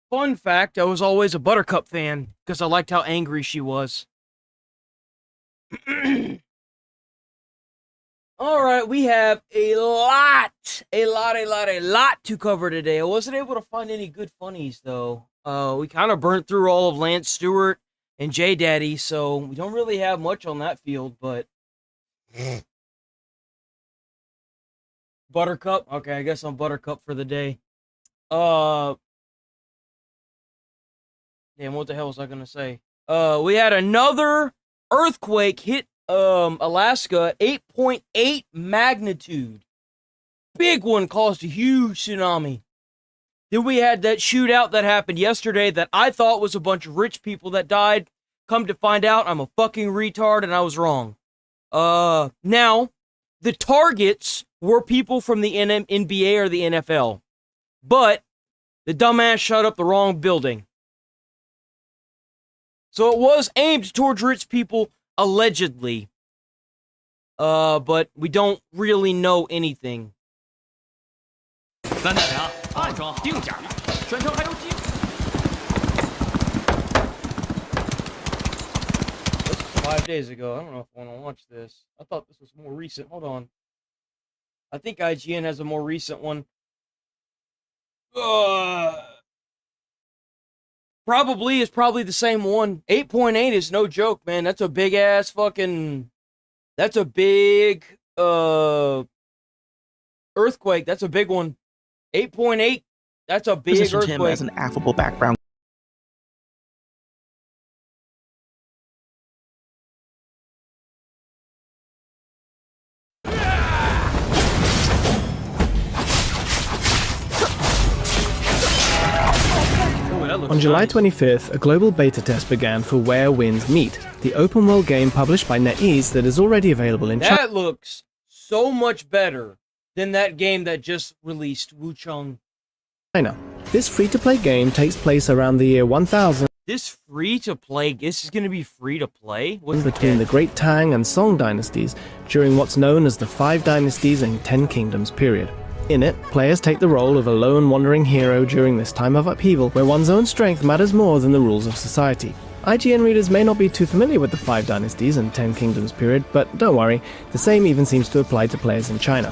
Fun fact, I was always a Buttercup fan because I liked how angry she was. Alright, we have a lot to cover today. I wasn't able to find any good funnies, though. We kind of burnt through all of Lance Stewart and J Daddy, so we don't really have much on that field, but... Buttercup? Okay, I guess I'm Buttercup for the day. Damn, what the hell was I gonna say? We had another earthquake hit Alaska, 8.8 magnitude. Big one, caused a huge tsunami. Then we had that shootout that happened yesterday that I thought was a bunch of rich people that died. Come to find out, I'm a fucking retard and I was wrong. Now, the targets were people from the NBA or the NFL. But the dumbass shot up the wrong building. So it was aimed towards rich people, allegedly. But we don't really know anything. 5 days ago. I don't know if I want to watch this. I thought this was more recent. Hold on. I think IGN has a more recent one. Probably the same one. 8.8 is no joke, man. That's a big ass fucking... That's a big, earthquake. That's a big one. 8.8. That's a big earthquake. Him as an affable background. On July 25th, a global beta test began for Where Winds Meet, the open-world game published by NetEase that is already available in China. That looks so much better than that game that just released, Wuchang. This free-to-play game takes place around the year 1000. This free-to-play? This is going to be free-to-play? Between the Great Tang and Song dynasties, during what's known as the Five Dynasties and Ten Kingdoms period. In it, players take the role of a lone wandering hero during this time of upheaval where one's own strength matters more than the rules of society. IGN readers may not be too familiar with the Five Dynasties and Ten Kingdoms period, but don't worry, the same even seems to apply to players in China.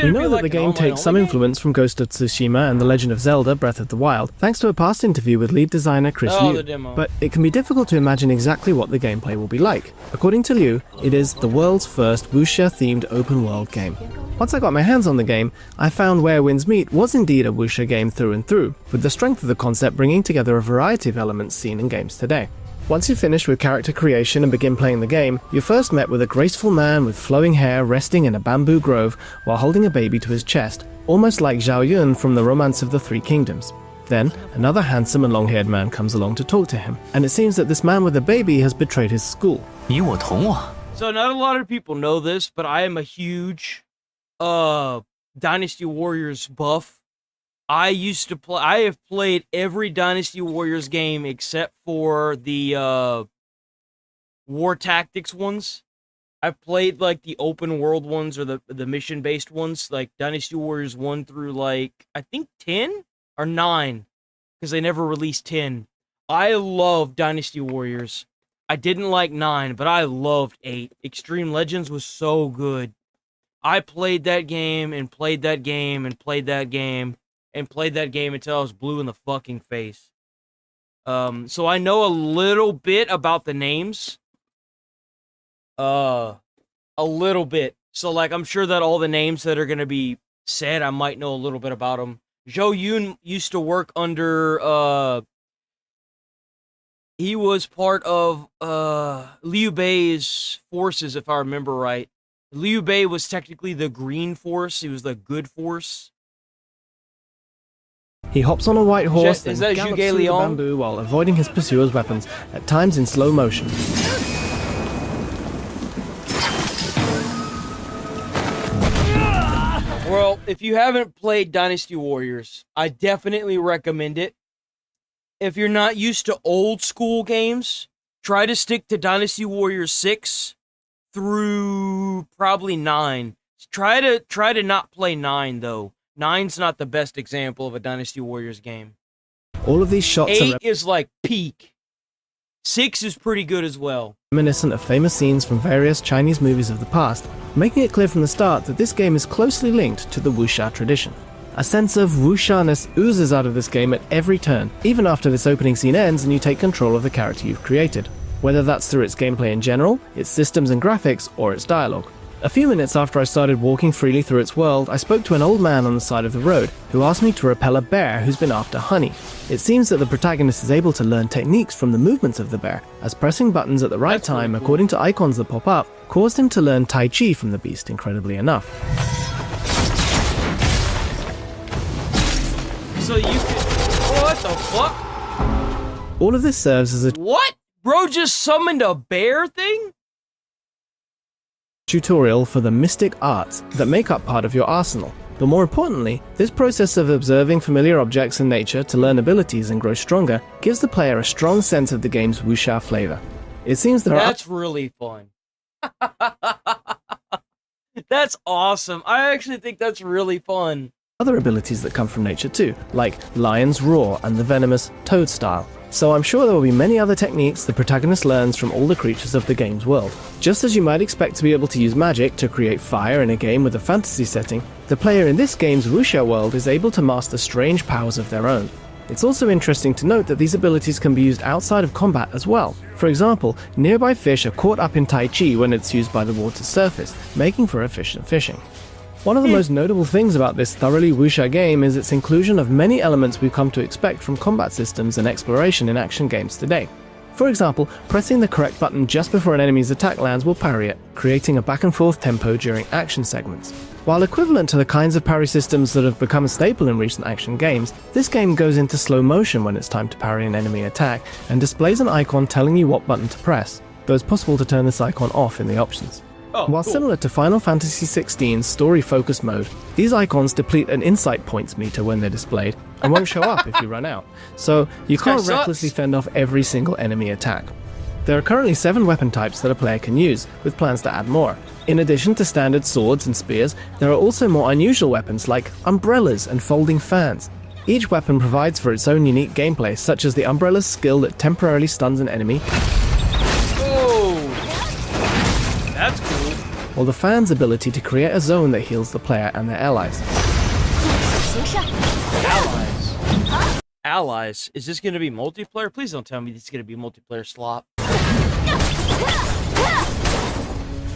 We know that the game takes some influence from Ghost of Tsushima and The Legend of Zelda Breath of the Wild, thanks to a past interview with lead designer Chris Liu. But it can be difficult to imagine exactly what the gameplay will be like. According to Liu, it is the world's first wuxia-themed open-world game. Once I got my hands on the game, I found Where Winds Meet was indeed a wuxia game through and through, with the strength of the concept bringing together a variety of elements seen in games today. Once you finish with character creation and begin playing the game, you're first met with a graceful man with flowing hair resting in a bamboo grove while holding a baby to his chest, almost like Zhao Yun from The Romance of the Three Kingdoms. Then, another handsome and long-haired man comes along to talk to him, and it seems that this man with a baby has betrayed his school. So not a lot of people know this, but I am a huge Dynasty Warriors buff. I have played every Dynasty Warriors game except for the War Tactics ones. I've played like the open world ones or the mission based ones, like Dynasty Warriors 1 through like I think 10 or 9, because they never released 10. I love Dynasty Warriors. I didn't like 9, but I loved 8. Extreme Legends was so good. I played that game and played that game and played that game. And played that game until I was blue in the fucking face. So I know a little bit about the names. A little bit. So, like, I'm sure that all the names that are going to be said, I might know a little bit about them. Zhou Yun used to work under, he was part of, Liu Bei's forces, if I remember right. Liu Bei was technically the green force. He was the good force. He hops on a white horse and that gallops through the bamboo while avoiding his pursuer's weapons, at times in slow motion. Well, if you haven't played Dynasty Warriors, I definitely recommend it. If you're not used to old school games, try to stick to Dynasty Warriors 6 through probably 9. Try to not play 9 though. 9's not the best example of a Dynasty Warriors game. All of these shots 8 is like peak. 6 is pretty good as well. Reminiscent of famous scenes from various Chinese movies of the past, making it clear from the start that this game is closely linked to the wuxia tradition. A sense of wuxia-ness oozes out of this game at every turn, even after this opening scene ends and you take control of the character you've created, whether that's through its gameplay in general, its systems and graphics, or its dialogue. A few minutes after I started walking freely through its world, I spoke to an old man on the side of the road who asked me to repel a bear who's been after honey. It seems that the protagonist is able to learn techniques from the movements of the bear, as pressing buttons at the right time, according to icons that pop up, caused him to learn Tai Chi from the beast, incredibly enough. So you could... What the fuck? All of this serves as a... What? Bro just summoned a bear thing? Tutorial for the mystic arts that make up part of your arsenal. But more importantly, this process of observing familiar objects in nature to learn abilities and grow stronger gives the player a strong sense of the game's wuxia flavor. It seems there That's really fun. That's awesome. I actually think that's really fun. Other abilities that come from nature too, like Lion's Roar and the venomous Toad Style. So I'm sure there will be many other techniques the protagonist learns from all the creatures of the game's world. Just as you might expect to be able to use magic to create fire in a game with a fantasy setting, the player in this game's wuxia world is able to master strange powers of their own. It's also interesting to note that these abilities can be used outside of combat as well. For example, nearby fish are caught up in Tai Chi when it's used by the water's surface, making for efficient fishing. One of the most notable things about this thoroughly wuxia game is its inclusion of many elements we've come to expect from combat systems and exploration in action games today. For example, pressing the correct button just before an enemy's attack lands will parry it, creating a back and forth tempo during action segments. While equivalent to the kinds of parry systems that have become a staple in recent action games, this game goes into slow motion when it's time to parry an enemy attack and displays an icon telling you what button to press, though it's possible to turn this icon off in the options. While similar to Final Fantasy XVI's story-focused mode, these icons deplete an insight points meter when they're displayed and won't show up if you run out, so you can't recklessly fend off every single enemy attack. There are currently 7 weapon types that a player can use, with plans to add more. In addition to standard swords and spears, there are also more unusual weapons like umbrellas and folding fans. Each weapon provides for its own unique gameplay, such as the umbrella's skill that temporarily stuns an enemy, that's cool. Or the fan's ability to create a zone that heals the player and their allies. Allies? Allies? Is this going to be multiplayer? Please don't tell me this is going to be multiplayer slop.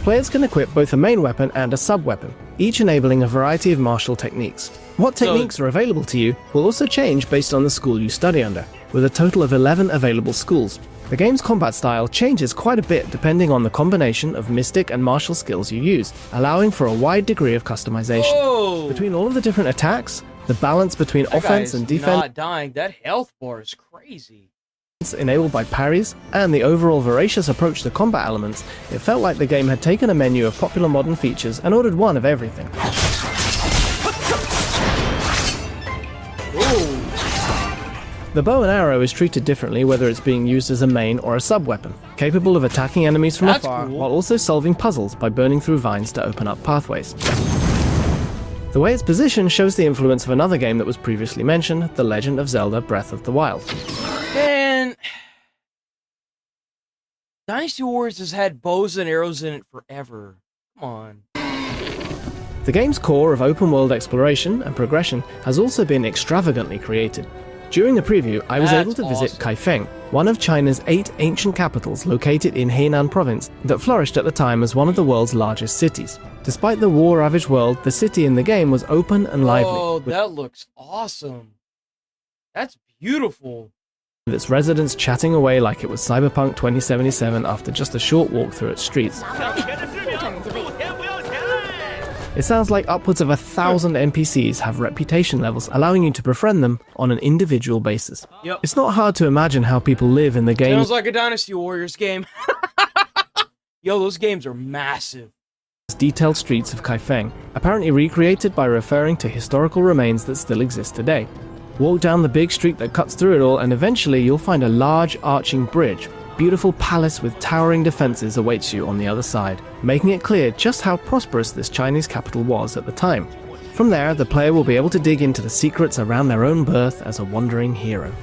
Players can equip both a main weapon and a sub-weapon, each enabling a variety of martial techniques. What techniques are available to you will also change based on the school you study under, with a total of 11 available schools. The game's combat style changes quite a bit depending on the combination of mystic and martial skills you use, allowing for a wide degree of customization. Whoa. Between all of the different attacks, the balance between offense and defense, not dying. That health bar is crazy. Enabled by parries, and the overall voracious approach to combat elements, it felt like the game had taken a menu of popular modern features and ordered one of everything. Ooh. The bow and arrow is treated differently whether it's being used as a main or a sub-weapon, capable of attacking enemies from afar while also solving puzzles by burning through vines to open up pathways. The way it's positioned shows the influence of another game that was previously mentioned, The Legend of Zelda: Breath of the Wild. Man, Dynasty Warriors has had bows and arrows in it forever. Come on. The game's core of open-world exploration and progression has also been extravagantly created. During the preview, I was able to visit Kaifeng, one of China's 8 ancient capitals located in Hainan province that flourished at the time as one of the world's largest cities. Despite the war-ravaged world, the city in the game was open and lively. Oh, that looks awesome. That's beautiful. With its residents chatting away like it was Cyberpunk 2077 after just a short walk through its streets. It sounds like upwards of 1,000 NPCs have reputation levels, allowing you to befriend them on an individual basis. Yep. It's not hard to imagine how people live in the game. Sounds like a Dynasty Warriors game. Yo, those games are massive. Detailed streets of Kaifeng, apparently recreated by referring to historical remains that still exist today. Walk down the big street that cuts through it all, and eventually you'll find a large arching bridge. beautiful palace with towering defenses awaits you on the other side, making it clear just how prosperous this Chinese capital was at the time. From there, the player will be able to dig into the secrets around their own birth as a wandering hero.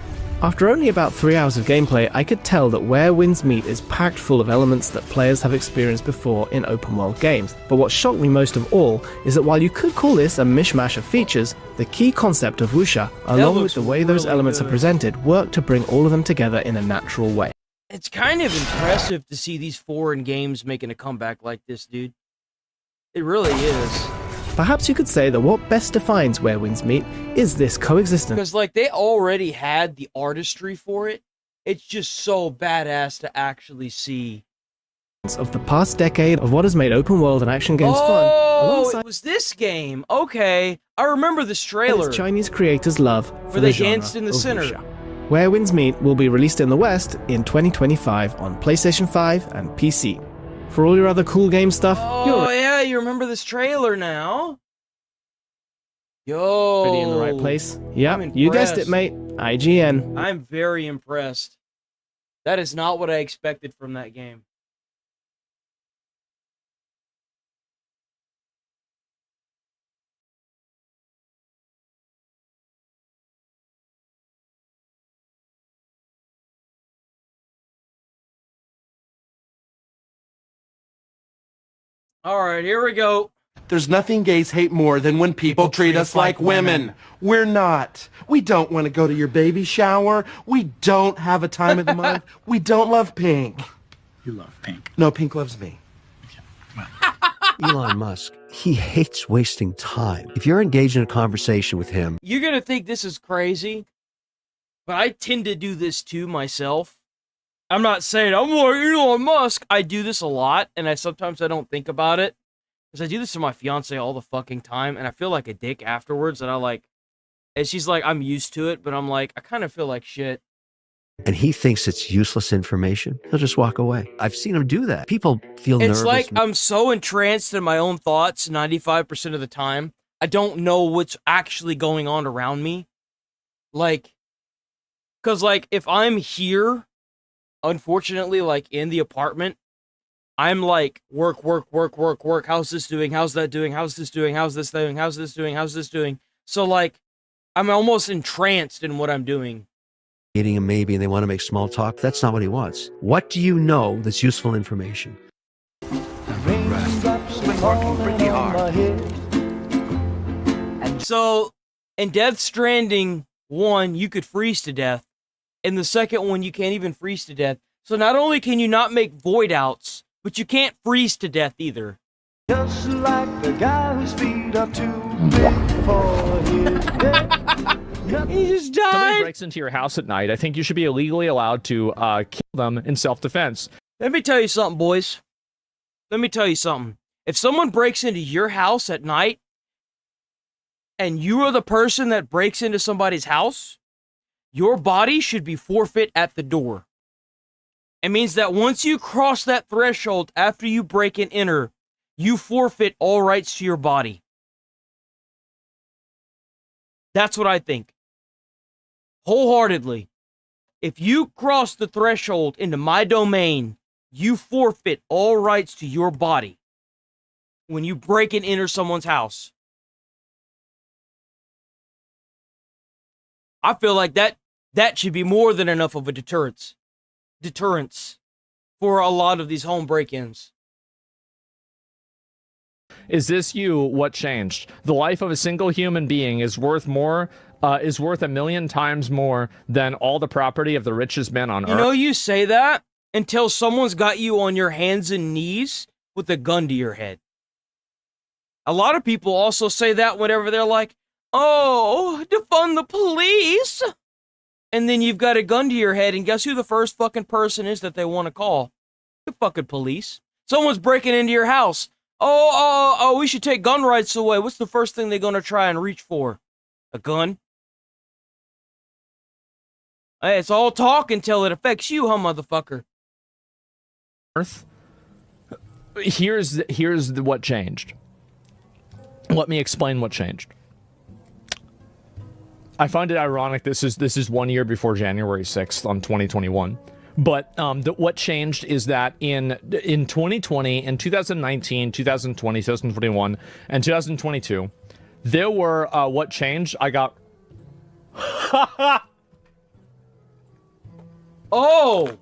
After only about 3 hours of gameplay, I could tell that Where Winds Meet is packed full of elements that players have experienced before in open world games. But what shocked me most of all is that while you could call this a mishmash of features, the key concept of wuxia, along with the way those elements are presented, work to bring all of them together in a natural way. It's kind of impressive to see these foreign games making a comeback like this, dude. It really is. Perhaps you could say that what best defines Where Winds Meet is this coexistence. Because, like, they already had the artistry for it. It's just so badass to actually see. Of the past decade of what has made open world and action games fun. Oh, it was this game. Okay. I remember this trailer. Chinese creators' love for the the genre danced in the center. wuxia. Where Winds Meet will be released in the West in 2025 on PlayStation 5 and PC. For all your other cool game stuff, oh yeah, you remember this trailer now? Yo, ready in the right place. Yep, you guessed it, mate. IGN. I'm very impressed. That is not what I expected from that game. All right, here we go. There's nothing gays hate more than when people treat us like women. We're not. We don't want to go to your baby shower. We don't have a time of the month. We don't love pink. You love pink. No, pink loves me. Elon Musk, he hates wasting time. If you're engaged in a conversation with him... You're going to think this is crazy, but I tend to do this too myself. I'm not saying I'm like Elon Musk. I do this a lot, and sometimes I don't think about it. Because I do this to my fiance all the fucking time, and I feel like a dick afterwards, and she's like, I'm used to it, but I'm like, I kind of feel like shit. And he thinks it's useless information, he'll just walk away. I've seen him do that. People feel nervous. It's like I'm so entranced in my own thoughts 95% of the time, I don't know what's actually going on around me. Like, because, like, if I'm here, unfortunately, like, in the apartment, I'm like, work. How's this doing? How's that doing? How's this doing? How's this doing? How's this doing? How's this doing? So, like, I'm almost entranced in what I'm doing. Meeting him maybe and they want to make small talk. That's not what he wants. What do you know that's useful information? Been working pretty hard. So, in Death Stranding 1, you could freeze to death. In the second one, you can't even freeze to death. So not only can you not make void outs, but you can't freeze to death either. Just like the guy whose feet are too big for his bed. He just died. Somebody breaks into your house at night. I think you should be illegally allowed to kill them in self-defense. Let me tell you something, boys. Let me tell you something. If someone breaks into your house at night, and you are the person that breaks into somebody's house, your body should be forfeit at the door. It means that once you cross that threshold after you break and enter, you forfeit all rights to your body. That's what I think. Wholeheartedly. If you cross the threshold into my domain, you forfeit all rights to your body when you break and enter someone's house. I feel like that should be more than enough of a deterrence for a lot of these home break-ins. Is this what changed? The life of a single human being is worth more, is worth 1,000,000 times more than all the property of the richest men on earth. You know, you say that until someone's got you on your hands and knees with a gun to your head. A lot of people also say that whenever they're like, oh, defund the police. And then you've got a gun to your head, and guess who the first fucking person is that they want to call? The fucking police. Someone's breaking into your house. Oh, we should take gun rights away. What's the first thing they're going to try and reach for? A gun? Hey, it's all talk until it affects you, huh, motherfucker? Earth. Here's what changed. Let me explain what changed. I find it ironic this is 1 year before January 6th on 2021. But what changed is that in 2020, in 2019, 2020, 2021, and 2022, there were what changed. I got. Oh,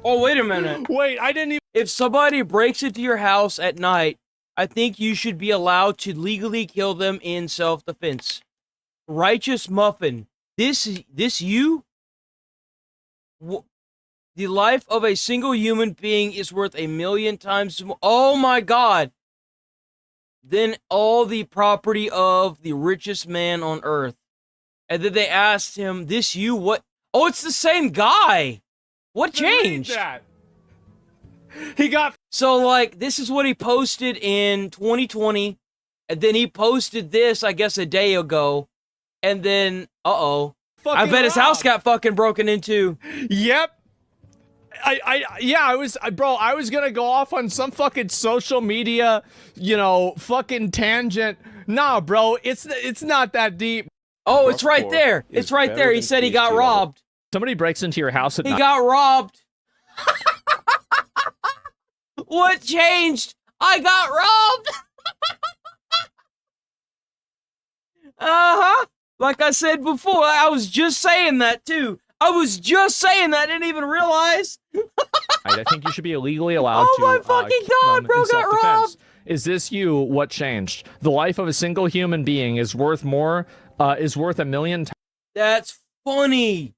wait a minute. Wait, I didn't even. If somebody breaks into your house at night, I think you should be allowed to legally kill them in self-defense. Righteous Muffin, this you? The life of a single human being is worth 1,000,000 times more. Oh my God! Then all the property of the richest man on earth. And then they asked him, "This you? What?" Oh, it's the same guy. What changed? That. He got. So like, this is what he posted in 2020, and then he posted this, I guess, a day ago, and then I bet his house got fucking broken into. Yep. I was gonna go off on some fucking social media, fucking tangent. Nah, bro, it's not that deep. Oh, it's right there. It's right there. He said he got robbed. Somebody breaks into your house at night. He got robbed. What changed? I got robbed. Like I said before, I was just saying that too. I was just saying that. I didn't even realize. I think you should be illegally allowed to. Oh my fucking God, bro got robbed. Is this you? What changed? The life of a single human being is worth more. Is worth 1,000,000 times. That's funny.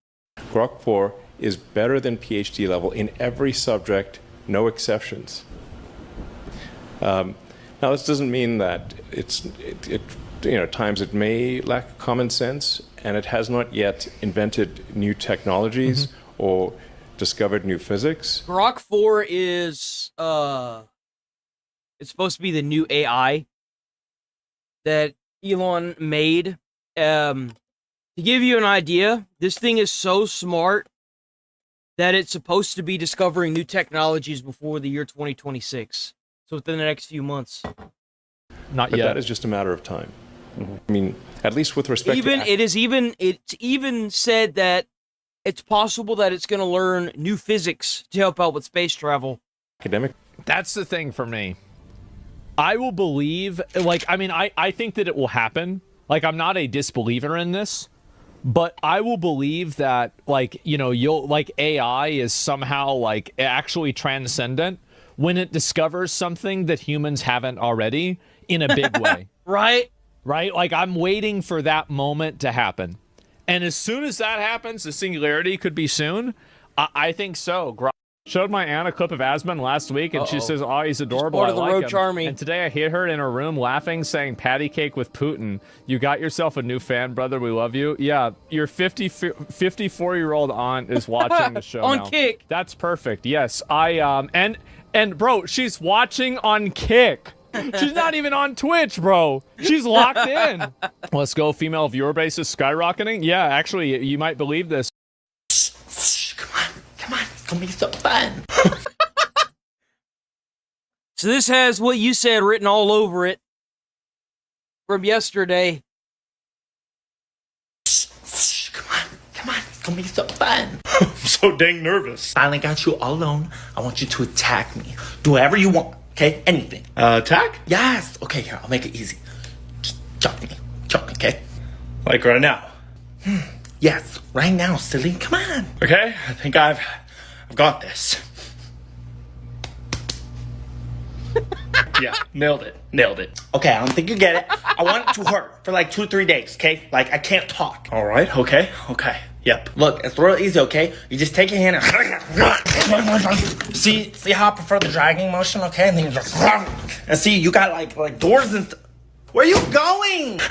Grok 4 is better than PhD level in every subject, no exceptions. Now, this doesn't mean that times it may lack common sense, and it has not yet invented new technologies or discovered new physics. Grok 4 is it's supposed to be the new AI that Elon made. To give you an idea, this thing is so smart that it's supposed to be discovering new technologies before the year 2026. So within the next few months. Not but yet. That is just a matter of time. I mean, at least with respect to... It's even said that it's possible that it's going to learn new physics to help out with space travel. Academic. That's the thing for me. I will believe, I think that it will happen. Like, I'm not a disbeliever in this, but I will believe that, AI is somehow, actually transcendent when it discovers something that humans haven't already in a big way. Right? Right? Like, I'm waiting for that moment to happen. And as soon as that happens, the singularity could be soon. I think so. Showed my aunt a clip of Asmon last week, and she says, "Oh, he's adorable. Part of the I like Roach him." Army. And today I hit her in her room laughing, saying, "Patty cake with Putin. You got yourself a new fan, brother. We love you." Yeah, your 54-year-old aunt is watching the show on now. Kick. That's perfect. Yes, and bro, she's watching on Kick. She's not even on Twitch, bro. She's locked in. Let's go. Female viewer base is skyrocketing. Yeah, actually, you might believe this. Come on, it's gonna be so fun. So this has what you said written all over it from yesterday. Come on, it's gonna be so fun. I'm so dang nervous. Finally got you all alone. I want you to attack me. Do whatever you want, okay? Anything. Attack? Yes. Okay, here, I'll make it easy. Just jump me, okay? Like right now? Yes, right now, silly. Come on. Okay, I think I've got this. Yeah, nailed it. Okay, I don't think you get it. I want it to hurt for like 2-3 days, okay? Like, I can't talk. All right, okay. Yep. Look, it's real easy, okay? You just take your hand and... See how I prefer the dragging motion, okay? And then you just... And see, you got like doors and... Where are you going?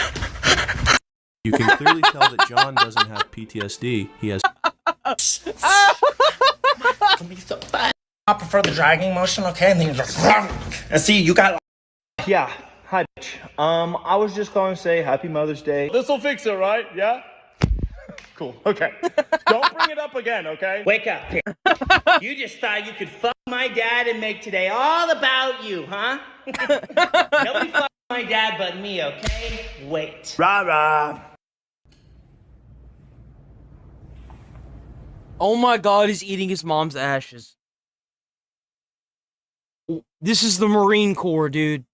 You can clearly tell that John doesn't have PTSD. He has... I prefer the dragging motion, okay? And then you just... And see, you got... Yeah, hi, bitch. I was just going to say Happy Mother's Day. This'll fix it, right? Yeah? Cool, okay. Don't bring it up again, okay? Wake up. You just thought you could fuck my dad and make today all about you, huh? Nobody fuck my dad but me, okay? Wait. Rah-rah. Oh my god, he's eating his mom's ashes. This is the Marine Corps, dude.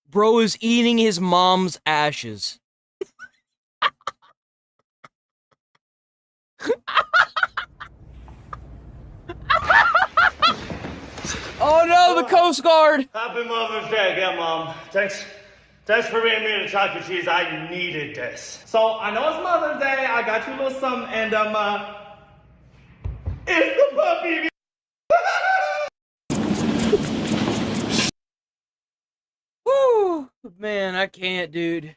Bro is eating his mom's ashes. Oh no, the Coast Guard! Happy Mother's Day again, Mom. Thanks for bringing me the chocolate cheese. I needed this. So, I know it's Mother's Day. I got you a little something, and, it's the puppy. Woo! Man, I can't, dude.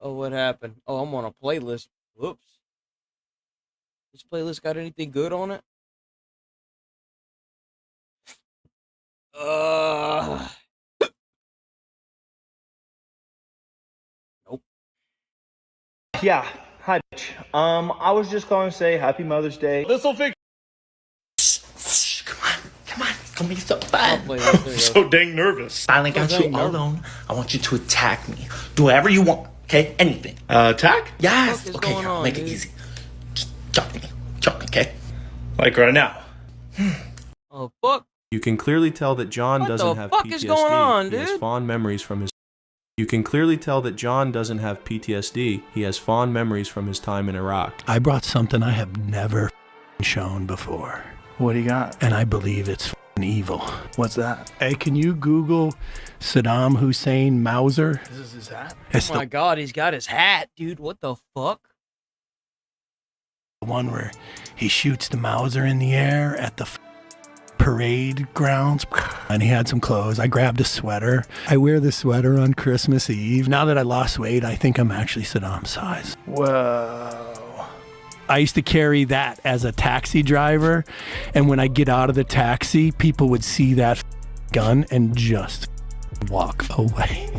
Oh, what happened? Oh, I'm on a playlist. Whoops. This playlist got anything good on it? Nope. Yeah, hi, bitch. I was just calling to say Happy Mother's Day. This'll fix. Come on, it's gonna be so fun. I'm so dang nervous. Finally got you all alone. I want you to attack me. Do whatever you want, okay? Anything. Attack? Yes. What the fuck is Okay, going I'll on, make dude? it easy. Just jump me, okay? Like right now. Oh, fuck. You can clearly tell that John What doesn't the have fuck PTSD. is going on, He has dude? fond memories from his. You can clearly tell that John doesn't have PTSD. He has fond memories from his time in Iraq. I brought something I have never shown before. What do you got? And I believe it's evil. What's that? Hey, can you Google Saddam Hussein Mauser? This is his hat? It's Oh my god, he's got his hat, dude. What the fuck? the one where he shoots the Mauser in the air at the parade grounds, and he had some clothes. I grabbed a sweater. I wear this sweater on Christmas Eve. Now that I lost weight, I think I'm actually Saddam's size. Whoa. I used to carry that as a taxi driver, and when I get out of the taxi, people would see that gun and just walk away.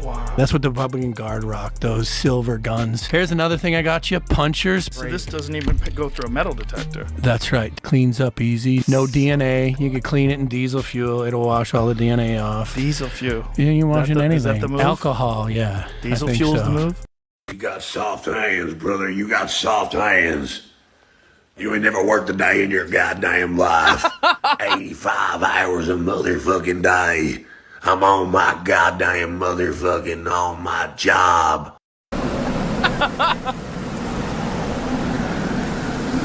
Wow. That's what the Republican Guard rock, those silver guns. Here's another thing I got you, punchers. So this doesn't even go through a metal detector. That's right, cleans up easy. No DNA, you can clean it in diesel fuel, it'll wash all the DNA off. Diesel fuel. Yeah, you wash it anything. Is that the move? Alcohol, yeah. Diesel fuel's the move? You got soft hands, brother. You got soft hands. You ain't never worked a day in your goddamn life. 85 hours a motherfucking day. I'm on my goddamn motherfucking on my job.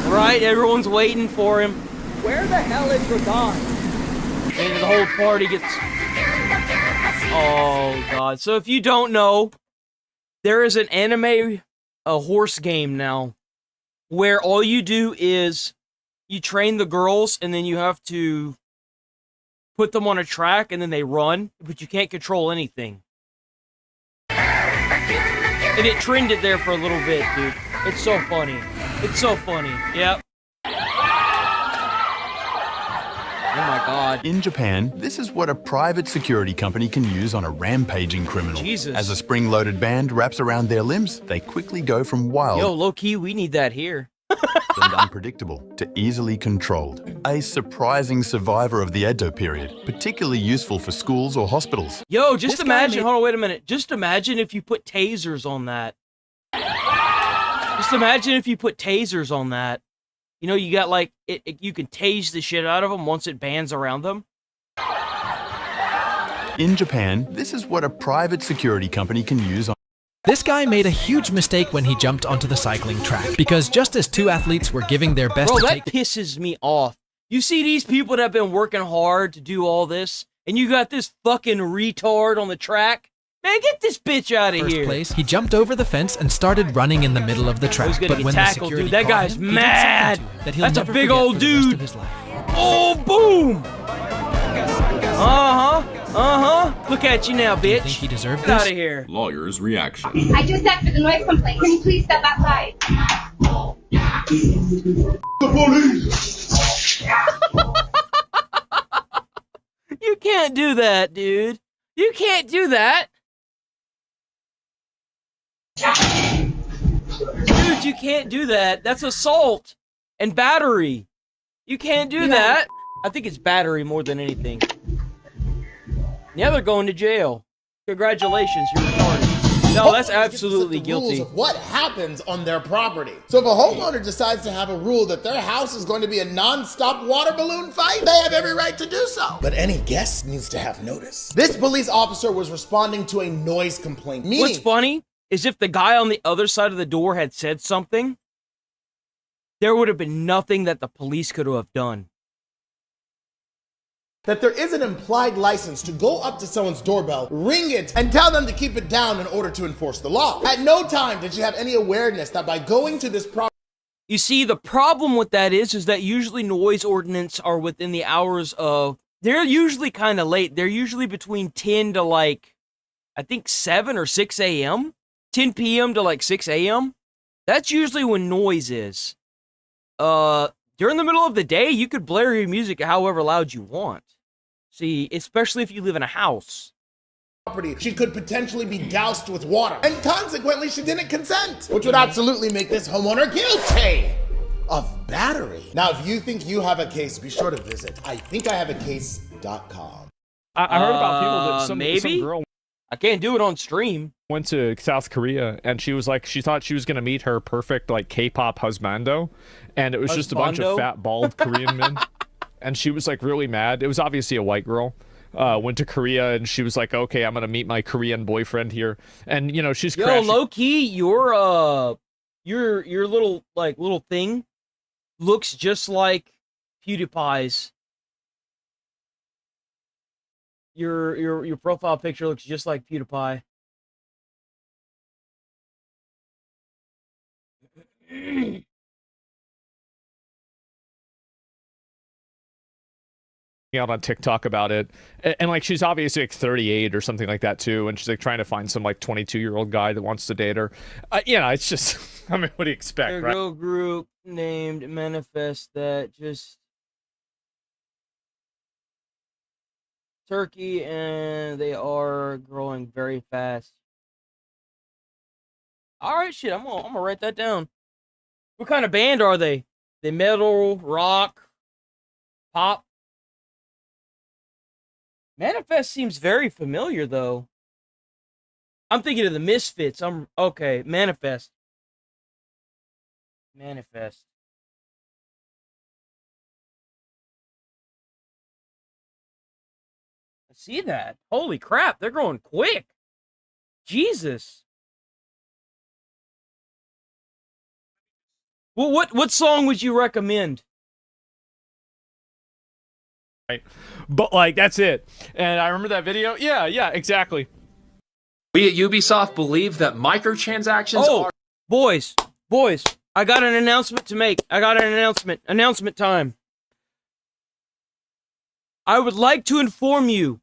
Right? Everyone's waiting for him. Where the hell is Radon? And the whole party gets... Oh, God. So if you don't know, there is an anime, a horse game now, where all you do is you train the girls, and then you have to put them on a track, and then they run, but you can't control anything. And it trended there for a little bit, dude. It's so funny. It's so funny. Yep. Oh my god. In Japan, this is what a private security company can use on a rampaging criminal. Jesus. As a spring-loaded band wraps around their limbs, they quickly go from wild Yo, low-key, we need that here. and unpredictable to easily controlled. A surprising survivor of the Edo period, particularly useful for schools or hospitals. Yo, just imagine, hold on, wait a minute. Just imagine if you put tasers on that. Just imagine if you put tasers on that. You know, you got like, you can tase the shit out of them once it bans around them. In Japan, this is what a private security company can use on. This guy made a huge mistake when he jumped onto the cycling track, because just as two athletes were giving their best Bro, to that take... pisses me off. You see these people that have been working hard to do all this, and you got this fucking retard on the track? Man, get this bitch out of here. Place, he jumped over the fence and started running in the middle of the track. He's gonna but get when tackled, the security dude. That caught guy's him, he did mad. something to him that he'll That's a never big forget old for the rest dude. of his life. Oh, boom! Look at you now, bitch. Do you think he deserved Get this? out of here. Lawyer's reaction. I just answered the noise complaint. Can you please step outside? The police! You can't do that, dude. You can't do that. Dude, you can't do that. That's assault and battery. You can't do that. I think it's battery more than anything. Yeah, they're going to jail. Congratulations, you're retarded. No, that's Homeowners get to set absolutely the rules guilty. of what happens on their property. So if a homeowner decides to have a rule that their house is going to be a non-stop water balloon fight, they have every right to do so. But any guest needs to have notice. This police officer was responding to a noise complaint. What's funny is if the guy on the other side of the door had said something, there would have been nothing that the police could have done. That there is an implied license to go up to someone's doorbell, ring it, and tell them to keep it down in order to enforce the law. At no time did you have any awareness that by going to this property. You see, the problem with that is that usually noise ordinance are within the hours of, they're usually kind of late. They're usually between 10 to like, I think 7 or 6 a.m. 10 p.m. to like 6 a.m. That's usually when noise is. During the middle of the day, you could blare your music however loud you want. See, especially if you live in a house. She could potentially be doused with water, and consequently she didn't consent, which would absolutely make this homeowner guilty of battery. Now, if you think you have a case, be sure to visit IthinkIHaveACase.com. I heard about people that some girl I can't do it on stream. Went to South Korea and she was like, she thought she was gonna meet her perfect like K-pop husbando, and it was just a bunch of fat bald Korean men, and she was like really mad. It was obviously a white girl. Went to Korea and she was like, okay, I'm gonna meet my Korean boyfriend here, and you know she's crashing. Low key, your little thing looks just like PewDiePie's. Your profile picture looks just like PewDiePie. Out on TikTok about it, and like she's obviously like 38 or something like that too, and she's like trying to find some like 22-year-old guy that wants to date her. You know, it's just, I mean, what do you expect, There's a right? girl group named Manifest that just Turkey, and they are growing very fast. All right, shit, I'm gonna write that down. What kind of band are they? They metal, rock, pop? Manifest seems very familiar, though. I'm thinking of the Misfits. Okay, Manifest. Manifest. I see that. Holy crap, they're growing quick. Jesus. Well, what song would you recommend? Right. But like that's it. And I remember that video. Yeah, exactly. We at Ubisoft believe that microtransactions are boys, I got an announcement to make. Announcement time. I would like to inform you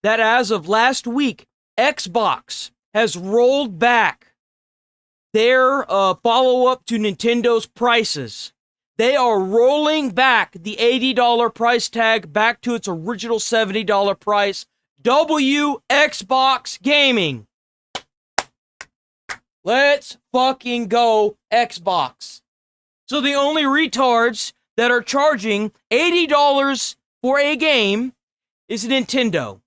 that as of last week, Xbox has rolled back their follow-up to Nintendo's prices. They are rolling back the $80 price tag back to its original $70 price. Xbox Gaming. Let's fucking go, Xbox. So the only retards that are charging $80 for a game is Nintendo.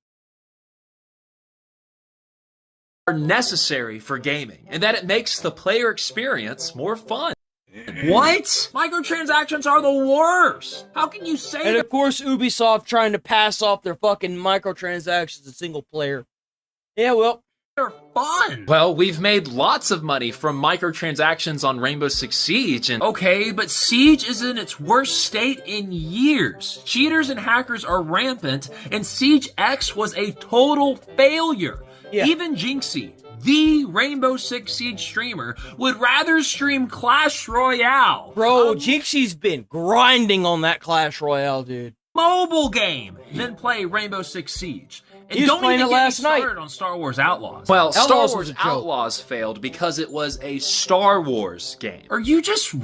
are necessary for gaming, and that it makes the player experience more fun. What? Microtransactions are the worst. How can you say that? And of course, Ubisoft trying to pass off their fucking microtransactions to single player. Yeah, well, they're fun. Well, we've made lots of money from microtransactions on Rainbow Six Siege, and okay, but Siege is in its worst state in years. Cheaters and hackers are rampant, and Siege X was a total failure. Yeah. Even Jinxie, the Rainbow Six Siege streamer, would rather stream Clash Royale. Bro, Jinxie's been grinding on that Clash Royale, dude. Mobile game than play Rainbow Six Siege. And He was don't playing even it get me last night. started on Star Wars Outlaws. Well, Outlaws Star was Wars a joke. Outlaws failed because it was a Star Wars game. Are you just...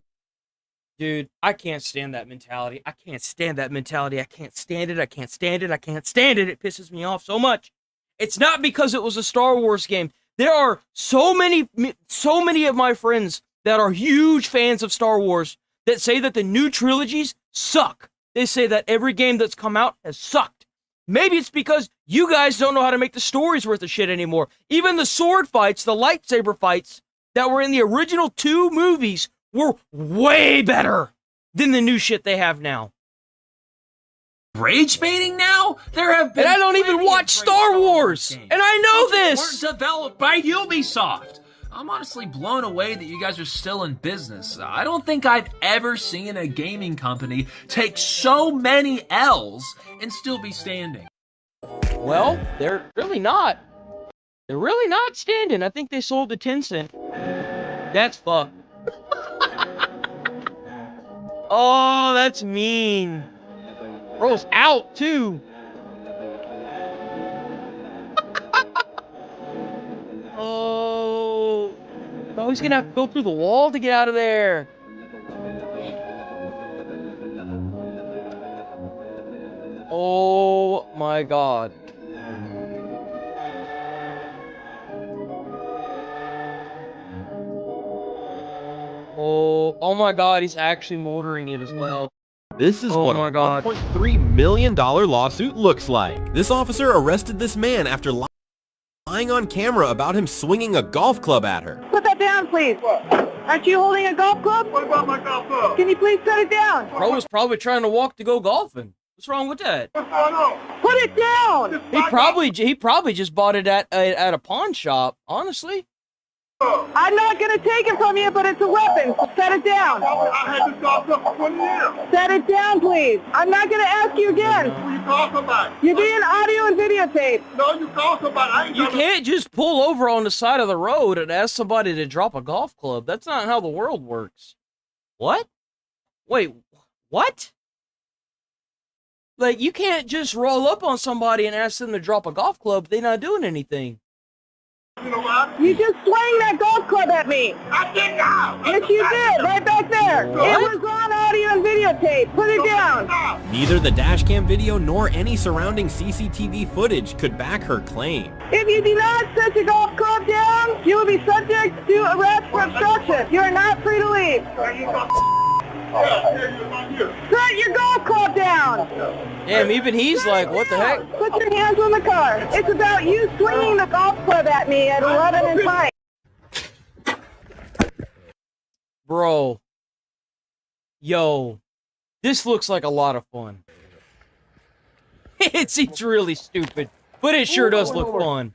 Dude, I can't stand that mentality. I can't stand that mentality. I can't stand it. I can't stand it. I can't stand it. It pisses me off so much. It's not because it was a Star Wars game. There are so many of my friends that are huge fans of Star Wars that say that the new trilogies suck. They say that every game that's come out has sucked. Maybe it's because you guys don't know how to make the stories worth a shit anymore. Even the sword fights, the lightsaber fights that were in the original 2 movies were way better than the new shit they have now. Rage baiting now? There have been. And I don't even watch Star Wars, and I know this. Weren't developed by Ubisoft. I'm honestly blown away that you guys are still in business. I don't think I've ever seen a gaming company take so many L's and still be standing. Well, they're really not. They're really not standing. I think they sold to Tencent. That's fucked. Oh, that's mean. Bro's out, too. Oh, he's gonna have to go through the wall to get out of there. Oh my god. Oh my god, he's actually motoring it as well. This is what a $1.3 million lawsuit looks like. This officer arrested this man after lying on camera about him swinging a golf club at her. Put that down, please. Aren't you holding a golf club? What about my golf club? Can you please set it down? Bro was probably trying to walk to go golfing. What's wrong with that? What's going on? Put it down! He probably just bought it at a pawn shop, honestly. I'm not gonna take it from you, but it's a weapon. So set it down. I had this golf club for 20 years. Set it down, please. I'm not gonna ask you again. Who you call somebody? You're being audio and videotaped. No, you call somebody. I ain't You gonna... can't just pull over on the side of the road and ask somebody to drop a golf club. That's not how the world works. What? Wait, what? Like, you can't just roll up on somebody and ask them to drop a golf club. They're not doing anything. You know what? You just swung that golf club at me. I did not. Yes, you did. Right back there. What? It was on audio and videotape. Put it down. Neither the dashcam video nor any surrounding CCTV footage could back her claim. If you do not set your golf club down, you will be subject to arrest for obstruction. You are not free to leave. Set your golf club down. Damn, even he's like, what the heck? Put your hands on the car. It's about you swinging the golf club at me at 11 and 5. Bro. Yo. This looks like a lot of fun. It seems really stupid, but it sure does look fun.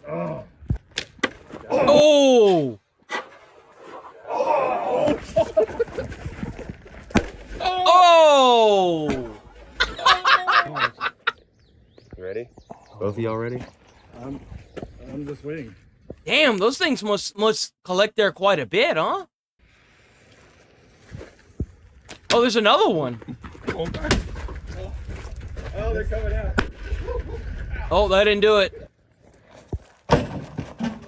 Oh! Oh! You ready? Both of y'all ready? I'm just waiting. Damn, those things must collect there quite a bit, huh? Oh, there's another one. Oh, they're coming out. Oh, that didn't do it.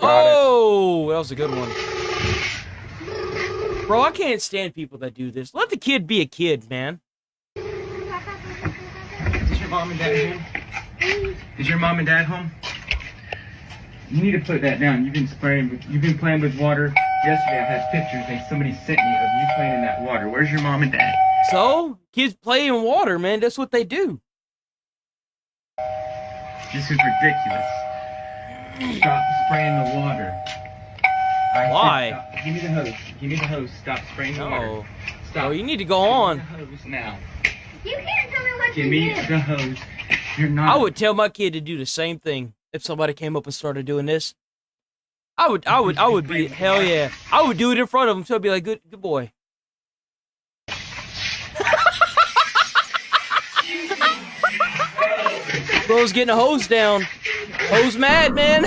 Oh, that was a good one. Bro, I can't stand people that do this. Let the kid be a kid, man. Is your mom and dad home? Is your mom and dad home? You need to put that down. You've been playing with water. Yesterday I had pictures that somebody sent me of you playing in that water. Where's your mom and dad? So, kids play in water, man. That's what they do. This is ridiculous. Stop spraying the water. Why? Give me the hose. Give me the hose. Stop spraying the water. Stop. Oh, you need to go on. Give me the hose now. You can't tell me what Give to me do. the hose. You're not. I would tell my kid to do the same thing if somebody came up and started doing this. I would be, hell yeah. I would do it in front of him, so I'd be like, good boy. Bro's getting a hose down. Hose mad, man.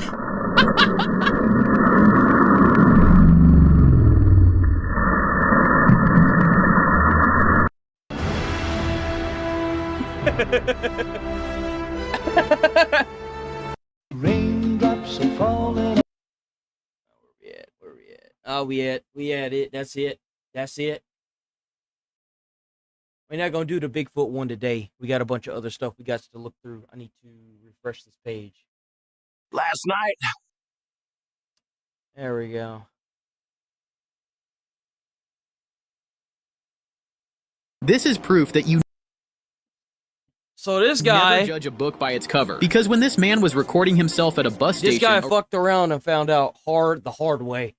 Raindrops are falling. Where we at? Oh, we at it. That's it. We're not gonna do the Bigfoot one today. We got a bunch of other stuff we got to look through. I need to refresh this page. Last night. There we go. This is proof that you So this guy... Never judge a book by its cover. Because when this man was recording himself at a bus station... This guy fucked around and found out the hard way.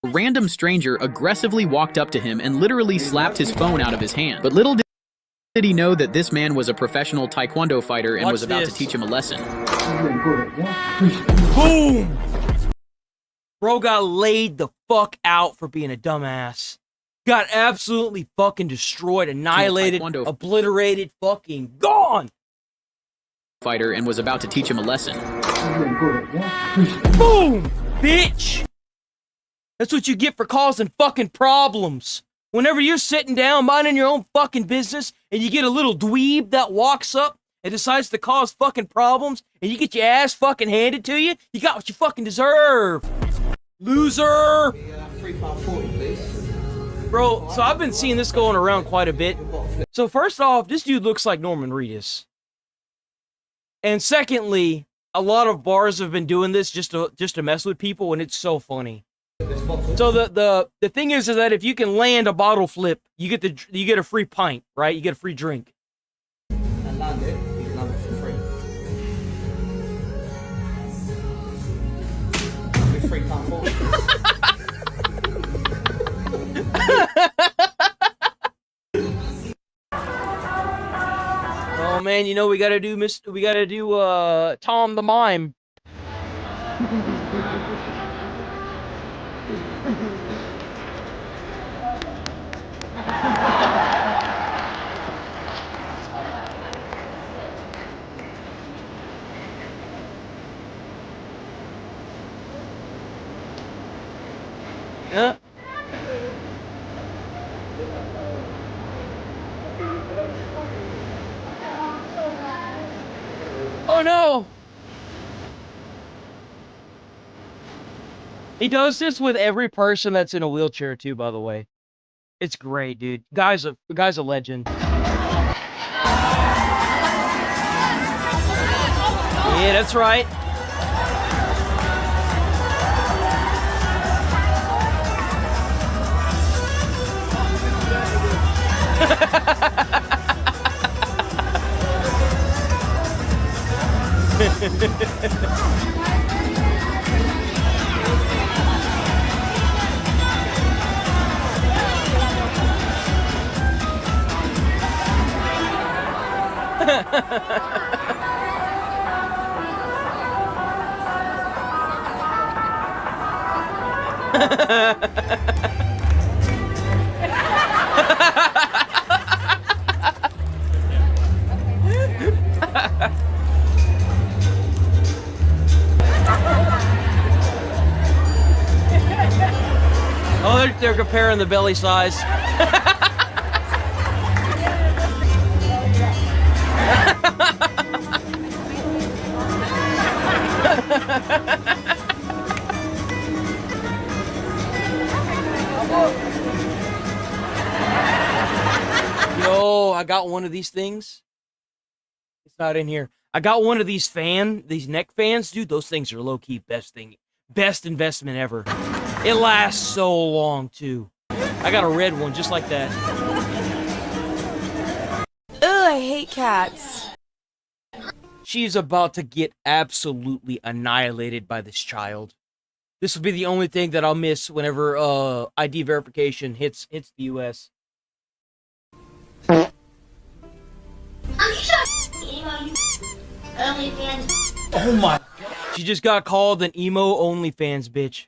A random stranger aggressively walked up to him and literally slapped his phone out of his hand. But little did he know that this man was a professional taekwondo fighter and was about to teach him a lesson. Boom! Bro got laid the fuck out for being a dumbass. Got absolutely fucking destroyed, annihilated, obliterated, fucking gone! Fighter and was about to teach him a lesson. Boom! Bitch! That's what you get for causing fucking problems. Whenever you're sitting down minding your own fucking business and you get a little dweeb that walks up and decides to cause fucking problems and you get your ass fucking handed to you, you got what you fucking deserve. Loser! Bro, so I've been seeing this going around quite a bit. So first off, this dude looks like Norman Reedus. And secondly, a lot of bars have been doing this just to mess with people, and it's so funny. So the thing is that if you can land a bottle flip, you get a free pint, right? You get a free drink. And land it, you can have it for free. With £3.40. Oh man, you know we gotta do Tom the Mime. Yeah. Oh no! He does this with every person that's in a wheelchair too, by the way. It's great, dude. Guy's a legend. Yeah, that's right. Oh, they're comparing the belly size. Yo, I got one of these things. It's not in here. I got one of these neck fans, dude. Those things are low-key best investment ever. It lasts so long too. I got a red one just like that. Ugh, I hate cats. She's about to get absolutely annihilated by this child. This will be the only thing that I'll miss whenever ID verification hits the US. Oh my god. She just got called an emo OnlyFans bitch.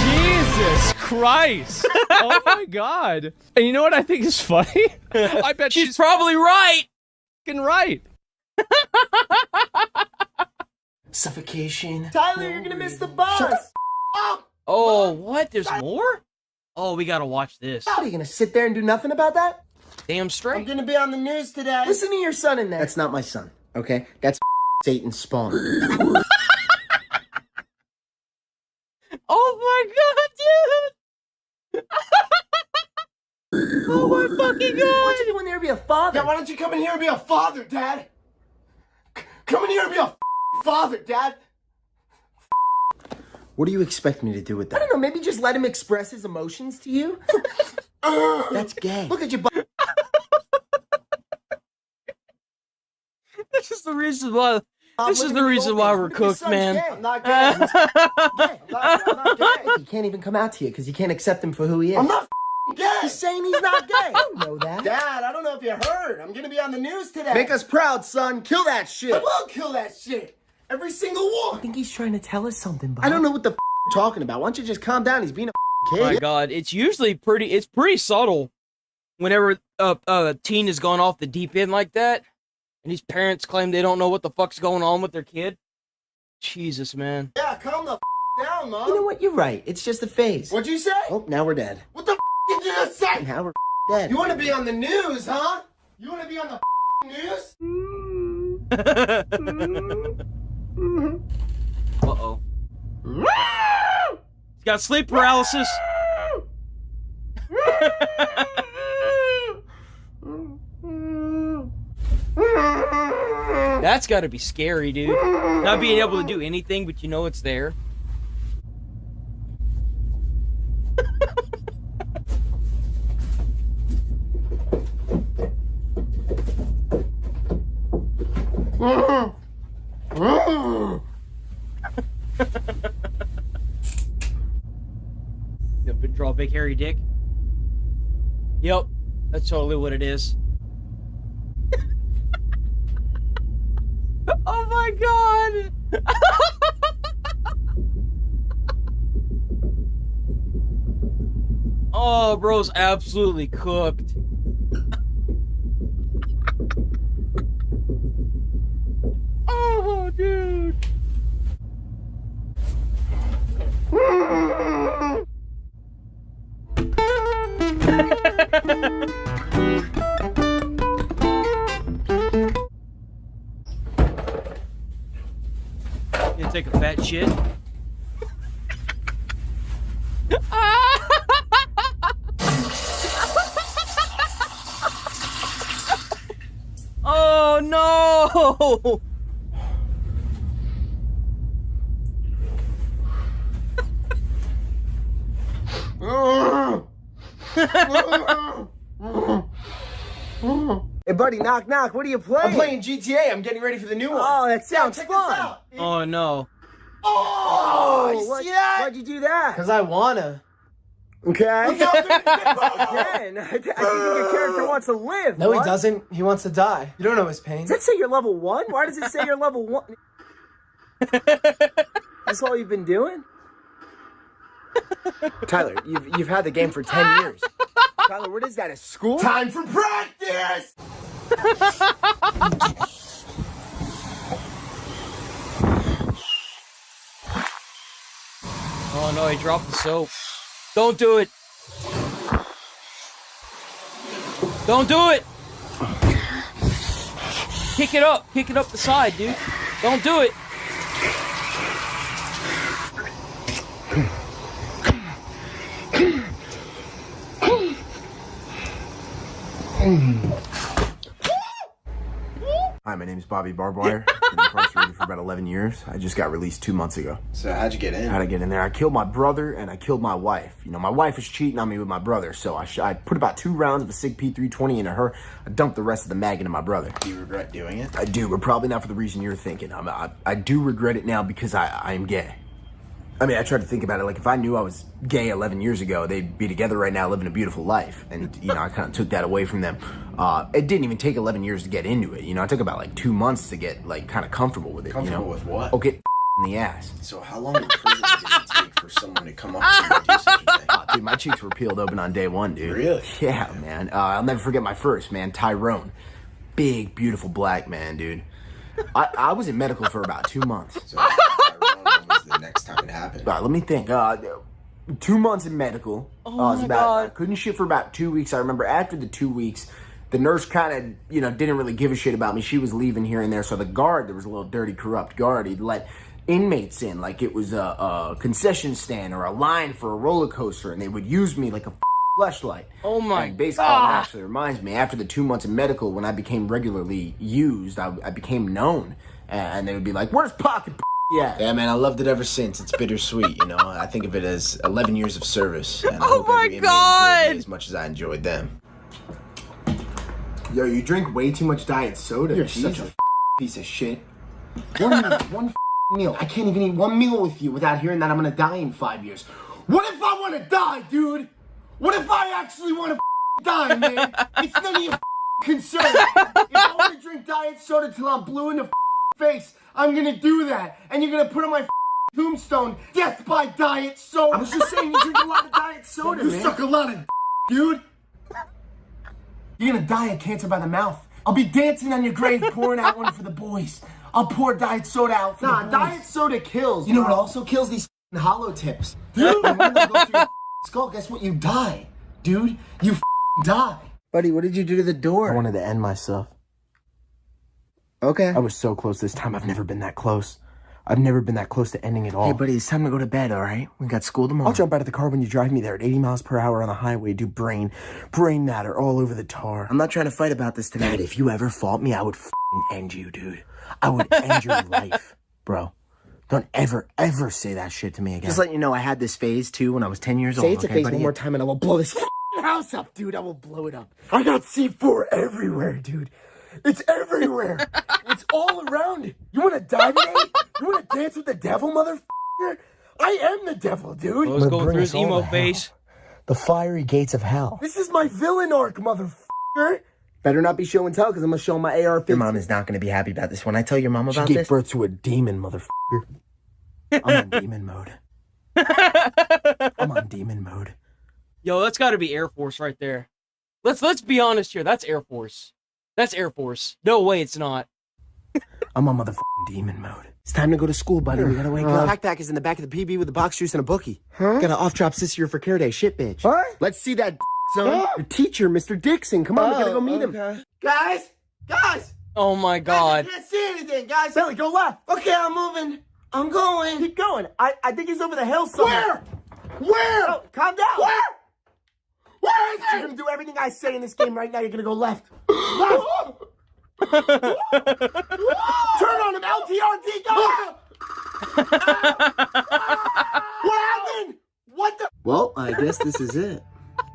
Jesus Christ! Oh my god! And you know what I think is funny? I bet she's probably right. Fucking right. Suffocation. Tyler, you're gonna miss the bus. Oh, what? There's more? Oh, we gotta watch this. Are you gonna sit there and do nothing about that? Damn straight. I'm gonna be on the news today. Listen to your son in there. That's not my son, okay? That's Satan's spawn. Oh my god, dude! Oh my fucking god! Why don't you go in there and be a father? Yeah, why don't you come in here and be a father, Dad? Come in here and be a father, Dad. What do you expect me to do with that? I don't know, maybe just let him express his emotions to you? That's gay. Look at your butt. This is the reason why. This is the reason why we're cooked, man. I'm not gay. I'm not gay. He can't even come out to you because you can't accept him for who he is. I'm not gay. He's saying he's not gay. I don't know that. Dad, I don't know if you heard. I'm gonna be on the news today. Make us proud, son. Kill that shit. I will kill that shit. Every single one. I think he's trying to tell us something, Bob. I don't know what the you're talking about. Why don't you just calm down? He's being a kid. My God, it's usually it's pretty subtle whenever a teen has gone off the deep end like that, and these parents claim they don't know what the fuck's going on with their kid. Jesus, man. Yeah, calm the down, Mom. You know what? You're right. It's just a phase. What'd you say? Oh, now we're dead. What the did you just say? Now we're dead. You want to be on the news, huh? You want to be on the news? Uh-oh. He's got sleep paralysis. That's gotta be scary, dude. Not being able to do anything, but you know it's there. Draw a big hairy dick. Yep, that's totally what it is. Oh my God! Oh, bro's absolutely cooked. Oh, dude. You take a fat shit. Oh no! Hey, buddy, knock, knock. What are you playing? I'm playing GTA. I'm getting ready for the new one. Oh, that sounds check fun. this out. Oh no! Oh, you see that? Why'd you do that? Because I wanna. Okay. Look how big the Again, I think your character wants to live. No, what? he doesn't. He wants to die. You don't know his pain. Does that say you're level 1? Why does it say you're level 1? That's all you've been doing? Tyler, you've had the game for 10 years. Tyler, what is that, a school? Time for practice! Oh no, he dropped the soap. Don't do it. Don't do it. Pick it up. Pick it up the side, dude. Don't do it. Hi, my name is Bobby Barbwire. I've been incarcerated for about 11 years. I just got released 2 months ago. So how'd you get in? How'd I get in there? I killed my brother and I killed my wife. You know, my wife was cheating on me with my brother, so I put about 2 rounds of a SIG P320 into her. I dumped the rest of the mag into my brother. Do you regret doing it? I do, but probably not for the reason you're thinking. I do regret it now because I am gay. I mean, I tried to think about it. Like, if I knew I was gay 11 years ago, they'd be together right now living a beautiful life. And, you know, I kind of took that away from them. It didn't even take 11 years to get into it. You know, it took about, like, 2 months to get, like, kind of comfortable with it. Comfortable you know? with what? Oh, get in the ass. So how long in prison did it take for someone to come up to you and do such a thing? Dude, my cheeks were peeled open on day 1, dude. Really? Yeah, man. I'll never forget my first, man. Tyrone. Big, beautiful black man, dude. I was in medical for about 2 months. So when was the next time it happened? All right, let me think. 2 months in medical. Oh my God. I couldn't shit for about 2 weeks. I remember after the 2 weeks, the nurse kind of, you know, didn't really give a shit about me. She was leaving here and there. So the guard, there was a little dirty, corrupt guard. He'd let inmates in like it was a concession stand or a line for a roller coaster, and they would use me like a fleshlight. Oh my and basically, God. it actually reminds me, after the 2 months in medical, when I became regularly used, I became known. And they would be like, "Where's Pocket?" yeah. Yeah, man, I loved it ever since. It's bittersweet, you know. I think of it as 11 years of service. And I hope every inmate enjoyed me as much as I enjoyed them. Yo, you drink way too much diet soda. You're Jesus. such a piece of shit. One meal. I can't even eat one meal with you without hearing that I'm gonna die in 5 years. What if I want to die, dude? What if I actually want to die, man? It's none of your concern. If I want to drink diet soda till I'm blue in the face, I'm gonna do that. And you're gonna put on my tombstone, death by diet soda. I was just saying you drink a lot of diet soda, man. You suck a lot of dude. You're gonna die of cancer by the mouth. I'll be dancing on your grave, pouring out one for the boys. I'll pour diet soda out for the boys. Diet soda kills. You know what also kills? These hollow tips. Dude, when one of them goes through your skull, guess what? You die. Dude, you die. Buddy, what did you do to the door? I wanted to end myself. Okay. I was so close this time. I've never been that close. I've never been that close to ending it all. Hey, buddy, it's time to go to bed, all right? We got school tomorrow. I'll jump out of the car when you drive me there at 80 miles per hour on the highway, do brain matter all over the tar. I'm not trying to fight about this tonight. Dad, if you ever fought me, I would end you, dude. I would end your life, bro. Don't ever say that shit to me again. Just letting you know, I had this phase, too, when I was 10 years old. Say it's a phase one more time and I will blow this house up, dude. I will blow it up. I got C4 everywhere, dude. It's everywhere. It's all around. You want to die today? You want to dance with the devil, motherfucker? I am the devil, dude. Let's go through his emo face. The fiery gates of hell. This is my villain arc, motherfucker. Better not be show and tell, because I'm going to show my AR-15. Your mom is not going to be happy about this. When I tell your mom about this... She gave birth to a demon, motherfucker. I'm on demon mode. I'm on demon mode. Yo, that's got to be Air Force right there. Let's be honest here. That's Air Force. That's Air Force. No way, it's not. I'm on motherfucking demon mode. It's time to go to school, buddy. We gotta wake up. Backpack is in the back of the PB with a box juice and a bookie. Huh? Got an off-drop this year for care day. Shit, bitch. What? Let's see that, son. Your teacher, Mr. Dixon. Come on, we gotta go meet him. Guys! Oh my God. Guys, I can't see anything, guys. Belly, go left. Okay, I'm moving. I'm going. Keep going. I think he's over the hill somewhere. Where? Oh, calm down. Where is he? You're gonna do everything I say in this game right now. You're gonna go left. Left. Turn on him, LTRT, go! What happened? What the? Well, I guess this is it.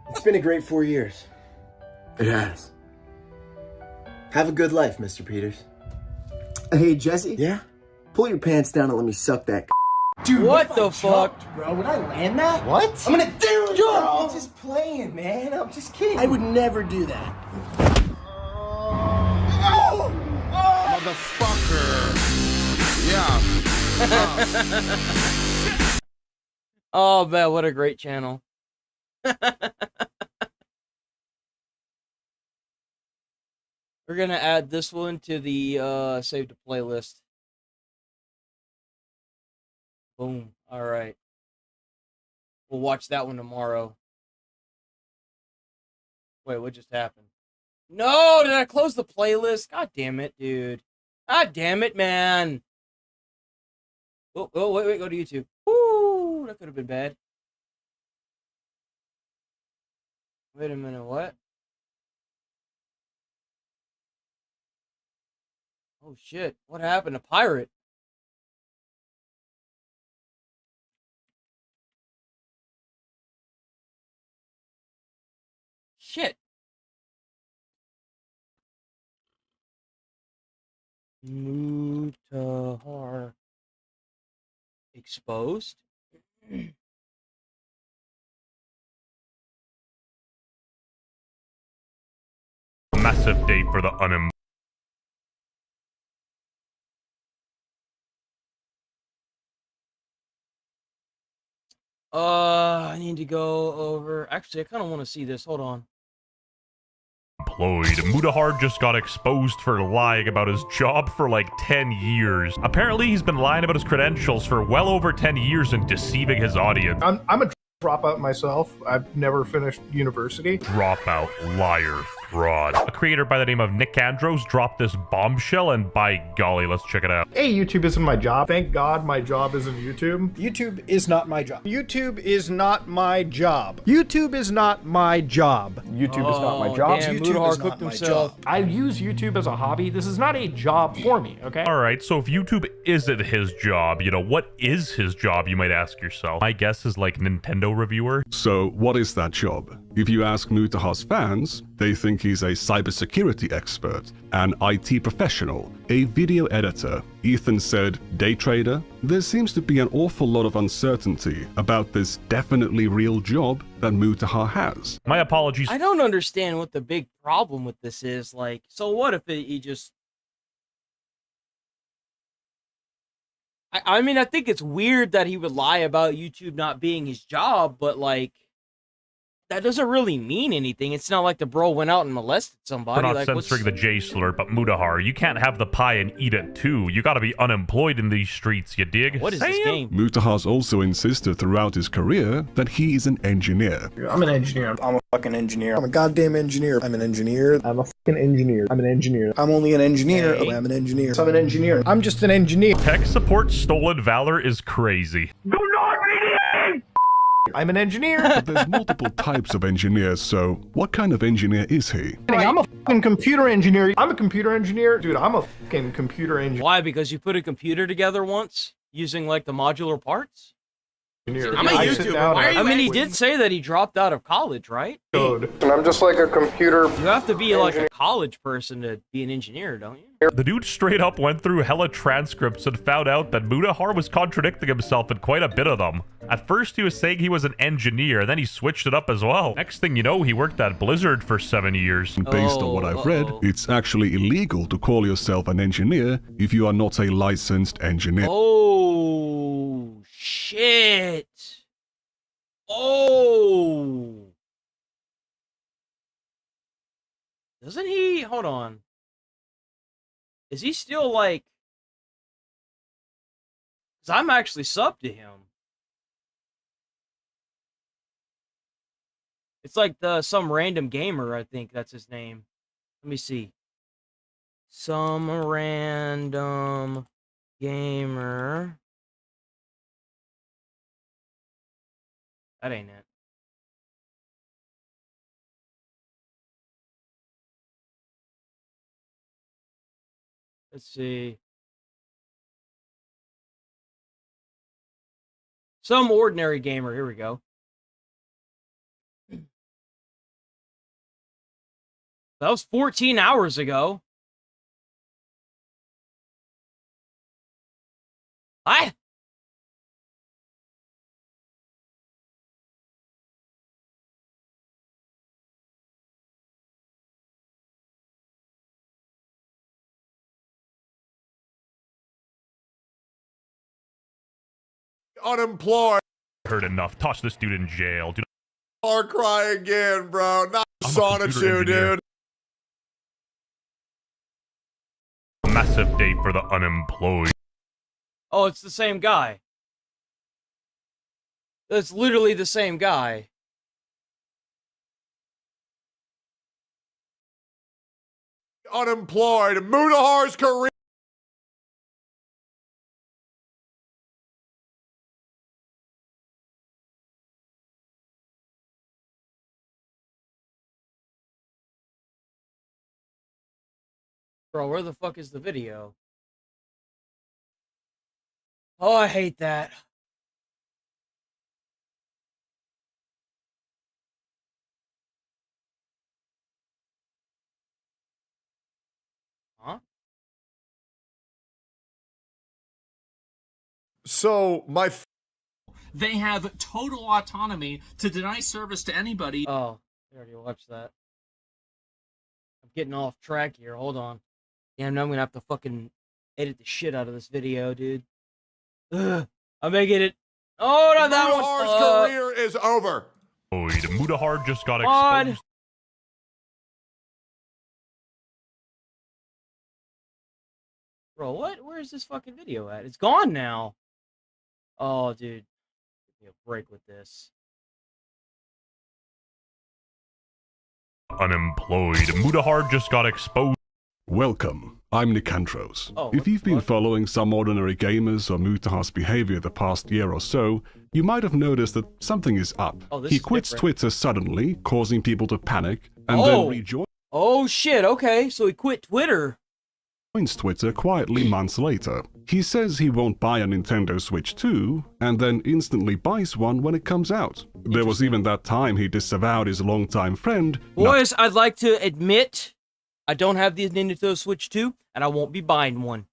It's been a great 4 years. It has. Have a good life, Mr. Peters. Hey, Jesse? Yeah? Pull your pants down and let me suck that. Dude, what the fuck? Bro, would I land that? What? I'm gonna do it, bro! I'm just playing, man. I'm just kidding. I would never do that. Motherfucker. Yeah. Oh, man, what a great channel. We're gonna add this one to the save to playlist. Boom. All right. We'll watch that one tomorrow. Wait, what just happened? No, did I close the playlist? God damn it, dude. God damn it, man. Oh, wait, go to YouTube. Woo, that could have been bad. Wait a minute, what? Oh, shit. What happened to Pirate? Shit. Mutahar. Exposed? Massive day for the unemployed. I need to go over... Actually, I kind of want to see this. Hold on. Mutahar just got exposed for lying about his job for like 10 years. Apparently, he's been lying about his credentials for well over 10 years and deceiving his audience. I'm a dropout myself. I've never finished university. Dropout, liar, fraud. A creator by the name of Nick Andros dropped this bombshell, and by golly, let's check it out. Hey, YouTube isn't my job. Thank God my job isn't YouTube. YouTube is not my job. YouTube is not my job. YouTube is not my job. YouTube is not my job. Damn, YouTube Mudahar is cooked not my himself. job. I use YouTube as a hobby. This is not a job for me, okay? Alright, so if YouTube isn't his job, you know, what is his job, you might ask yourself? My guess is like Nintendo reviewer. So, what is that job? If you ask Mutahar's fans, they think he's a cybersecurity expert, an IT professional, a video editor. Ethan said, day trader. There seems to be an awful lot of uncertainty about this definitely real job that Mutahar has. My apologies. I don't understand what the big problem with this is. Like, so what if he just... I mean, I think it's weird that he would lie about YouTube not being his job, but like, that doesn't really mean anything. It's not like the bro went out and molested somebody. We're not like, censoring the J slur, but Mudahar, you can't have the pie and eat it too. You gotta be unemployed in these streets, you dig? What is this game? Mutahar's also insisted throughout his career that he is an engineer. I'm an engineer. I'm a fucking engineer. I'm a goddamn engineer. I'm an engineer. I'm a fucking engineer. I'm an engineer. I'm only an engineer. Hey. I'm an engineer. I'm an engineer. I'm just an engineer. Tech support stolen valor is crazy. Do not read. I'm an engineer. But there's multiple types of engineers, so what kind of engineer is he? I'm a fucking computer engineer. I'm a computer engineer. Dude, I'm a fucking computer engineer. Why? Because you put a computer together once using like the modular parts? I'm a YouTuber. Why are you I mean, he did say that he dropped out of college, right? And I'm just like a computer. You have to be like a college person to be an engineer, don't you? The dude straight up went through hella transcripts and found out that Mudahar was contradicting himself in quite a bit of them. At first he was saying he was an engineer, then he switched it up as well. Next thing you know, he worked at Blizzard for 7 years. Based on what I've read, it's actually illegal to call yourself an engineer if you are not a licensed engineer. Oh, shit. Oh. Doesn't he? Hold on. Is he still like... Because I'm actually subbed to him. It's like some random gamer, I think that's his name. Let me see. Some random gamer. That ain't it. Let's see. Some ordinary gamer. Here we go. That was 14 hours ago. What? Unemployed. Heard enough. Toss this dude in jail. Dude, Far cry again, bro. Not I'm a Sonic computer 2, engineer. dude. massive day for the unemployed. Oh, it's the same guy. It's literally the same guy. Unemployed. Mudahar's career. Bro, where the fuck is the video? Oh, I hate that. Huh? So, They have total autonomy to deny service to anybody. Oh, I already watched that. I'm getting off track here. Hold on. Damn, now I'm gonna have to fucking edit the shit out of this video, dude. Ugh, I'm making it. Oh, not that one. Mudahar's career is over. Oh, the Mudahar just got On. exposed. Bro, what? Where's this fucking video at? It's gone now. Oh, dude. Give me a break with this. unemployed. Mutahar just got exposed. Welcome, I'm Nicantros. Oh, if you've been following some ordinary gamers or Mutahar's behavior the past year or so, you might have noticed that something is up. Oh, this he is quits different. Twitter suddenly, causing people to panic, and Oh. then rejoins Oh shit, okay, so he quit Twitter. Twitter quietly months later. He says he won't buy a Nintendo Switch 2, and then instantly buys one when it comes out. There was even that time he disavowed his longtime friend. Boys, I'd like to admit I don't have the Nintendo Switch 2, and I won't be buying one.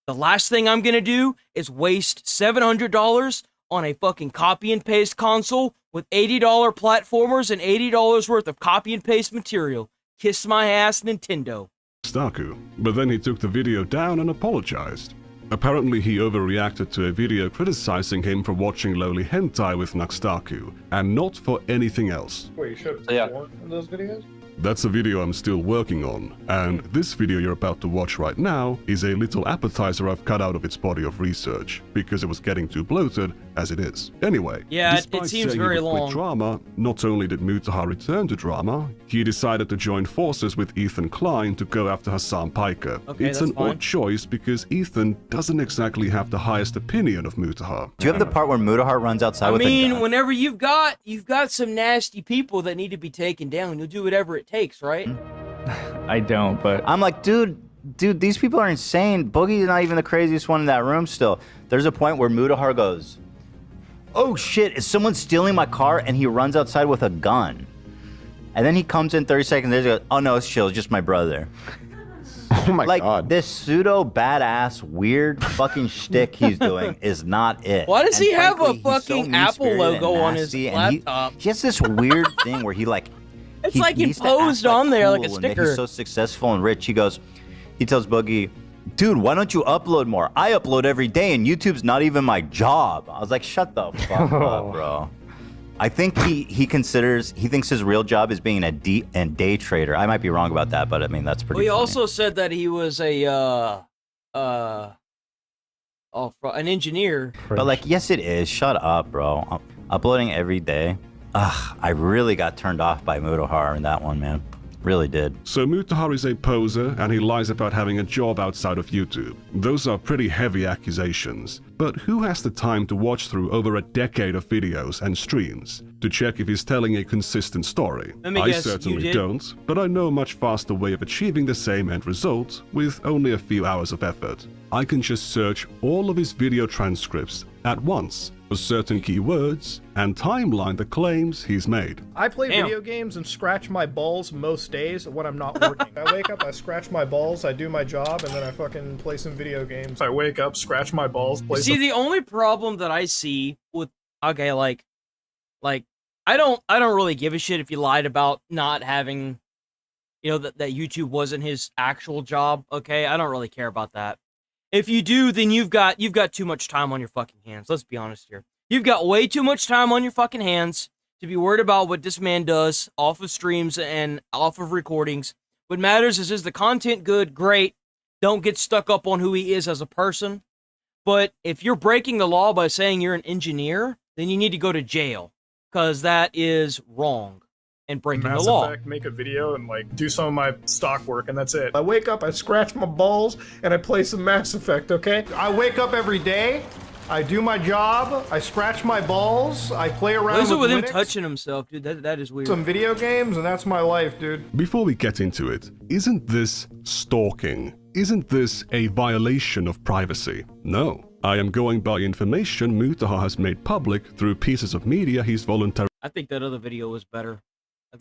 The last thing I'm gonna do is waste $700 on a fucking copy and paste console with $80 platformers and $80 worth of copy and paste material. Kiss my ass, Nintendo. Staku, but then he took the video down and apologized. Apparently he overreacted to a video criticizing him for watching lowly hentai with Naxtaku, and not for anything else. Wait, you showed more in those videos? That's a video I'm still working on, and this video you're about to watch right now is a little appetizer I've cut out of its body of research, because it was getting too bloated as it is. Anyway, Yeah, it despite seems saying very he would quit long. drama, not only did Mutahar return to drama, he decided to join forces with Ethan Klein to go after Hassan Piker. Okay, It's that's an fine. odd choice because Ethan doesn't exactly have the highest opinion of Mutahar. Do you have the part where Mutahar runs outside I with a mean, gun? whenever you've got some nasty people that need to be taken down, you'll do whatever it takes, right? I don't, but I'm like, dude, these people are insane. Boogie's not even the craziest one in that room still. There's a point where Mutahar goes, oh shit, is someone stealing my car? And he runs outside with a gun. And then he comes in 30 seconds later and goes, oh no, it's chill, it's just my brother. Oh my god. This pseudo badass weird fucking shtick he's doing is not it. Why does And he have a frankly, he's so fucking Apple mean-spirited logo and on his nasty, and laptop? He has this weird thing where he like It's he like needs to imposed act on there like a cool and that sticker. He's so successful and rich. He tells Boogie, dude, why don't you upload more? I upload every day and YouTube's not even my job. I was like, shut the fuck up, bro. I think he thinks his real job is being a day trader. I might be wrong about that, but I mean that's pretty Well, he funny. also said that he was an engineer. But like, yes, it is. Shut up, bro. Uploading every day. Ugh, I really got turned off by Mutahar in that one, man. Really did. So Mutahar is a poser, and he lies about having a job outside of YouTube. Those are pretty heavy accusations. But who has the time to watch through over a decade of videos and streams to check if he's telling a consistent story? Let me I guess, you certainly did? don't, but I know a much faster way of achieving the same end result with only a few hours of effort. I can just search all of his video transcripts at once for certain keywords and timeline the claims he's made. I play Damn. video games and scratch my balls most days when I'm not working. I wake up, I scratch my balls, I do my job, and then I fucking play some video games. I wake up, scratch my balls, play See, some... the only problem that I see with like I don't really give a shit if you lied about not having, that YouTube wasn't his actual job. Okay, I don't really care about that. If you do, then you've got too much time on your fucking hands. Let's be honest here. You've got way too much time on your fucking hands to be worried about what this man does off of streams and off of recordings. What matters is the content good? Great. Don't get stuck up on who he is as a person. But if you're breaking the law by saying you're an engineer, then you need to go to jail, because that is wrong and breaking Mass the law. Effect, make a video and like do some of my stock work, and that's it. I wake up, I scratch my balls, and I play some Mass Effect, okay? I wake up every day, I do my job, I scratch my balls, I play around What is it with him Linux, touching himself, dude? That is weird. some video games, and that's my life, dude. Before we get into it, isn't this stalking? Isn't this a violation of privacy? No. I am going by information Mutahar has made public through pieces of media he's voluntarily... I think that other video was better. Where's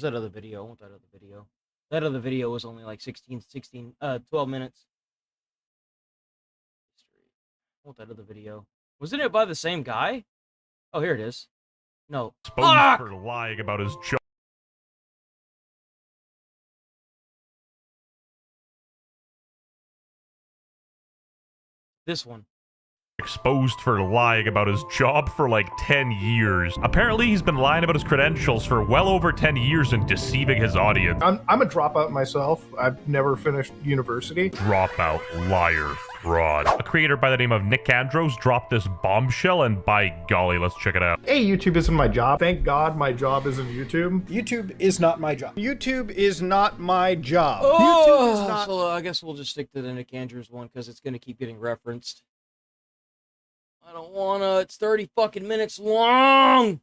that other video? I want that other video. That other video was only like 12 minutes. I want that other video. Wasn't it by the same guy? Oh, here it is. No. Exposed for lying about his job. This one. Exposed for lying about his job for like 10 years. Apparently, he's been lying about his credentials for well over 10 years and deceiving his audience. I'm a dropout myself. I've never finished university. Dropout, liar, fraud. A creator by the name of Nick Andros dropped this bombshell, and by golly, let's check it out. Hey, YouTube isn't my job. Thank God my job isn't YouTube. YouTube is not my job. YouTube is not my job. YouTube is not. So I guess we'll just stick to the Nick Andrews one because it's going to keep getting referenced. I don't want to. It's 30 fucking minutes long.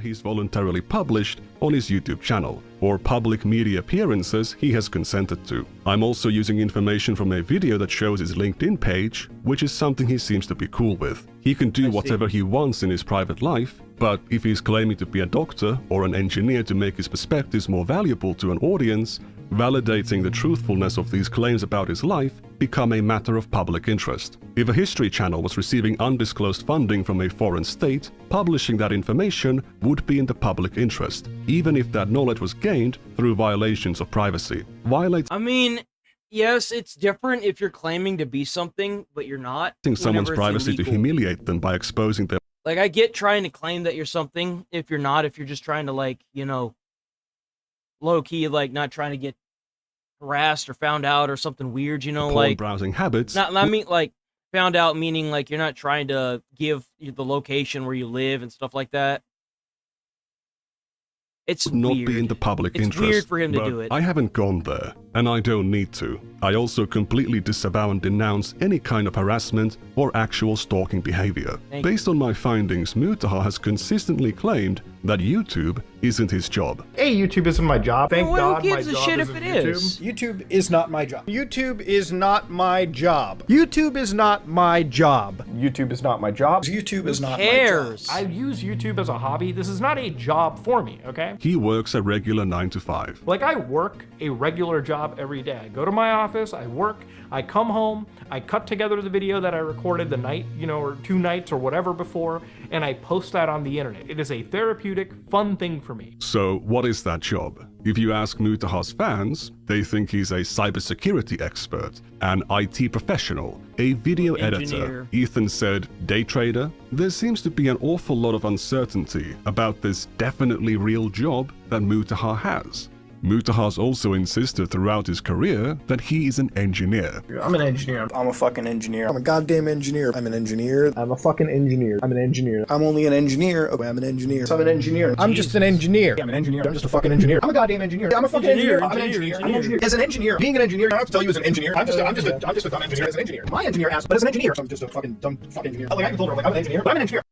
He's voluntarily published on his YouTube channel, or public media appearances he has consented to. I'm also using information from a video that shows his LinkedIn page, which is something he seems to be cool with. He can do whatever he wants in his private life, but if he's claiming to be a doctor or an engineer to make his perspectives more valuable to an audience, validating the truthfulness of these claims about his life become a matter of public interest. If a history channel was receiving undisclosed funding from a foreign state, publishing that information would be in the public interest, even if that knowledge was gained through violations of privacy. I mean, yes, it's different if you're claiming to be something, but you're not. Someone's privacy to humiliate them by exposing their... Like, I get trying to claim that you're something if you're not, if you're just trying to, like, you know, low-key, like, not trying to get harassed or found out or something weird, you know, like... browsing habits... I mean, like, found out meaning, like, you're not trying to give the location where you live and stuff like that. It's not weird. be in the public It's interest. weird for him to but do it. I haven't gone there, and I don't need to. I also completely disavow and denounce any kind of harassment or actual stalking behavior. Based on my findings, Mutahar has consistently claimed that YouTube isn't his job. Hey, YouTube isn't my job. Thank Well, God who my gives a job shit if isn't it YouTube. is? YouTube is not my job. YouTube is not my job. YouTube is not my job. YouTube is not my job. YouTube is not cares? my job. I use YouTube as a hobby. This is not a job for me, okay? He works a regular 9 to 5. Like, I work a regular job every day. I go to my office, I work, I come home, I cut together the video that I recorded the night, you know, or 2 nights or whatever before, and I post that on the internet. It is a therapeutic, fun thing for me. So, what is that job? If you ask Mutahar's fans, they think he's a cybersecurity expert, an IT professional, a video editor. Ethan said, day trader. There seems to be an awful lot of uncertainty about this definitely real job that Mutahar has. Mutahar's also insisted throughout his career that he is an engineer. I'm an engineer. I'm a fucking engineer. I'm a goddamn engineer. I'm an engineer. I'm a fucking engineer. I'm an engineer. I'm only an engineer. Okay, I'm an engineer. So I'm an engineer. I'm just an engineer. I'm an engineer. I'm just a fucking engineer. I'm a goddamn engineer. I'm a fucking engineer. I'm an engineer. I'm an engineer. As an engineer, being an engineer, I don't have to tell you as an engineer. I'm just a dumb engineer as an engineer. My engineer has, but as an engineer, so I'm just a fucking dumb fucking engineer. Like I can tell her, like I'm an engineer. But I'm an engineer.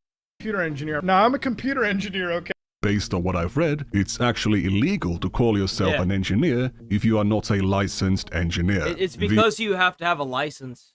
Computer engineer. No, I'm a computer engineer. Okay. Based on what I've read, it's actually illegal to call yourself an engineer if you are not a licensed engineer. It's because you have to have a license.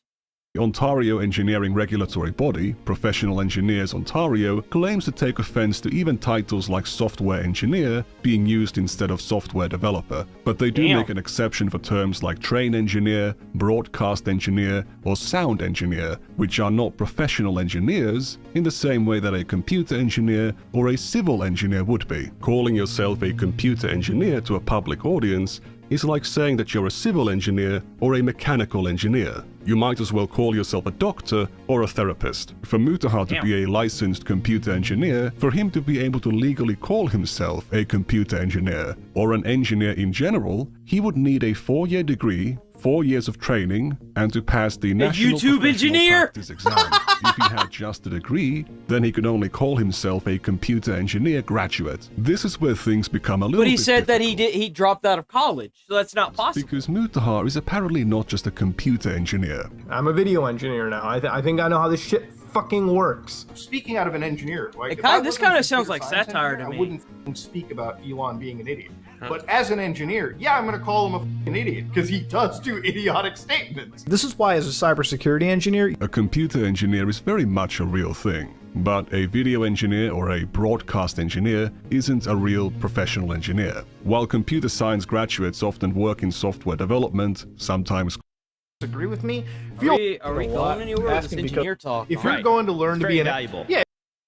The Ontario engineering regulatory body, Professional Engineers Ontario, claims to take offense to even titles like software engineer being used instead of software developer, but they do make an exception for terms like train engineer, broadcast engineer, or sound engineer, which are not professional engineers in the same way that a computer engineer or a civil engineer would be. Calling yourself a computer engineer to a public audience is like saying that you're a civil engineer or a mechanical engineer. You might as well call yourself a doctor or a therapist. For Mutahar to be a licensed computer engineer, for him to be able to legally call himself a computer engineer, or an engineer in general, he would need a 4-year degree, 4 years of training, and to pass the National YouTube engineer Practice exam. If he had just a degree, then he could only call himself a computer engineer graduate. This is where things become a little bit But he said difficult. that he dropped out of college, so that's not possible. Because Mutahar is apparently not just a computer engineer. I'm a video engineer now. I think I know how this shit fucking works. Speaking out of an engineer, like This kind of sounds like satire to me. I wouldn't speak about Elon being an idiot. But as an engineer, yeah, I'm gonna call him a fucking idiot because he does do idiotic statements. This is why, as a cybersecurity engineer, a computer engineer is very much a real thing. But a video engineer or a broadcast engineer isn't a real professional engineer. While computer science graduates often work in software development, sometimes agree with me. Are we going anywhere with this engineer talk? If you're going to learn to be valuable.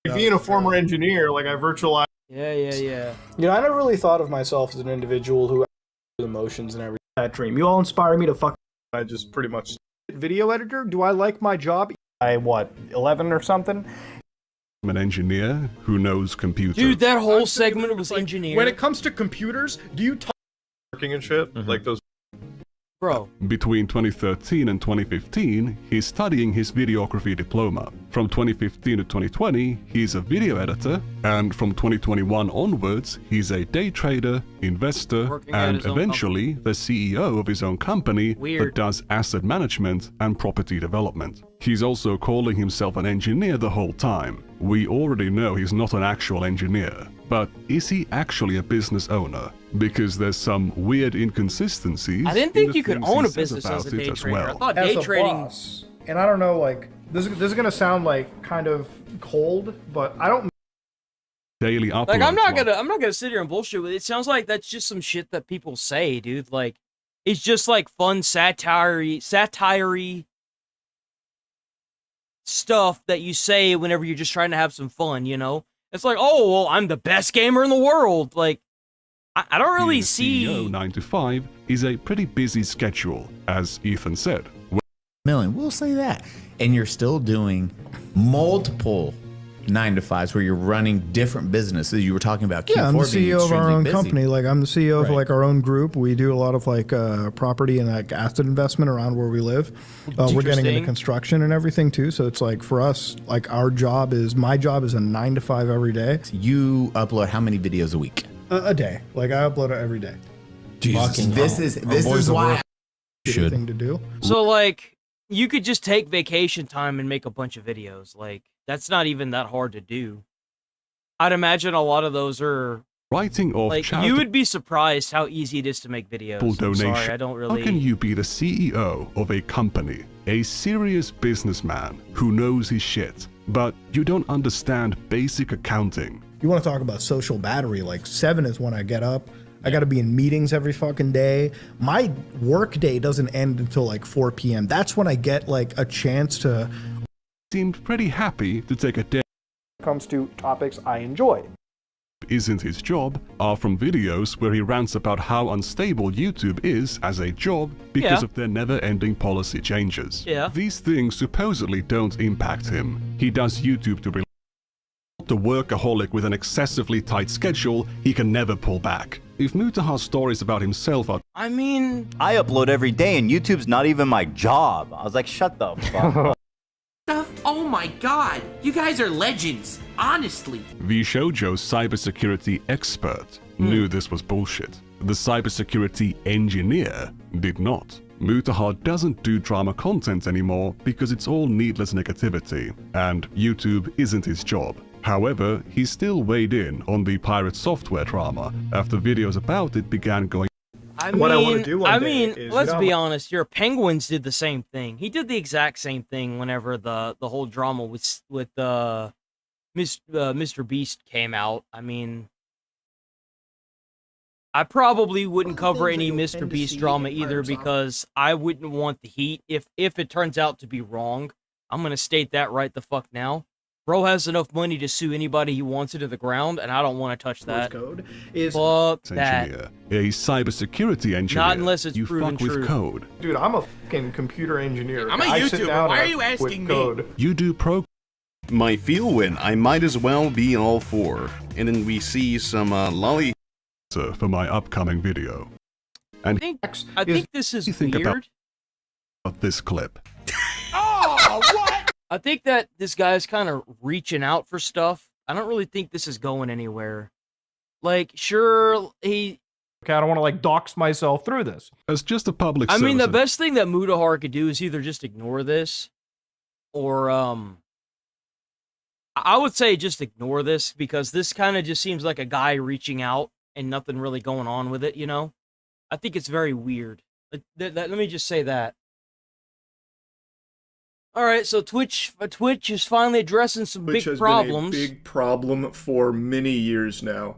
Being a former engineer, like I virtualize. Yeah. You know, I never really thought of myself as an individual who had emotions and everything. That dream. You all inspire me to fuck. I just pretty much video editor. Do I like my job? I 11 or something. I'm an engineer who knows computers. Dude, that whole segment was engineer. When it comes to computers, do you talk working and shit like those? Bro. Between 2013 and 2015, he's studying his videography diploma. From 2015 to 2020, he's a video editor, and from 2021 onwards, he's a day trader, investor, and eventually the CEO of his own company that does asset management and property development. He's also calling himself an engineer the whole time. We already know he's not an actual engineer, but is he actually a business owner? Because there's some weird inconsistencies. I didn't think you could own a business as a day trader. I thought day trading. Boss, and I don't know, like this is gonna sound like kind of cold, but I don't. Daily uploads. Like I'm not gonna sit here and bullshit with it. It sounds like that's just some shit that people say, dude. Like it's just like fun satire stuff that you say whenever you're just trying to have some fun, you know? It's like, oh well, I'm the best gamer in the world. Like I don't really see. CEO 9 to 5 is a pretty busy schedule, as Ethan said. Million, we'll say that. And you're still doing multiple 9 to 5s where you're running different businesses. You were talking about Q4 I'm the CEO of our own busy. company. Like I'm the CEO of like our own group. We do a lot of like property and like asset investment around where we live. We're getting into construction and everything too. So it's like for us, like my job is a 9 to 5 every day. You upload how many videos a week? A day. Like I upload it every day. Jesus, this is why should thing to do. So like you could just take vacation time and make a bunch of videos. Like that's not even that hard to do. I'd imagine a lot of those are writing off like you would be surprised how easy it is to make videos. I'm sorry, I don't really. How can you be the CEO of a company, a serious businessman who knows his shit, but you don't understand basic accounting? You want to talk about social battery, like 7 is when I get up. I got to be in meetings every fucking day. My work day doesn't end until like 4 p.m. That's when I get like a chance to... Seemed pretty happy to take a day. When it comes to topics I enjoy. Isn't his job are from videos where he rants about how unstable YouTube is as a job because of their never-ending policy changes. These things supposedly don't impact him. He does YouTube to the workaholic with an excessively tight schedule he can never pull back. If Mutahar's stories about himself are... I mean... I upload every day and YouTube's not even my job. I was like, shut the fuck up. Oh my god, you guys are legends, honestly. The Shoujo's cybersecurity expert knew this was bullshit. The cybersecurity engineer did not. Mutahar doesn't do drama content anymore because it's all needless negativity, and YouTube isn't his job. However, he still weighed in on the pirate software drama after videos about it began going. What I want to do one day is, let's be honest here. Penguins did the same thing. He did the exact same thing whenever the whole drama with Mr. Beast came out. I mean, I probably wouldn't cover any Mr. Beast drama either because I wouldn't want the heat. If it turns out to be wrong, I'm gonna state that right the fuck now. Bro has enough money to sue anybody he wants into the ground, and I don't want to touch that. Code is fuck that. A cybersecurity engineer. Not unless it's you proven fuck with true. code. Dude, I'm a fucking computer engineer. I'm a I sit YouTuber. down Why are and you asking code. me? You do My feel win, I might as well be all for. And then we see some lolly for my upcoming video. And I think this is think weird. about this clip. Oh, what? I think that this guy's kind of reaching out for stuff. I don't really think this is going anywhere. Like, sure, Okay, I don't want to like dox myself through this. As just a public I mean, the service- best thing that Mutahar could do is either just ignore this, or I would say just ignore this because this kind of just seems like a guy reaching out and nothing really going on with it. You know, I think it's very weird. Let me just say that. All right, so Twitch is finally addressing some Which big has problems. been a big problem for many years now,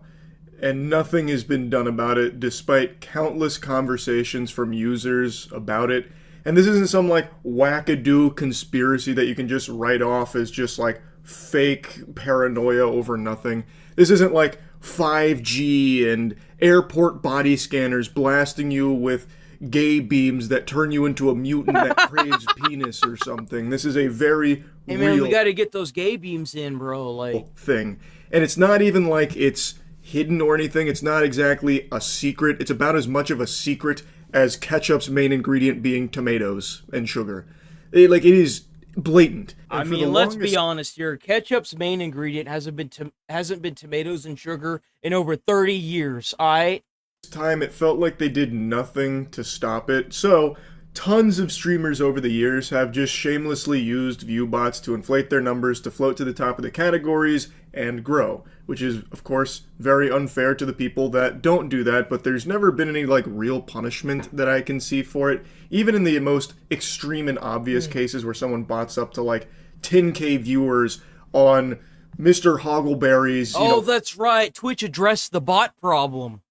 and nothing has been done about it despite countless conversations from users about it. And this isn't some like wackadoo conspiracy that you can just write off as just like fake paranoia over nothing. This isn't like 5G and airport body scanners blasting you with gay beams that turn you into a mutant that craves penis or something. This is a very Hey man, real we got to get those gay beams in, bro. Like thing. And it's not even like it's hidden or anything. It's not exactly a secret. It's about as much of a secret as ketchup's main ingredient being tomatoes and sugar. It is blatant. And I for the mean, let's longest be honest here. Ketchup's main ingredient hasn't been tomatoes and sugar in over 30 years. All right. time, it felt like they did nothing to stop it. So tons of streamers over the years have just shamelessly used view bots to inflate their numbers to float to the top of the categories and grow, which is, of course, very unfair to the people that don't do that, but there's never been any, real punishment that I can see for it, even in the most extreme and obvious cases where someone bots up to, 10K viewers on Mr. Hoggleberry's, that's right. Twitch addressed the bot problem.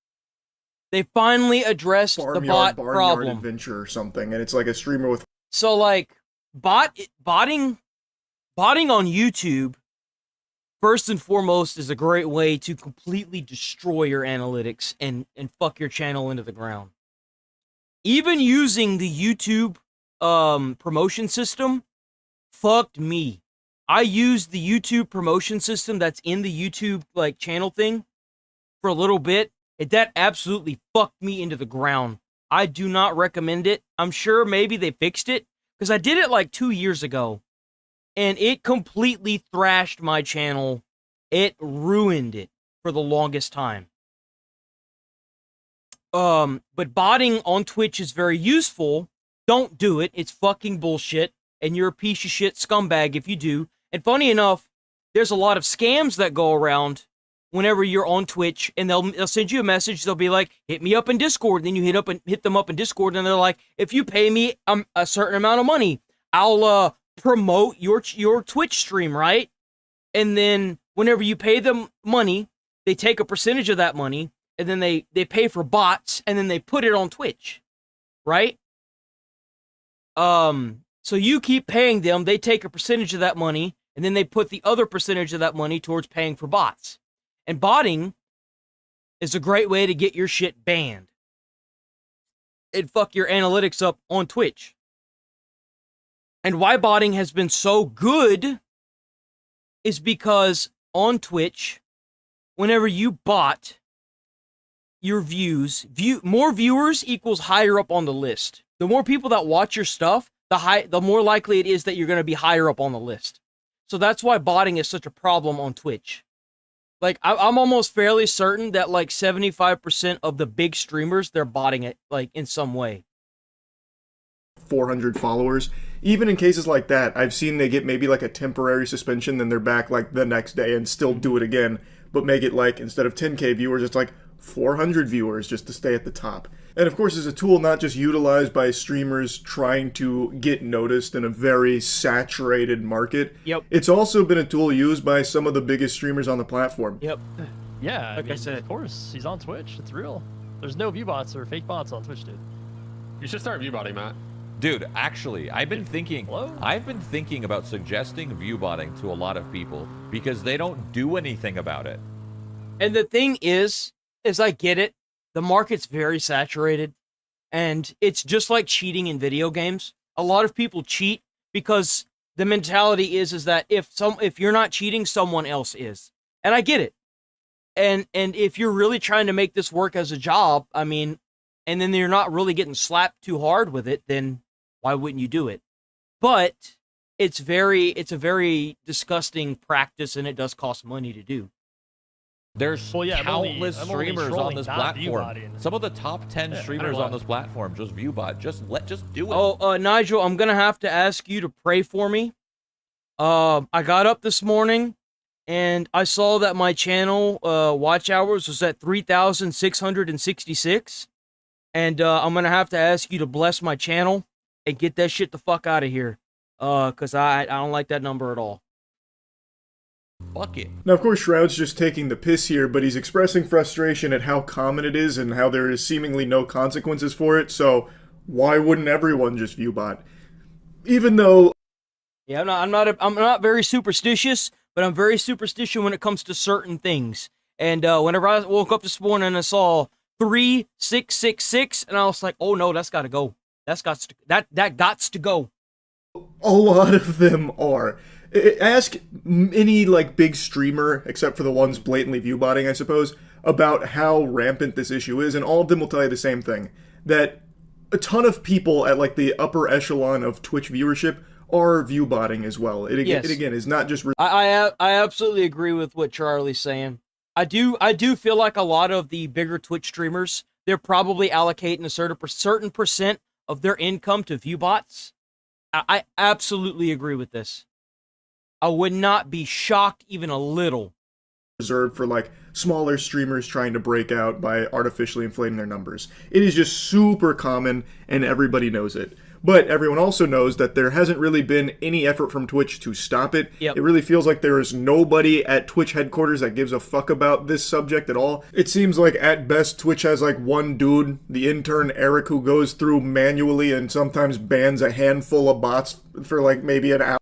They finally addressed the bot Barnyard problem. Adventure or something, and it's like a streamer with... So, botting on YouTube, first and foremost, is a great way to completely destroy your analytics and fuck your channel into the ground. Even using the YouTube promotion system fucked me. I used the YouTube promotion system that's in the YouTube channel thing for a little bit. That absolutely fucked me into the ground. I do not recommend it. I'm sure maybe they fixed it because I did it 2 years ago and it completely thrashed my channel. It ruined it for the longest time. But botting on Twitch is very useful. Don't do it. It's fucking bullshit. And you're a piece of shit scumbag if you do. And funny enough, there's a lot of scams that go around whenever you're on Twitch, and they'll send you a message. They'll be like, hit me up in Discord. And then you hit them up in Discord, and they're like, if you pay me a certain amount of money, I'll promote your Twitch stream, right? And then whenever you pay them money, they take a percentage of that money, and then they pay for bots, and then they put it on Twitch, right? So you keep paying them, they take a percentage of that money, and then they put the other percentage of that money towards paying for bots. And botting is a great way to get your shit banned. It'd fuck your analytics up on Twitch. And why botting has been so good is because on Twitch, whenever you bot your views, more viewers equals higher up on the list. The more people that watch your stuff, the more likely it is that you're going to be higher up on the list. So that's why botting is such a problem on Twitch. I'm almost fairly certain that 75% of the big streamers, they're botting it in some way. 400 followers. Even in cases like that, I've seen they get maybe a temporary suspension, then they're back the next day and still do it again, but make it instead of 10K viewers, it's 400 viewers just to stay at the top. And of course, it's a tool not just utilized by streamers trying to get noticed in a very saturated market. Yep. It's also been a tool used by some of the biggest streamers on the platform. Yep. Yeah, I said, of course, he's on Twitch. It's real. There's no view bots or fake bots on Twitch, dude. You should start viewbotting, Matt. Dude, actually, I've been thinking about suggesting viewbotting to a lot of people because they don't do anything about it. And the thing is I get it. The market's very saturated, and it's just like cheating in video games. A lot of people cheat because the mentality is that if you're not cheating, someone else is. And I get it. And if you're really trying to make this work as a job, and then you're not really getting slapped too hard with it, then why wouldn't you do it? But it's a very disgusting practice, and it does cost money to do. There's countless streamers on this platform. Some of the top 10 streamers on this platform just viewbot. Just do it. Oh, Nigel, I'm gonna have to ask you to pray for me. I got up this morning and I saw that my channel watch hours was at 3,666, and I'm gonna have to ask you to bless my channel and get that shit the fuck out of here. Cause I don't like that number at all. Fuck it. Now, of course, Shroud's just taking the piss here, but he's expressing frustration at how common it is and how there is seemingly no consequences for it, so why wouldn't everyone just viewbot? Even though... Yeah, I'm not very superstitious, but I'm very superstitious when it comes to certain things. And whenever I woke up this morning, I saw 3666, and I was like, oh no, that's gotta go. That gots to go. A lot of them are. Ask any big streamer, except for the ones blatantly viewbotting, I suppose, about how rampant this issue is, and all of them will tell you the same thing. That a ton of people at like the upper echelon of Twitch viewership are view botting as well. It again is not just. I absolutely agree with what Charlie's saying. I do feel like a lot of the bigger Twitch streamers, they're probably allocating a certain percent of their income to view bots. I absolutely agree with this. I would not be shocked even a little. Reserved for like smaller streamers trying to break out by artificially inflating their numbers. It is just super common and everybody knows it. But everyone also knows that there hasn't really been any effort from Twitch to stop it. Yep. It really feels like there is nobody at Twitch headquarters that gives a fuck about this subject at all. It seems like at best Twitch has like one dude, the intern Eric, who goes through manually and sometimes bans a handful of bots for like maybe an hour.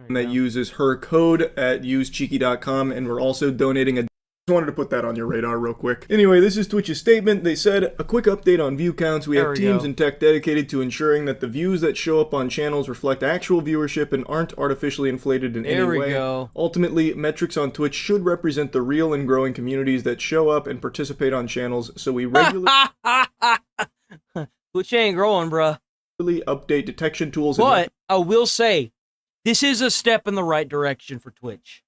That uses her code at usecheeky.com, and we're also donating a... Just wanted to put that on your radar real quick. Anyway, this is Twitch's statement. They said, a quick update on view counts. We have teams and tech dedicated to ensuring that the views that show up on channels reflect actual viewership and aren't artificially inflated in any way. Ultimately, metrics on Twitch should represent the real and growing communities that show up and participate on channels, so we regularly... Twitch ain't growing, bruh. Update detection tools. But I will say, this is a step in the right direction for Twitch.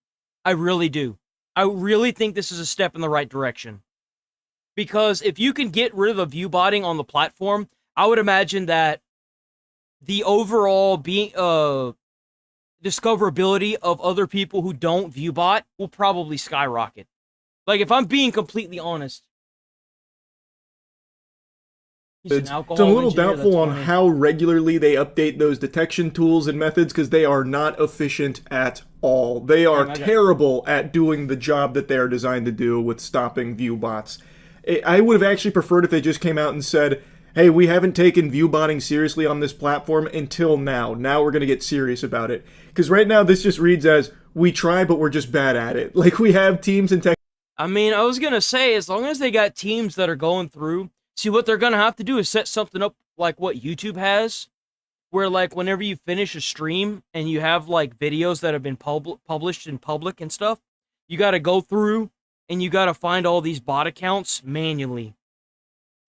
I really do. I really think this is a step in the right direction. Because if you can get rid of the view botting on the platform, I would imagine that the overall discoverability of other people who don't view bot will probably skyrocket. Like, if I'm being completely honest. So I'm a little doubtful on how regularly they update those detection tools and methods, because they are not efficient at all. They are terrible at doing the job that they are designed to do with stopping view bots. I would have actually preferred if they just came out and said, hey, we haven't taken view botting seriously on this platform until now. Now we're going to get serious about it. Because right now this just reads as, we try, but we're just bad at it. Like, we have teams and tech. I mean, I was going to say, as long as they got teams that are going through, see, what they're going to have to do is set something up like what YouTube has, where, like, whenever you finish a stream and you have, like, videos that have been published in public and stuff, you got to go through and you got to find all these bot accounts manually.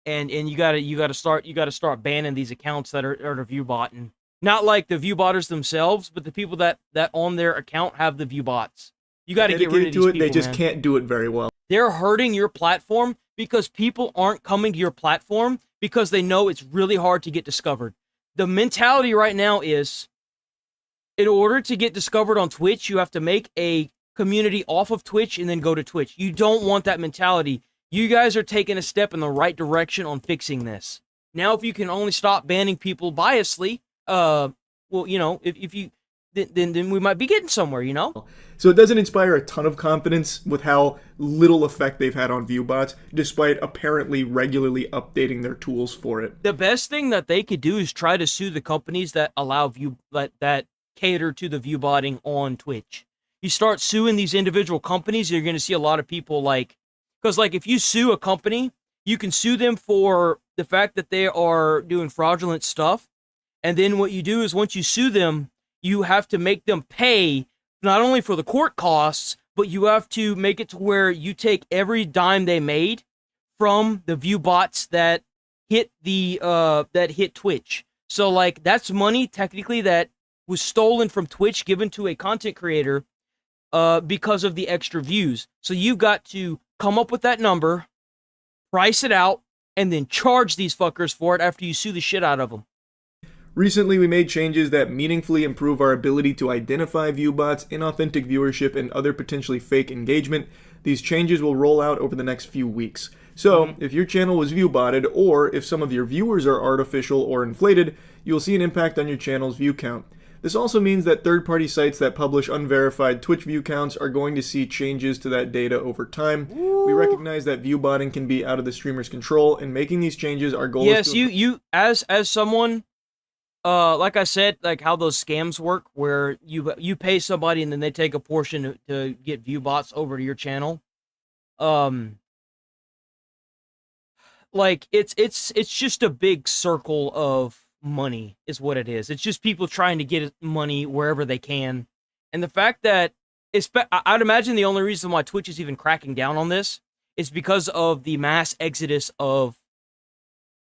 And you got to start banning these accounts that are view botting. Not like the view botters themselves, but the people that on their account have the view bots. You got to get rid of these people, They just can't do it very well. They're hurting your platform because people aren't coming to your platform because they know it's really hard to get discovered. The mentality right now is, in order to get discovered on Twitch, you have to make a community off of Twitch and then go to Twitch. You don't want that mentality. You guys are taking a step in the right direction on fixing this. Now, if you can only stop banning people biasly, well, you know, if you... Then we might be getting somewhere, you know? So it doesn't inspire a ton of confidence with how little effect they've had on viewbots, despite apparently regularly updating their tools for it. The best thing that they could do is try to sue the companies that allow that cater to the viewbotting on Twitch. You start suing these individual companies, you're going to see a lot of people like... Because, like, if you sue a company, you can sue them for the fact that they are doing fraudulent stuff. And then what you do is, once you sue them, you have to make them pay not only for the court costs, but you have to make it to where you take every dime they made from the view bots that hit Twitch. So, like, that's money technically that was stolen from Twitch, given to a content creator because of the extra views. So you've got to come up with that number, price it out, and then charge these fuckers for it after you sue the shit out of them. Recently, we made changes that meaningfully improve our ability to identify viewbots, inauthentic viewership, and other potentially fake engagement. These changes will roll out over the next few weeks. So, if your channel was viewbotted, or if some of your viewers are artificial or inflated, you'll see an impact on your channel's view count. This also means that third-party sites that publish unverified Twitch view counts are going to see changes to that data over time. We recognize that viewbotting can be out of the streamer's control, and making these changes, our goal is to... Yes, you as someone... like I said, like how those scams work, where you pay somebody and then they take a portion to get view bots over to your channel. Like it's just a big circle of money is what it is. It's just people trying to get money wherever they can, and the fact that I'd imagine the only reason why Twitch is even cracking down on this is because of the mass exodus of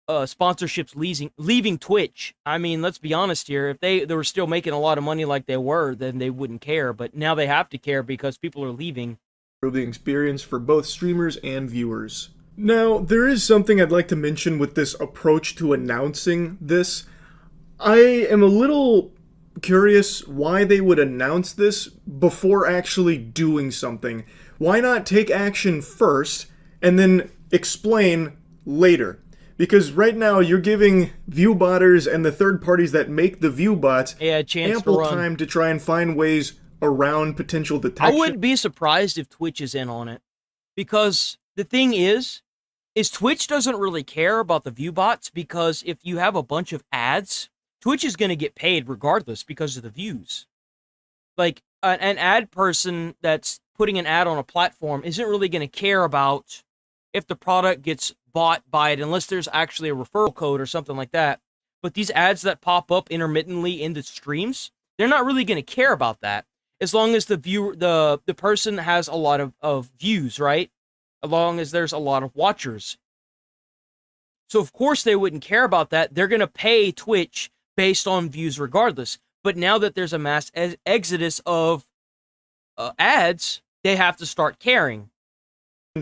sponsorships leaving Twitch. I mean, let's be honest here. If they were still making a lot of money like they were, then they wouldn't care. But now they have to care because people are leaving. The experience for both streamers and viewers. Now, there is something I'd like to mention with this approach to announcing this. I am a little curious why they would announce this before actually doing something. Why not take action first and then explain later? Because right now you're giving viewbotters and the third parties that make the viewbots ample time to try and find ways around potential detection. I wouldn't be surprised if Twitch is in on it. Because the thing is Twitch doesn't really care about the viewbots, because if you have a bunch of ads, Twitch is going to get paid regardless because of the views. Like, an ad person that's putting an ad on a platform isn't really going to care about if the product gets bought by it unless there's actually a referral code or something like that. But these ads that pop up intermittently in the streams, they're not really going to care about that as long as the person has a lot of views, right? As long as there's a lot of watchers. So of course they wouldn't care about that. They're going to pay Twitch based on views regardless. But now that there's a mass exodus of ads, they have to start caring.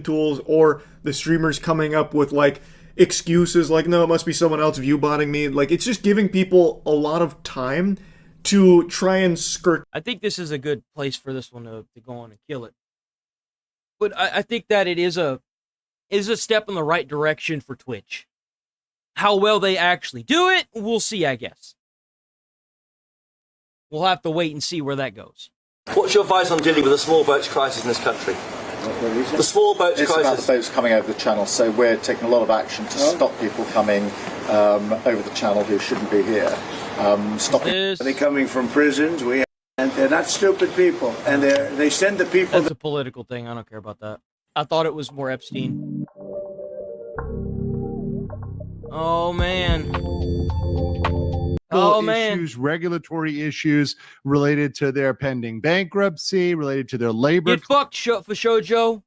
Tools, or the streamers coming up with like excuses like, no, it must be someone else viewbotting me. Like, it's just giving people a lot of time to try and skirt. I think this is a good place for this one to go on and kill it. But I think that it is a step in the right direction for Twitch. How well they actually do it, we'll see, I guess. We'll have to wait and see where that goes. What's your advice on dealing with the small boats crisis in this country? The small boats it's crisis. About the boats coming over the channel, so we're taking a lot of action to stop people coming over the channel who shouldn't be here. Are they coming from prisons? And they're not stupid people, and they send the people. That's a political thing. I don't care about that. I thought it was more Epstein. Oh man. Oh man. Issues, regulatory issues related to their pending bankruptcy, related to their labor. Get fucked for Shoujo.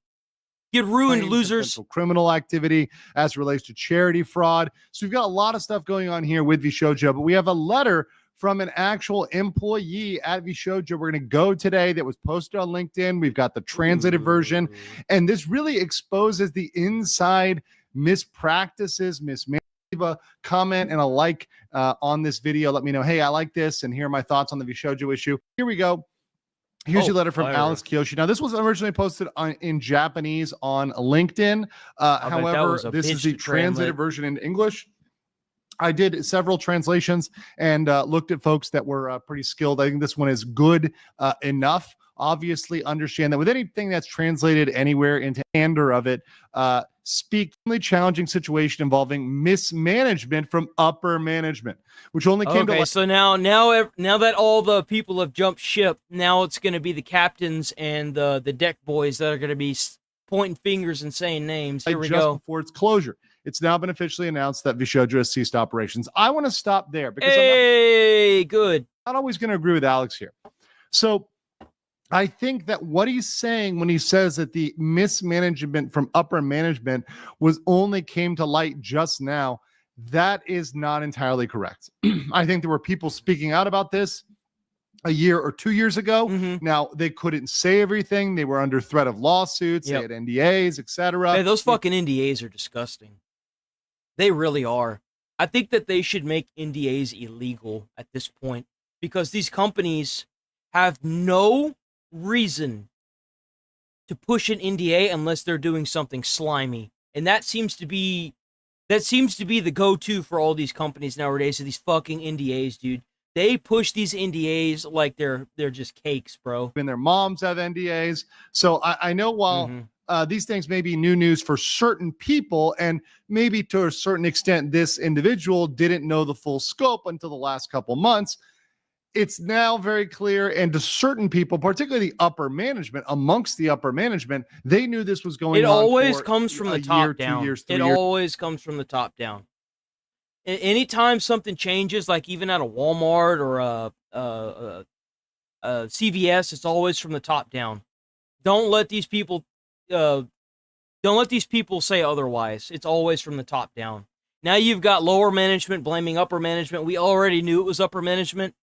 Get ruined, losers. Criminal activity as it relates to charity fraud. So we've got a lot of stuff going on here with Vishojo, but we have a letter from an actual employee at Vishojo. We're going to go today that was posted on LinkedIn. We've got the translated version, and this really exposes the inside mispractices, mismanagement. Leave a comment and a like on this video. Let me know, hey, I like this, and here are my thoughts on the Vishojo issue. Here we go. Here's your letter from Alex Kiyoshi. Now, this was originally posted in Japanese on LinkedIn. However, this is the translated version in English. I did several translations and looked at folks that were pretty skilled. I think this one is good enough. Obviously, understand that with anything that's translated anywhere into candor of it, speak a challenging situation involving mismanagement from upper management, which only came to light. So now that all the people have jumped ship, now it's going to be the captains and the deck boys that are going to be pointing fingers and saying names. Here we go. Before its closure, it's now been officially announced that Vishojo has ceased operations. I want to stop there because I'm not always going to agree with Alex here. So I think that what he's saying when he says that the mismanagement from upper management only came to light just now, that is not entirely correct. I think there were people speaking out about this a year or 2 years ago. Now, they couldn't say everything. They were under threat of lawsuits. They had NDAs, etc. Hey, those fucking NDAs are disgusting. They really are. I think that they should make NDAs illegal at this point because these companies have no reason to push an NDA unless they're doing something slimy. And that seems to be the go-to for all these companies nowadays, are these fucking NDAs, dude. They push these NDAs like they're just cakes, bro. And their moms have NDAs. So I know while these things may be new news for certain people, and maybe to a certain extent this individual didn't know the full scope until the last couple months, it's now very clear, and to certain people, particularly the upper management, amongst the upper management, they knew this was going on. It always comes from the top down. 2 years, 3 years. It always comes from the top down. Anytime something changes, like even at a Walmart or a CVS, it's always from the top down. Don't let these people say otherwise. It's always from the top down. Now you've got lower management blaming upper management. We already knew it was upper management.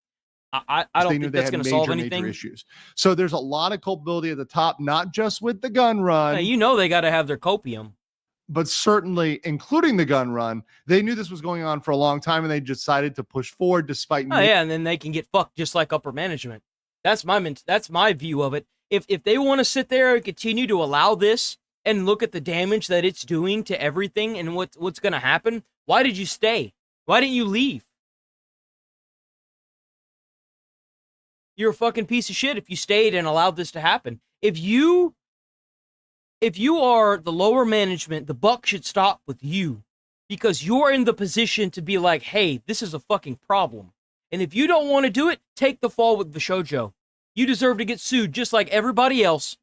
I don't think that's going to solve anything. Issues. So there's a lot of culpability at the top, not just with the gun run. Now, you know they got to have their copium. But certainly including the gun run. They knew this was going on for a long time, and they decided to push forward despite. Oh yeah, and then they can get fucked just like upper management. That's my view of it. If they want to sit there and continue to allow this and look at the damage that it's doing to everything and what's going to happen, why did you stay? Why didn't you leave? You're a fucking piece of shit if you stayed and allowed this to happen. If you are the lower management, the buck should stop with you because you're in the position to be like, hey, this is a fucking problem. And if you don't want to do it, take the fall with Vishojo. You deserve to get sued just like everybody else.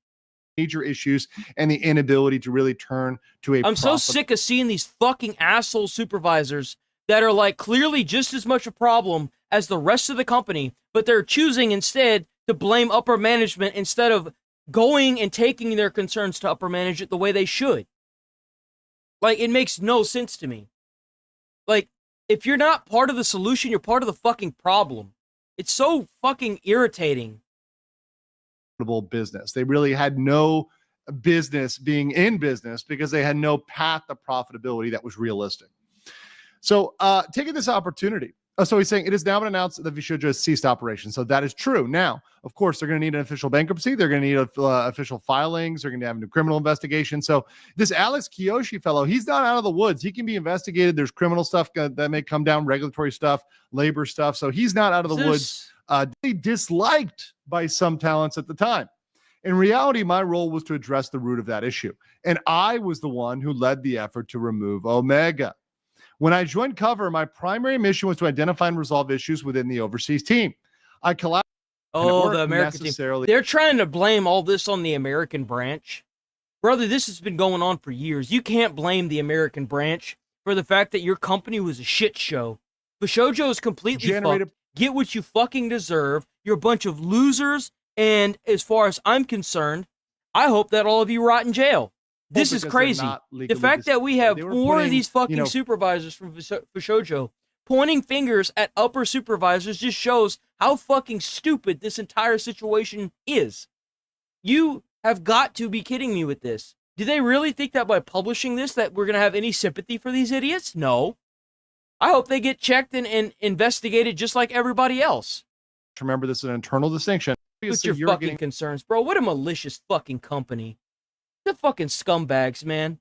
Major issues and the inability to really turn to a. I'm so sick of seeing these fucking asshole supervisors that are like clearly just as much a problem as the rest of the company, but they're choosing instead to blame upper management instead of going and taking their concerns to upper management the way they should. Like, it makes no sense to me. Like, if you're not part of the solution, you're part of the fucking problem. It's so fucking irritating. Business. They really had no business being in business because they had no path to profitability that was realistic. So, taking this opportunity. So he's saying it has now been announced that Vishojo has ceased operations. So that is true. Now, of course, they're going to need an official bankruptcy. They're going to need official filings. They're going to have a new criminal investigation. So this Alex Kiyoshi fellow, he's not out of the woods. He can be investigated. There's criminal stuff that may come down, regulatory stuff, labor stuff. So he's not out of the woods. Disliked by some talents at the time. In reality, my role was to address the root of that issue. And I was the one who led the effort to remove Omega. When I joined Cover, my primary mission was to identify and resolve issues within the overseas team. I collaborated. Oh, the American team. They're trying to blame all this on the American branch. Brother, this has been going on for years. You can't blame the American branch for the fact that your company was a shit show. Vishojo is completely fucked. Get what you fucking deserve. You're a bunch of losers. And as far as I'm concerned, I hope that all of you rot in jail. This is crazy. The fact that we have 4 of these fucking supervisors from Vishojo pointing fingers at upper supervisors just shows how fucking stupid this entire situation is. You have got to be kidding me with this. Do they really think that by publishing this that we're going to have any sympathy for these idiots? No. I hope they get checked and investigated just like everybody else. Remember, this is an internal distinction. What's your fucking concerns, bro? What a malicious fucking company. The fucking scumbags, man.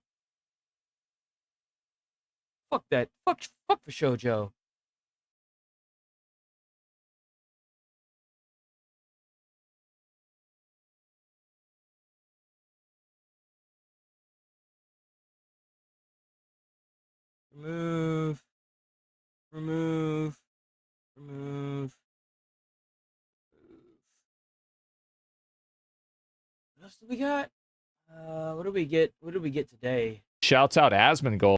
Fuck that. Fuck Vishojo. Remove. What else do we got? What do we get? What did we get today? Shouts out Asmongold.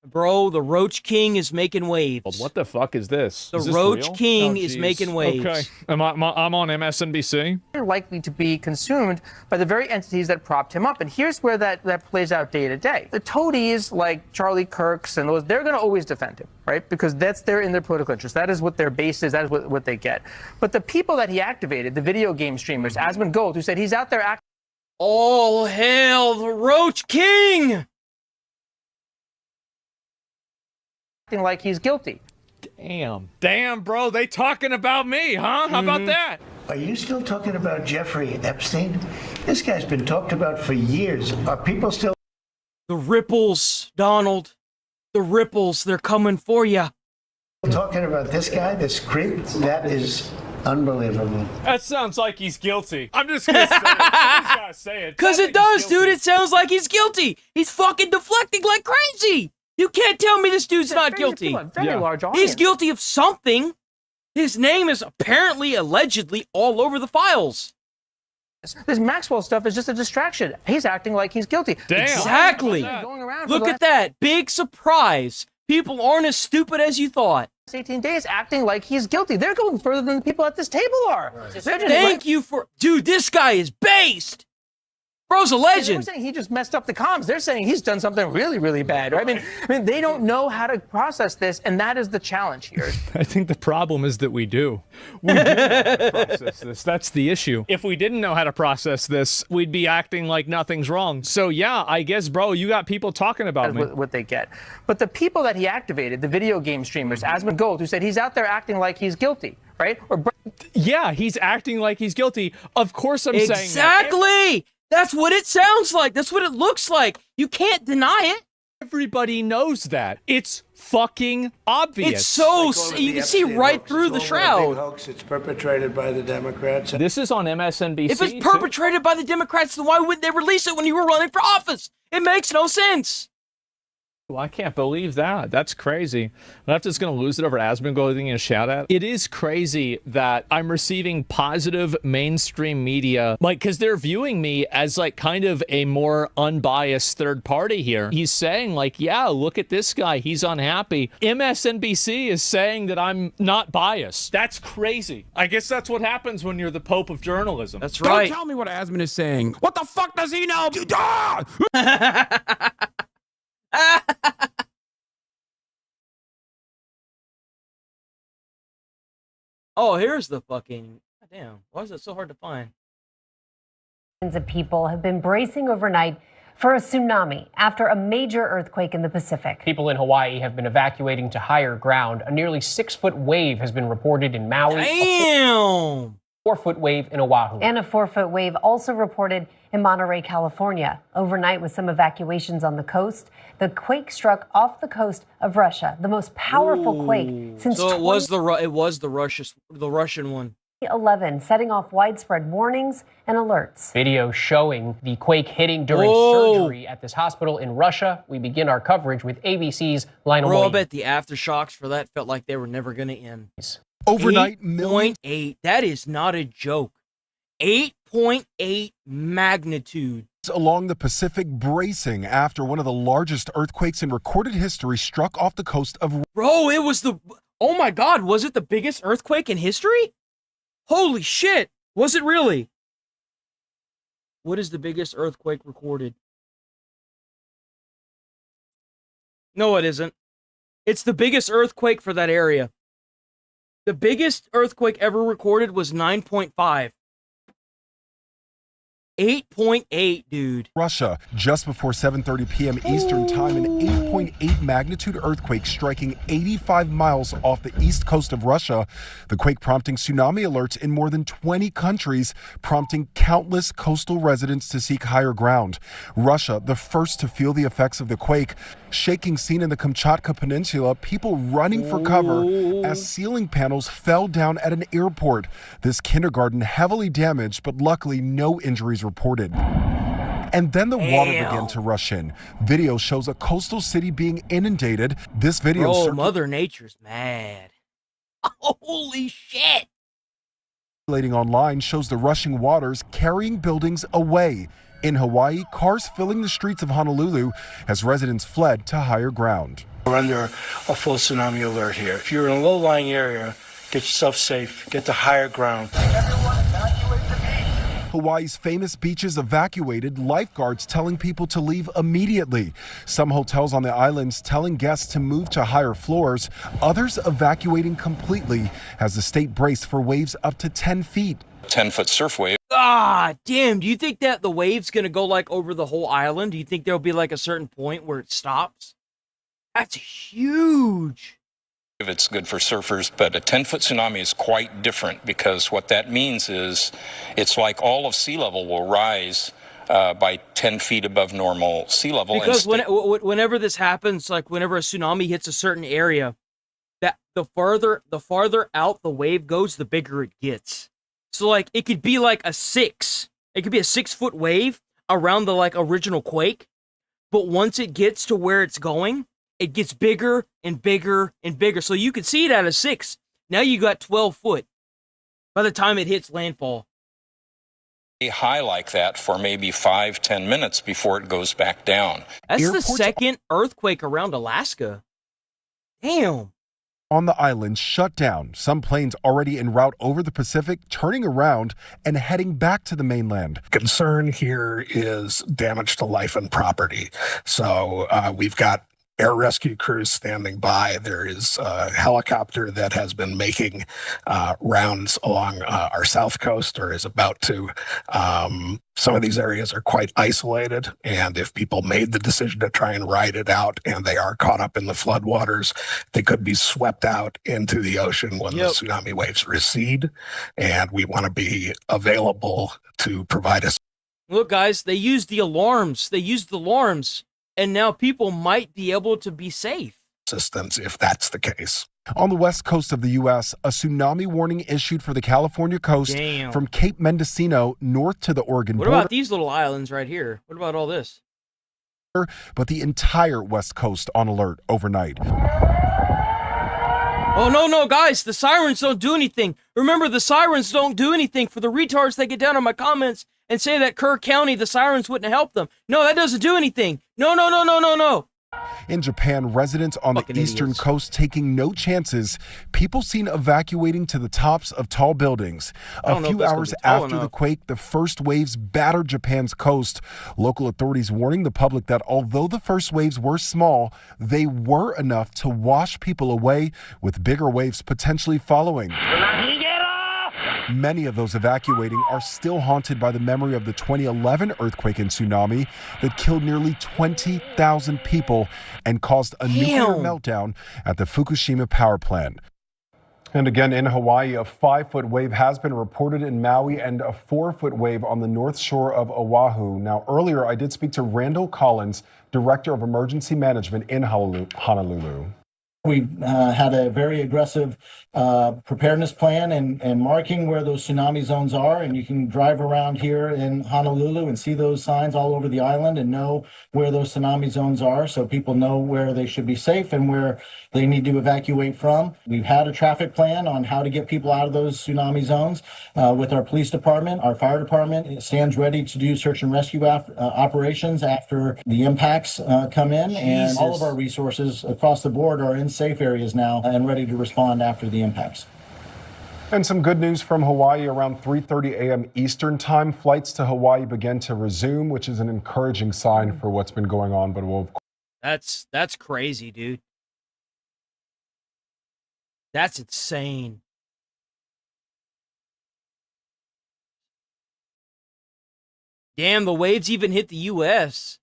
Bro, the Roach King is making waves. What the fuck is this? The Is this Roach real? King is making waves. Okay. I'm on MSNBC. They're likely to be consumed by the very entities that propped him up. And here's where that plays out day to day. The toadies, like Charlie Kirk's and those, they're going to always defend him, right? Because they're in their political interest. That is what their base is. That is what they get. But the people that he activated, the video game streamers, Asmongold, who said he's out there acting. All hail the Roach King! Like he's guilty. Damn, bro, they talking about me, huh? How about that? Are you still talking about Jeffrey Epstein? This guy's been talked about for years. Are people still... The ripples, Donald. The ripples, they're coming for you. Talking about this guy, this creep? That is unbelievable. That sounds like he's guilty. I'm just gonna say it. Somebody's gotta say it. Because it does, dude. It sounds like he's guilty. He's fucking deflecting like crazy. You can't tell me this dude's not guilty. Very large audience. He's guilty of something. His name is apparently, allegedly, all over the files. This Maxwell stuff is just a distraction. He's acting like he's guilty. Damn. Exactly. Look at that. Big surprise. People aren't as stupid as you thought. 18 days acting like he's guilty. They're going further than the people at this table are. Right. Thank you for... Dude, this guy is based. Bro's a legend. They're saying he just messed up the comms. They're saying he's done something really, really bad. Right? I mean, they don't know how to process this, and that is the challenge here. I think the problem is that we do. We do know how to process this. That's the issue. If we didn't know how to process this, we'd be acting like nothing's wrong. So yeah, I guess, bro, you got people talking about me. What they get. But the people that he activated, the video game streamers, Asmongold, who said he's out there acting like he's guilty, right? Yeah, he's acting like he's guilty. Of course I'm saying that. Exactly! That's what it sounds like. That's what it looks like. You can't deny it. Everybody knows that. It's fucking obvious. It's so... You can see right through the shroud. Hoax. It's perpetrated by the Democrats. This is on MSNBC. If it's perpetrated by the Democrats, then why wouldn't they release it when you were running for office? It makes no sense. Well, I can't believe that. That's crazy. Leftists going to lose it over Asmongold getting a shout out. It is crazy that I'm receiving positive mainstream media, like, because they're viewing me as like kind of a more unbiased third party here. He's saying like, yeah, look at this guy. He's unhappy. MSNBC is saying that I'm not biased. That's crazy. I guess that's what happens when you're the Pope of journalism. That's right. Don't tell me what Asmon is saying. What the fuck does he know? Oh, here's the fucking... Damn, why is it so hard to find? Millions of people have been bracing overnight for a tsunami after a major earthquake in the Pacific. People in Hawaii have been evacuating to higher ground. A nearly 6-foot wave has been reported in Maui. Damn! 4-foot wave in Oahu. And a 4-foot wave also reported in Monterey, California. Overnight, with some evacuations on the coast, the quake struck off the coast of Russia, the most powerful quake since So it was the Russian one. 2011, setting off widespread warnings and alerts. Video showing the quake hitting during surgery at this hospital in Russia. We begin our coverage with ABC's Lionel Bro, I Moynihan. bet the aftershocks for that felt like they were never going to end. Overnight 8.8. That is not a joke. 8.8 magnitude. Along the Pacific, bracing after one of the largest earthquakes in recorded history struck off the coast of... Bro, it was the... Oh my God, was it the biggest earthquake in history? Holy shit. Was it really? What is the biggest earthquake recorded? No, it isn't. It's the biggest earthquake for that area. The biggest earthquake ever recorded was 9.5. 8.8, dude. Russia, just before 7:30 p.m. Eastern Time, an 8.8 magnitude earthquake striking 85 miles off the east coast of Russia. The quake prompting tsunami alerts in more than 20 countries, prompting countless coastal residents to seek higher ground. Russia, the first to feel the effects of the quake. Shaking scene in the Kamchatka Peninsula, people running for cover as ceiling panels fell down at an airport. This kindergarten heavily damaged, but luckily no injuries reported. And then the water began to rush in. Video shows a coastal city being inundated. This video... Bro, Mother Nature's mad. Holy shit! Circulating online shows the rushing waters carrying buildings away. In Hawaii, cars filling the streets of Honolulu as residents fled to higher ground. We're under a full tsunami alert here. If you're in a low-lying area, get yourself safe. Get to higher ground. Hawaii's famous beaches evacuated, lifeguards telling people to leave immediately. Some hotels on the islands telling guests to move to higher floors, others evacuating completely as the state braced for waves up to 10 feet. 10-foot surf wave. Ah, damn. Do you think that the wave's going to go like over the whole island? Do you think there'll be like a certain point where it stops? That's huge. It's good for surfers, but a 10-foot tsunami is quite different because what that means is it's like all of sea level will rise by 10 feet above normal sea level. Because whenever this happens, like whenever a tsunami hits a certain area, that the farther out the wave goes, the bigger it gets. So like it could be like a 6. It could be a 6-foot wave around the like original quake, but once it gets to where it's going, it gets bigger and bigger and bigger. So you could see it at a 6. Now you got 12 foot by the time it hits landfall. High like that for maybe 5-10 minutes before it goes back down. That's the second earthquake around Alaska. Damn. on the island shut down. Some planes already en route over the Pacific, turning around and heading back to the mainland. Concern here is damage to life and property. So we've got air rescue crews standing by. There is a helicopter that has been making rounds along our south coast, or is about to. Some of these areas are quite isolated, and if people made the decision to try and ride it out and they are caught up in the floodwaters, they could be swept out into the ocean when the tsunami waves recede, and we want to be available to provide us. Look, guys, they used the alarms. They used the alarms, and now people might be able to be safe. Assistance if that's the case. On the west coast of the U.S., a tsunami warning issued for the California coast from Cape Mendocino north to the Oregon What border. about these little islands right here? What about all this? But the entire west coast on alert overnight. Oh, no, guys, the sirens don't do anything. Remember, the sirens don't do anything. For the retards that get down on my comments and say that Kerr County, the sirens wouldn't help them. No, that doesn't do anything. No. In Japan, residents on the eastern coast taking no chances, people seen evacuating to the tops of tall buildings. A few hours after the quake, the first waves battered Japan's coast. Local authorities warning the public that although the first waves were small, they were enough to wash people away, with bigger waves potentially following. Many of those evacuating are still haunted by the memory of the 2011 earthquake and tsunami that killed nearly 20,000 people and caused a nuclear meltdown at the Fukushima power plant. And again, in Hawaii, a 5-foot wave has been reported in Maui and a 4-foot wave on the north shore of Oahu. Now, earlier, I did speak to Randall Collins, Director of Emergency Management in Honolulu. We had a very aggressive preparedness plan and marking where those tsunami zones are. And you can drive around here in Honolulu and see those signs all over the island and know where those tsunami zones are, so people know where they should be safe and where they need to evacuate from. We've had a traffic plan on how to get people out of those tsunami zones with our police department. Our fire department stands ready to do search and rescue operations after the impacts come in. And all of our resources across the board are in safe areas now and ready to respond after the impacts. And some good news from Hawaii. Around 3:30 a.m. Eastern time, flights to Hawaii began to resume, which is an encouraging sign for what's been going on. But we'll... That's crazy, dude. That's insane. Damn, the waves even hit the U.S.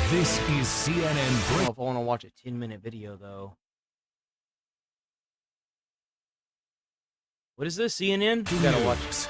This is CNN. I don't know if I want to watch a 10-minute video, though. What is this, CNN? You gotta watch this.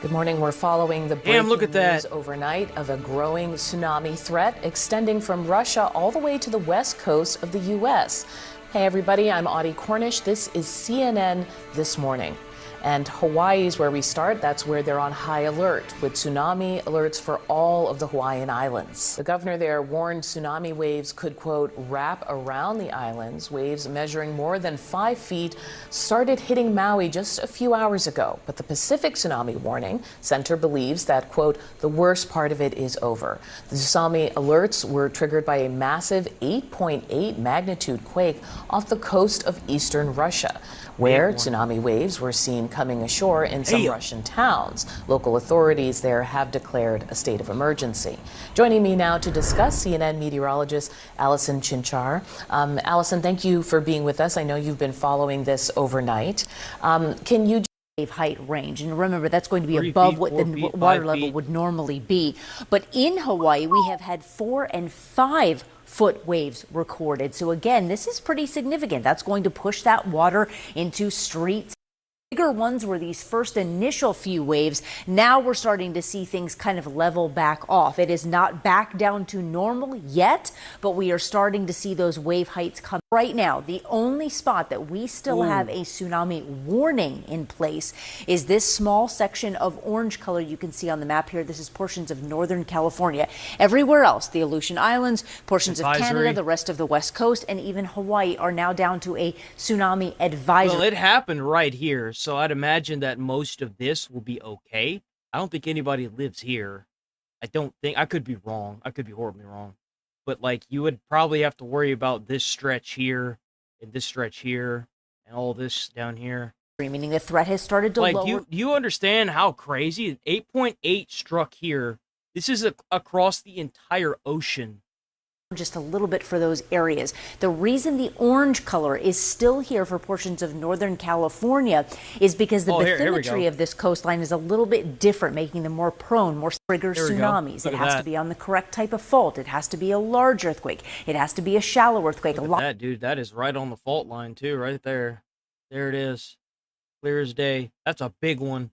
Good morning. We're following the breaking look at that. news overnight of a growing tsunami threat extending from Russia all the way to the west coast of the U.S. Hey, everybody, I'm Audie Cornish. This is CNN This Morning. And Hawaii is where we start. That's where they're on high alert, with tsunami alerts for all of the Hawaiian Islands. The governor there warned tsunami waves could, quote, wrap around the islands. Waves measuring more than 5 feet started hitting Maui just a few hours ago. But the Pacific Tsunami Warning Center believes that, quote, the worst part of it is over. The tsunami alerts were triggered by a massive 8.8 magnitude quake off the coast of eastern Russia, where tsunami waves were seen coming ashore in some Russian towns. Local authorities there have declared a state of emergency. Joining me now to discuss, CNN meteorologist Allison Chinchar. Allison, thank you for being with us. I know you've been following this overnight. Can you wave height range, and remember that's going to be above what the water level would normally be. But in Hawaii, we have had 4 and 5 foot waves recorded. So again, this is pretty significant. That's going to push that water into streets. Bigger ones were these first initial few waves. Now we're starting to see things kind of level back off. It is not back down to normal yet, but we are starting to see those wave heights come. Right now, the only spot that we still have a tsunami warning in place is this small section of orange color you can see on the map here. This is portions of Northern California. Everywhere else, the Aleutian Islands, portions of Canada, the rest of the West Coast, and even Hawaii are now down to a tsunami advisory. Well, it happened right here, so I'd imagine that most of this will be okay. I don't think anybody lives here. I don't think. I could be wrong. I could be horribly wrong. but like you would probably have to worry about this stretch here and this stretch here and all this down here. Meaning the threat has started to like, lower. do you understand how crazy 8.8 struck here? This is across the entire ocean. Just a little bit for those areas. The reason the orange color is still here for portions of Northern California is because the bathymetry of this coastline is a little bit different, making them more prone, more trigger tsunamis. It has to be on the correct type of fault. It has to be a large earthquake. It has to be a shallow earthquake. Look at that, dude. That is right on the fault line too, right there. There it is. Clear as day. That's a big one.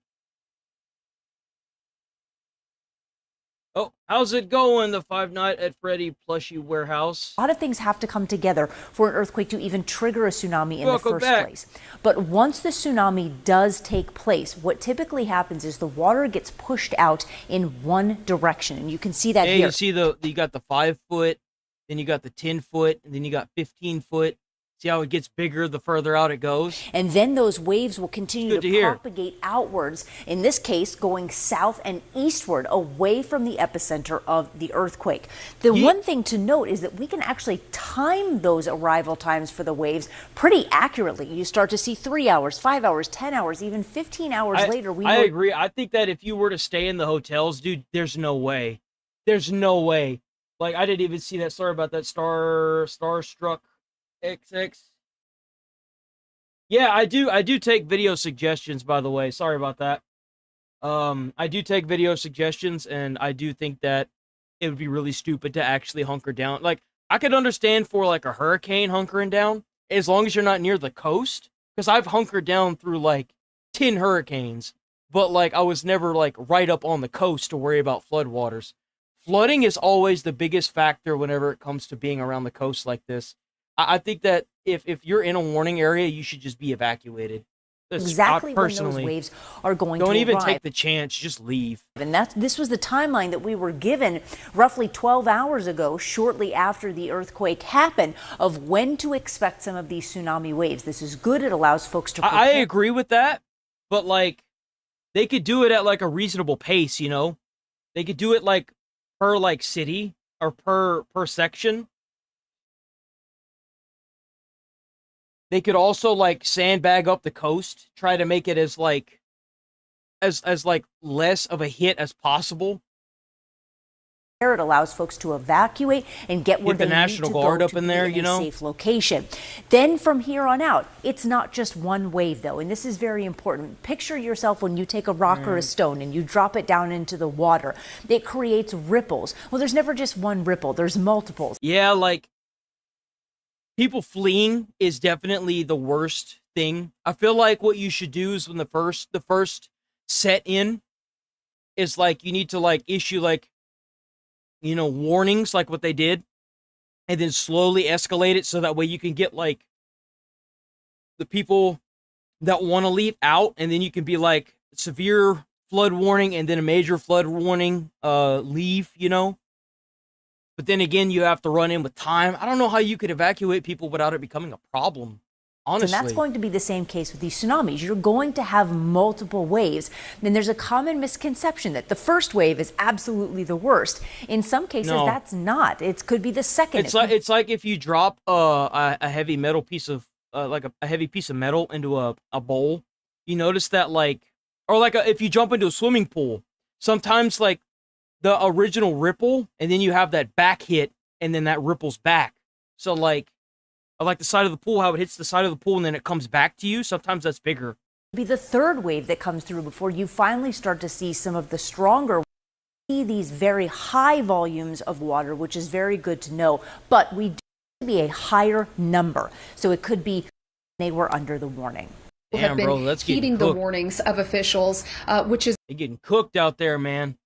Oh, how's it going, the Five Nights at Freddy plushie warehouse? A lot of things have to come together for an earthquake to even trigger a tsunami in the first place. But once the tsunami does take place, what typically happens is the water gets pushed out in one direction. And you can see that here. You see you got the 5 foot, then you got the 10 foot, and then you got 15 foot. See how it gets bigger the further out it goes? And then those waves will continue to propagate outwards, in this case, going south and eastward, away from the epicenter of the earthquake. The one thing to note is that we can actually time those arrival times for the waves pretty accurately. You start to see 3 hours, 5 hours, 10 hours, even 15 hours later. I agree. I think that if you were to stay in the hotels, dude, there's no way. There's no way. Like, I didn't even see that. Sorry about that. Starstruck XX. Yeah, I do take video suggestions, by the way. Sorry about that. I do take video suggestions, and I do think that it would be really stupid to actually hunker down. Like, I could understand for like a hurricane hunkering down, as long as you're not near the coast, because I've hunkered down through like 10 hurricanes, but like I was never like right up on the coast to worry about floodwaters. Flooding is always the biggest factor whenever it comes to being around the coast like this. I think that if you're in a warning area, you should just be evacuated. Exactly when those waves are going to arrive. Don't even take the chance, just leave. And this was the timeline that we were given roughly 12 hours ago, shortly after the earthquake happened, of when to expect some of these tsunami waves. This is good. It allows folks to prepare. I agree with that, but like they could do it at like a reasonable pace, you know? They could do it like per like city or per section. They could also like sandbag up the coast, try to make it as like less of a hit as possible. It allows folks to evacuate and get where they the National need to Guard go up to in be there, in you know, a safe location. Then from here on out, it's not just one wave though, and this is very important. Picture yourself when you take a rock or a stone and you drop it down into the water. It creates ripples. Well, there's never just one ripple. There's multiples. Yeah, like people fleeing is definitely the worst thing. I feel like what you should do is when the first set in is like you need to like issue like, you know, warnings like what they did, and then slowly escalate it so that way you can get like the people that want to leave out, and then you can be like severe flood warning and then a major flood warning, leave, you know. But then again, you have to run in with time. I don't know how you could evacuate people without it becoming a problem, honestly. And that's going to be the same case with these tsunamis. You're going to have multiple waves. And there's a common misconception that the first wave is absolutely the worst. In some cases, that's not. It could be the second. It's like if you drop a heavy metal piece of like a heavy piece of metal into a bowl. You notice that like, or like if you jump into a swimming pool, sometimes like the original ripple, and then you have that back hit, and then that ripples back. So like the side of the pool, how it hits the side of the pool and then it comes back to you. Sometimes that's bigger. Be the third wave that comes through before you finally start to see some of the stronger. See these very high volumes of water, which is very good to know. But we do be a higher number, so it could be they were under the warning. Damn, bro, that's heeding the warnings of officials, which is they're getting cooked out there, man.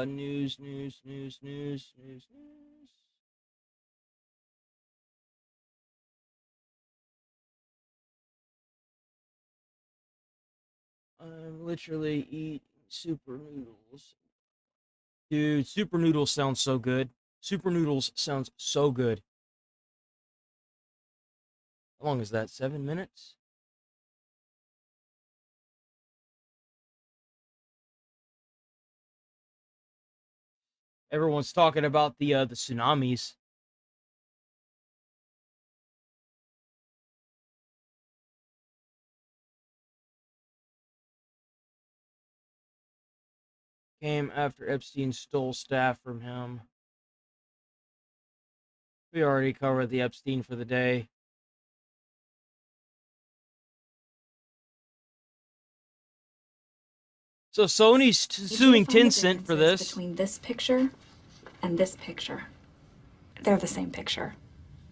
News. I'm literally eating super noodles. Dude, super noodles sounds so good. Super noodles sounds so good. How long is that? 7 minutes? Everyone's talking about the tsunamis. Came after Epstein stole staff from him. We already covered the Epstein for the day. So Sony's suing Tencent for this. Between this picture and this picture. They're the same picture.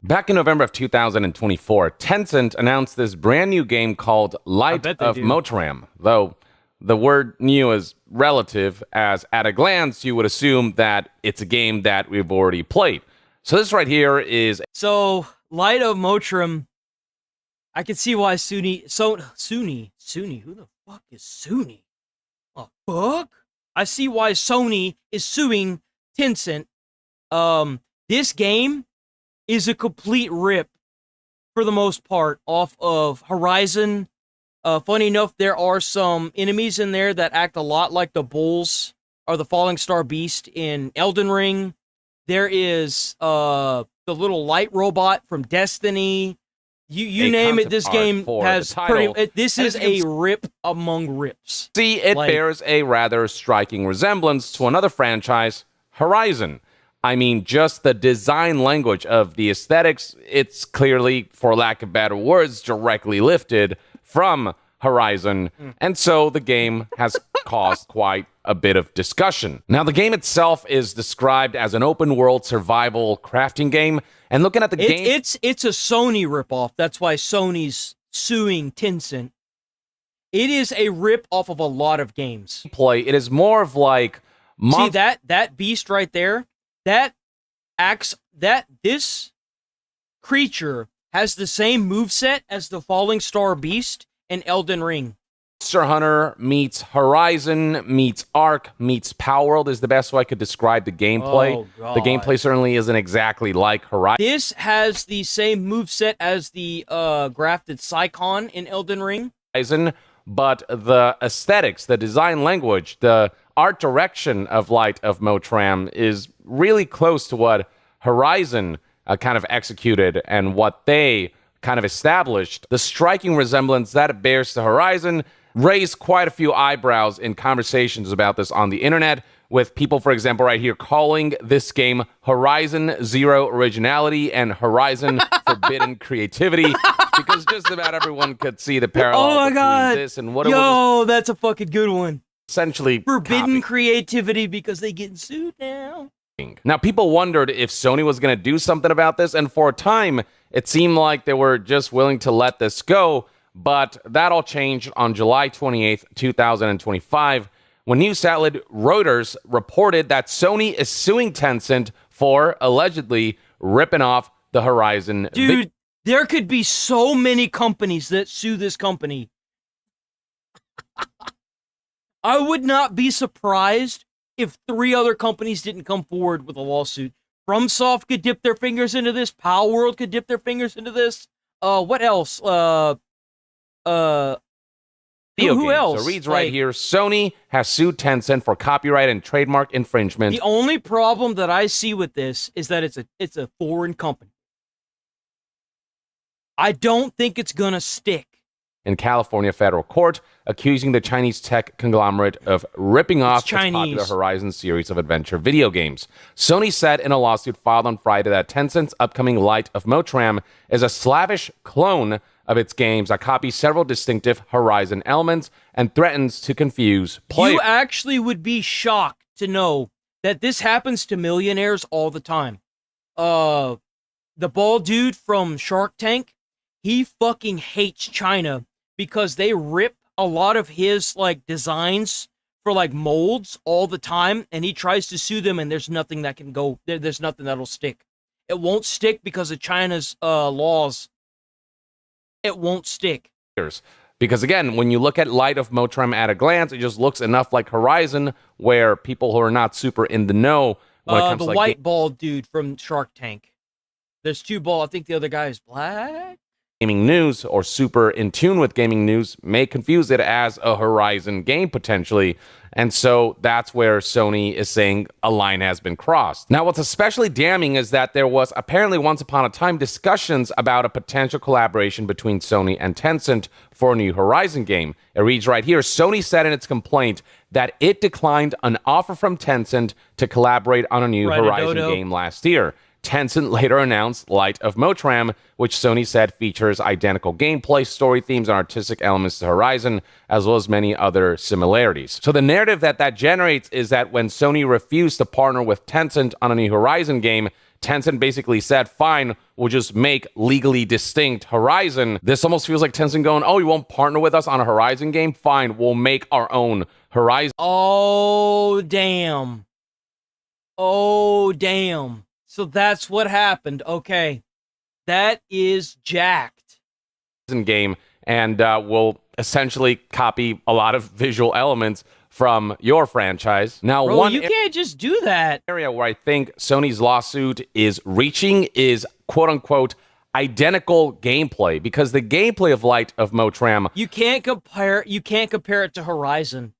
Back in November of 2024, Tencent announced this brand new game called Light of Motram, though the word new is relative, as at a glance you would assume that it's a game that we've already played. So this right here is... So, Light of Motram, I can see why Sony, who the fuck is Sony? Oh, fuck? I see why Sony is suing Tencent. This game is a complete rip, for the most part, off of Horizon. Funny enough, there are some enemies in there that act a lot like the bulls or the Falling Star Beast in Elden Ring. There is the little light robot from Destiny. You name it, this game has pretty... This is a rip among rips. See, it bears a rather striking resemblance to another franchise, Horizon. I mean, just the design language of the aesthetics, it's clearly, for lack of better words, directly lifted from Horizon. And so the game has caused quite a bit of discussion. Now, the game itself is described as an open-world survival crafting game. And looking at the game... It's a Sony ripoff. That's why Sony's suing Tencent. It is a rip off of a lot of games. It is more of like... See, that beast right there? This creature has the same moveset as the Falling Star Beast and Elden Ring. Monster Hunter meets Horizon meets Ark meets Power World is the best way I could describe the gameplay. Oh, God. The gameplay certainly isn't exactly like Horizon. This has the same moveset as the grafted Psychon in Elden Ring. But the aesthetics, the design language, the art direction of Light of Motram is really close to what Horizon kind of executed and what they kind of established. The striking resemblance that it bears to Horizon raised quite a few eyebrows in conversations about this on the internet, with people, for example, right here calling this game Horizon Zero Originality and Horizon Forbidden Creativity, because just about everyone could see the parallel between this and what it was. That's a fucking good one. Essentially Forbidden creativity because they get sued now. Now, people wondered if Sony was going to do something about this, and for a time, it seemed like they were just willing to let this go, but that all changed on July 28th, 2025, when news outlet Reuters reported that Sony is suing Tencent for allegedly ripping off the Horizon. Dude, there could be so many companies that sue this company. I would not be surprised if 3 other companies didn't come forward with a lawsuit. FromSoft could dip their fingers into this. Power World could dip their fingers into this. What else? Who else? So it reads right here, Sony has sued Tencent for copyright and trademark infringement. The only problem that I see with this is that it's a foreign company. I don't think it's gonna stick. In California federal court, accusing the Chinese tech conglomerate of ripping off its popular Horizon series of adventure video games. Sony said in a lawsuit filed on Friday that Tencent's upcoming Light of Motram is a slavish clone of its games that copies several distinctive Horizon elements and threatens to confuse players. You actually would be shocked to know that this happens to millionaires all the time. The bald dude from Shark Tank, he fucking hates China because they rip a lot of his like designs for like molds all the time, and he tries to sue them, and there's nothing that can go. There's nothing that'll stick. It won't stick because of China's laws. It won't stick. Because again, when you look at Light of Motram at a glance, it just looks enough like Horizon, where people who are not super in the know when it comes the to like white bald dude from Shark Tank. There's 2 bald. I think the other guy is black. gaming news or super in tune with gaming news may confuse it as a Horizon game potentially. And so that's where Sony is saying a line has been crossed. Now, what's especially damning is that there was apparently once upon a time discussions about a potential collaboration between Sony and Tencent for a new Horizon game. It reads right here, Sony said in its complaint that it declined an offer from Tencent to collaborate on a new Horizon game last year. Tencent later announced Light of Motram, which Sony said features identical gameplay, story themes, and artistic elements to Horizon, as well as many other similarities. So the narrative that generates is that when Sony refused to partner with Tencent on a new Horizon game, Tencent basically said, fine, we'll just make legally distinct Horizon. This almost feels like Tencent going, oh, you won't partner with us on a Horizon game? Fine, we'll make our own Horizon. Oh, damn. Oh, damn. So that's what happened. Okay. That is jacked. Game, and will essentially copy a lot of visual elements from your franchise. Now, Bro, you can't just do that. Area where I think Sony's lawsuit is reaching is quote-unquote identical gameplay, because the gameplay of Light of Motram, you can't compare it to Horizon.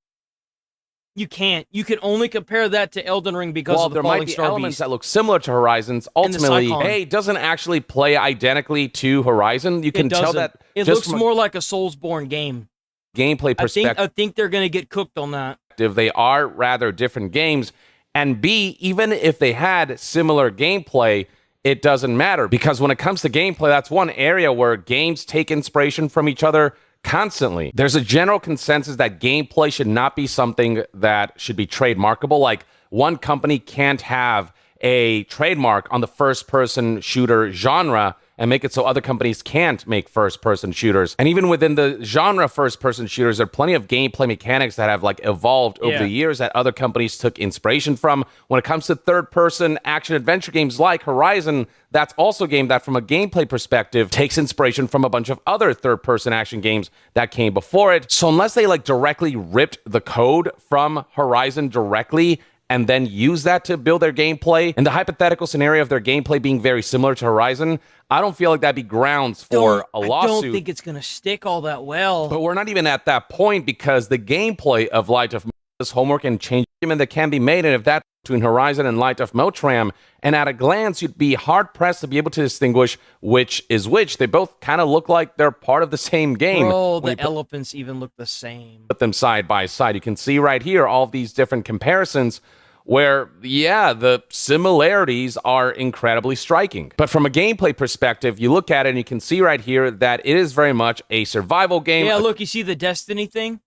You can't. You can only compare that to Elden Ring because of the Falling Star elements Beast. that look similar to Horizons. Ultimately, it doesn't actually play identically to Horizon. You can tell that it looks more like a Soulsborne game. Gameplay perspective. I think they're going to get cooked on that. They are rather different games. And B, even if they had similar gameplay, it doesn't matter, because when it comes to gameplay, that's one area where games take inspiration from each other constantly. There's a general consensus that gameplay should not be something that should be trademarkable. Like, one company can't have a trademark on the first-person shooter genre and make it so other companies can't make first-person shooters. And even within the genre first-person shooters, there are plenty of gameplay mechanics that have evolved over the years that other companies took inspiration from. When it comes to third-person action-adventure games like Horizon, that's also a game that, from a gameplay perspective, takes inspiration from a bunch of other third-person action games that came before it. So unless they directly ripped the code from Horizon directly and then use that to build their gameplay, in the hypothetical scenario of their gameplay being very similar to Horizon, I don't feel like that'd be grounds for a lawsuit. I don't think it's going to stick all that well. But we're not even at that point, because the gameplay of Light of Motram, homework and change that can be made, and if that's between Horizon and Light of Motram, and at a glance, you'd be hard-pressed to be able to distinguish which is which. They both kind of look like they're part of the same game. Bro, the elephants even look the same. Put them side by side. You can see right here all of these different comparisons where, yeah, the similarities are incredibly striking. But from a gameplay perspective, you look at it and you can see right here that it is very much a survival game. Yeah, look, you see the Destiny thing?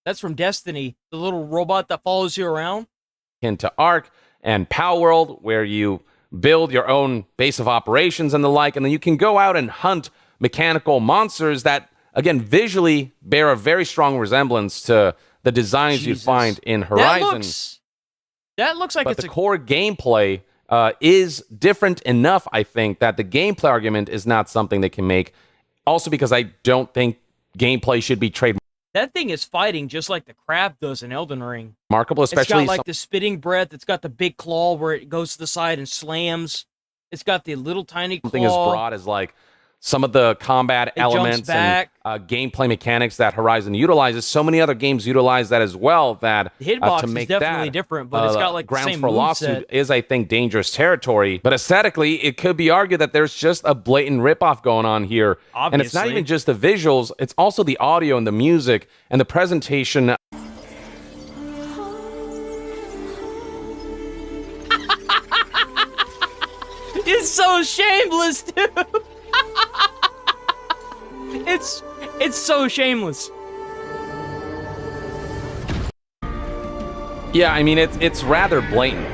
That's from Destiny, the little robot that follows you around. Into Ark and Power World, where you build your own base of operations and the like, and then you can go out and hunt mechanical monsters that, again, visually bear a very strong resemblance to the designs you'd find in Horizon. That looks like but the core gameplay is different enough, I think, that the gameplay argument is not something they can make. Also because I don't think gameplay should be trademarked. That thing is fighting just like the crab does in Elden Ring. Remarkable, especially... It's got the spitting breath. It's got the big claw where it goes to the side and slams. It's got the little tiny claw. Something as broad as some of the combat elements and gameplay mechanics that Horizon utilizes. So many other games utilize that as well. That the hitbox to make is definitely that, different, but it's got the grounds same for lawsuit is, I think, dangerous territory. But aesthetically, it could be argued that there's just a blatant ripoff going on here. Obviously. And it's not even just the visuals; it's also the audio and the music and the presentation. It's so shameless, dude. It's so shameless. Yeah, I mean it's rather blatant.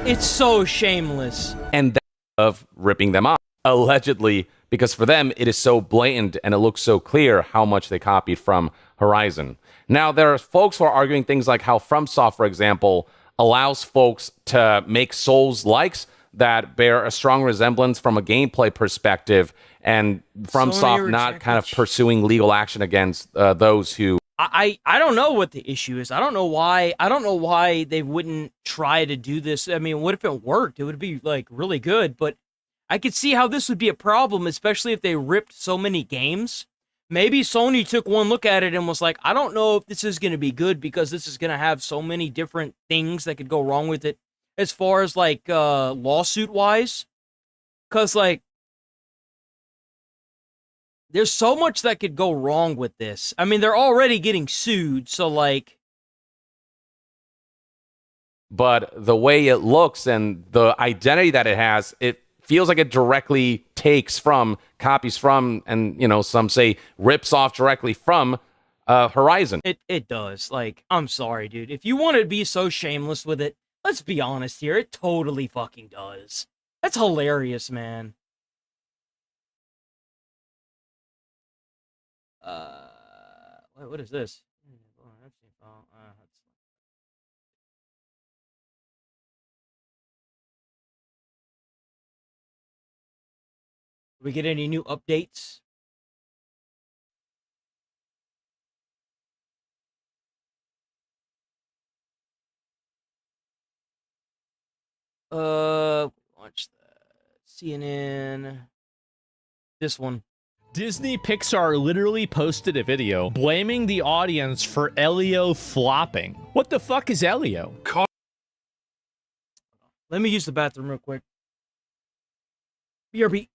It's so shameless. And that of ripping them off, allegedly, because for them it is so blatant and it looks so clear how much they copied from Horizon. Now there are folks who are arguing things like how FromSoft, for example, allows folks to make Souls-likes that bear a strong resemblance from a gameplay perspective, and FromSoft not kind of pursuing legal action against those who... I don't know what the issue is. I don't know why they wouldn't try to do this. I mean, what if it worked? It would be really good, but I could see how this would be a problem, especially if they ripped so many games. Maybe Sony took one look at it and was like, I don't know if this is going to be good because this is going to have so many different things that could go wrong with it as far as, like, lawsuit-wise. Because, like, there's so much that could go wrong with this. I mean, they're already getting sued, so, like... But the way it looks and the identity that it has, it feels like it directly takes from, copies from, and, you know, some say rips off directly from Horizon. It does. Like, I'm sorry, dude. If you want to be so shameless with it, let's be honest here. It totally fucking does. That's hilarious, man. What is this? We get any new updates? Watch that. CNN. This one. Disney Pixar literally posted a video blaming the audience for Elio flopping. What the fuck is Elio? Let me use the bathroom real quick. BRB.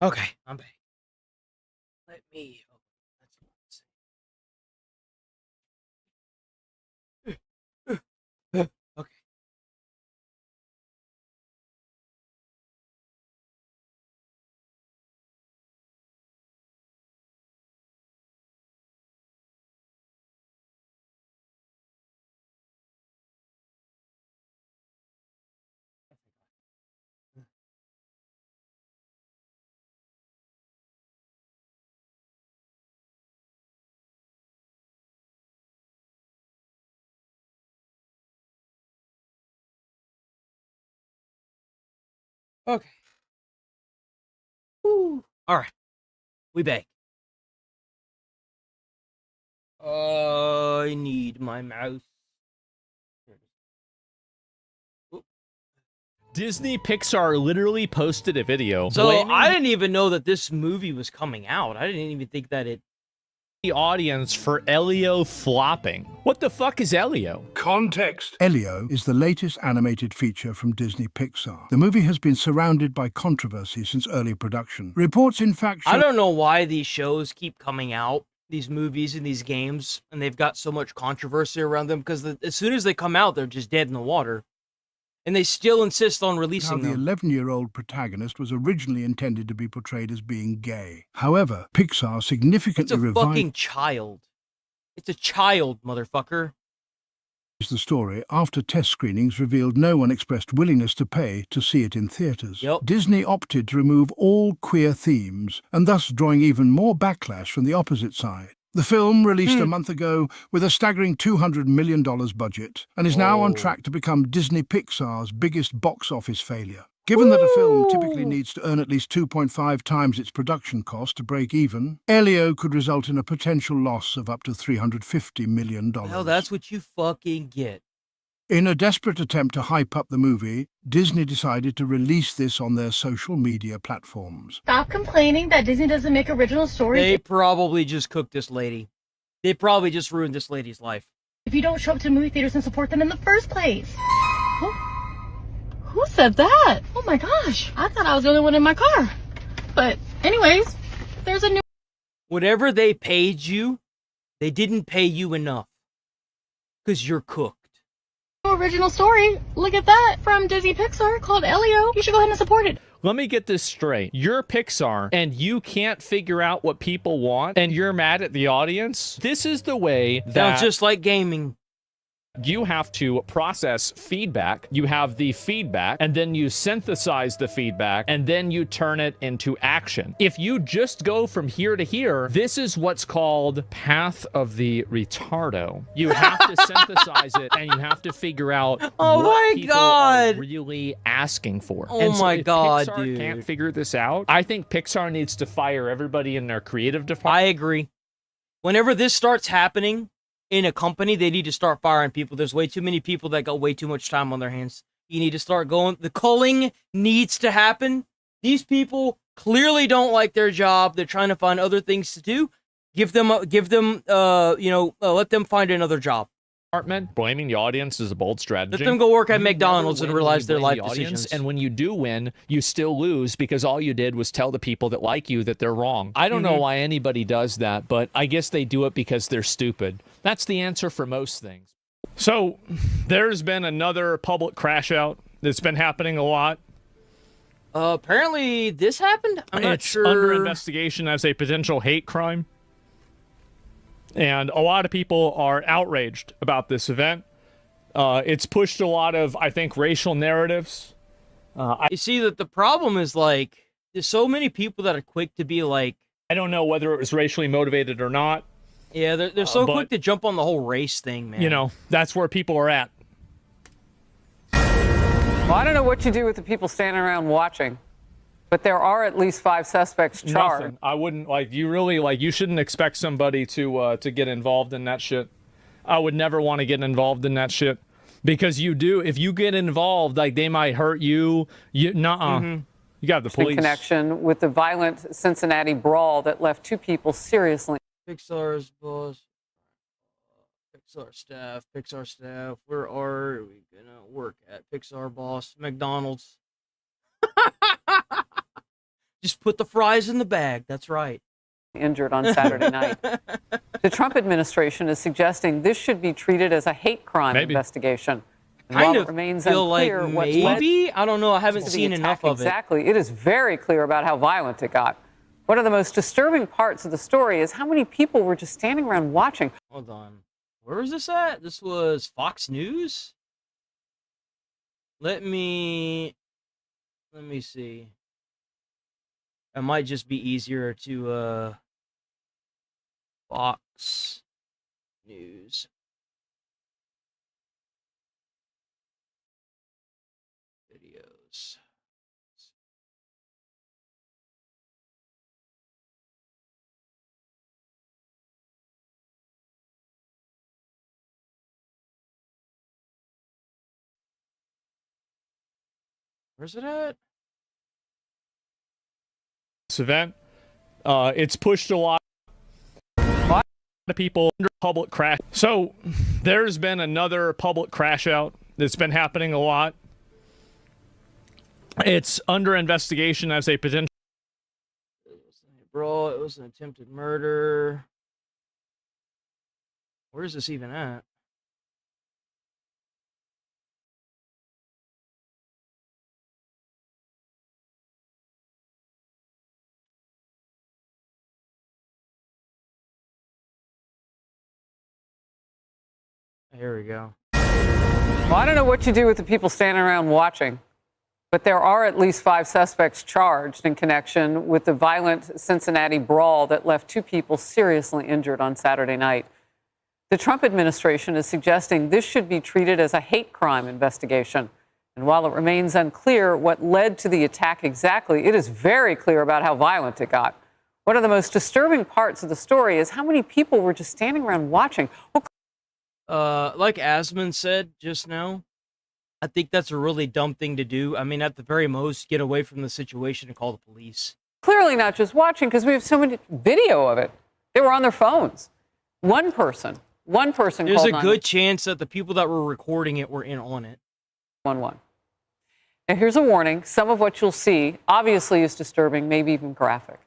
Okay, I'm back. Let me. Okay. Okay. Woo. All right. We back. I need my mouse. Disney Pixar literally posted a video. So I didn't even know that this movie was coming out. I didn't even think that it... The audience for Elio flopping. What the fuck is Elio? Context. Elio is the latest animated feature from Disney Pixar. The movie has been surrounded by controversy since early production. Reports, in fact, I don't know why these shows keep coming out, these movies and these games, and they've got so much controversy around them, because as soon as they come out, they're just dead in the water. And they still insist on releasing them. The 11-year-old protagonist was originally intended to be portrayed as being gay. However, Pixar significantly It's a fucking child. It's a child, motherfucker. The story after test screenings revealed no one expressed willingness to pay to see it in theaters. Disney opted to remove all queer themes, and thus drawing even more backlash from the opposite side. The film, released a month ago with a staggering $200 million budget, and is now on track to become Disney Pixar's biggest box office failure. Given that a film typically needs to earn at least 2.5 times its production cost to break even, Elio could result in a potential loss of up to $350 million. Well, that's what you fucking get. In a desperate attempt to hype up the movie, Disney decided to release this on their social media platforms. Stop complaining that Disney doesn't make original stories. They probably just cooked this lady. They probably just ruined this lady's life. if you don't show up to movie theaters and support them in the first place. Who said that? Oh my gosh. I thought I was the only one in my car. But anyways, there's a new... Whatever they paid you, they didn't pay you enough. Because you're cooked. original story. Look at that. From Disney Pixar called Elio. You should go ahead and support it. Let me get this straight. You're Pixar and you can't figure out what people want and you're mad at the audience? This is the way that... Sounds just like gaming. You have to process feedback. You have the feedback, and then you synthesize the feedback, and then you turn it into action. If you just go from here to here, this is what's called path of the retardo. You have to synthesize it, and you have to figure out what people are really asking for. Oh and so my if God, Pixar dude. can't figure this out, I think Pixar needs to fire everybody in their creative department. I agree. Whenever this starts happening in a company, they need to start firing people. There's way too many people that got way too much time on their hands. You need to start going. The culling needs to happen. These people clearly don't like their job. They're trying to find other things to do. Let them find another job. Blaming the audience is a bold strategy. Let them go work at You McDonald's never and win realize when you their blame life the audience, decisions. And when you do win, you still lose because all you did was tell the people that like you that they're wrong. I don't know why anybody does that, but I guess they do it because they're stupid. That's the answer for most things. So there's been another public crash out that's been happening a lot. Apparently this happened? I'm not sure. It's under investigation as a potential hate crime. And a lot of people are outraged about this event. It's pushed a lot of, I think, racial narratives. You see that the problem is, like, there's so many people that are quick to be like... I don't know whether it was racially motivated or not. Yeah, they're so quick to jump on the whole race thing, man. You know, that's where people are at. Well, I don't know what you do with the people standing around watching, but there are at least 5 suspects charged. Nothing. I wouldn't, you shouldn't expect somebody to get involved in that shit. I would never want to get involved in that shit. Because if you get involved, like, they might hurt you. You got the police. In connection with the violent Cincinnati brawl that left 2 people seriously. Pixar's boss. Pixar staff. Where are we gonna work at? Pixar boss. McDonald's. Just put the fries in the bag. That's right. Injured on Saturday night. The Trump administration is suggesting this should be treated as a hate crime investigation. And while it remains unclear what's maybe? I don't know. I haven't seen enough of it. Exactly. It is very clear about how violent it got. One of the most disturbing parts of the story is how many people were just standing around watching. Hold on. Where was this at? This was Fox News? Let me see. It might just be easier to Fox News. Videos. Where's it at? This event, it's pushed a lot of people under public crash. So there's been another public crash out that's been happening a lot. It's under investigation as a potential. Bro, it was an attempted murder. Where is this even at? Here we go. Well, I don't know what you do with the people standing around watching, but there are at least 5 suspects charged in connection with the violent Cincinnati brawl that left 2 people seriously injured on Saturday night. The Trump administration is suggesting this should be treated as a hate crime investigation. And while it remains unclear what led to the attack exactly, it is very clear about how violent it got. One of the most disturbing parts of the story is how many people were just standing around watching. Like Asmon said just now, I think that's a really dumb thing to do. I mean, at the very most, get away from the situation and call the police. Clearly not just watching, because we have so much video of it. They were on their phones. One person One person There's called a good chance that the people that were recording it were in on it. 911. Now, here's a warning. Some of what you'll see obviously is disturbing, maybe even graphic.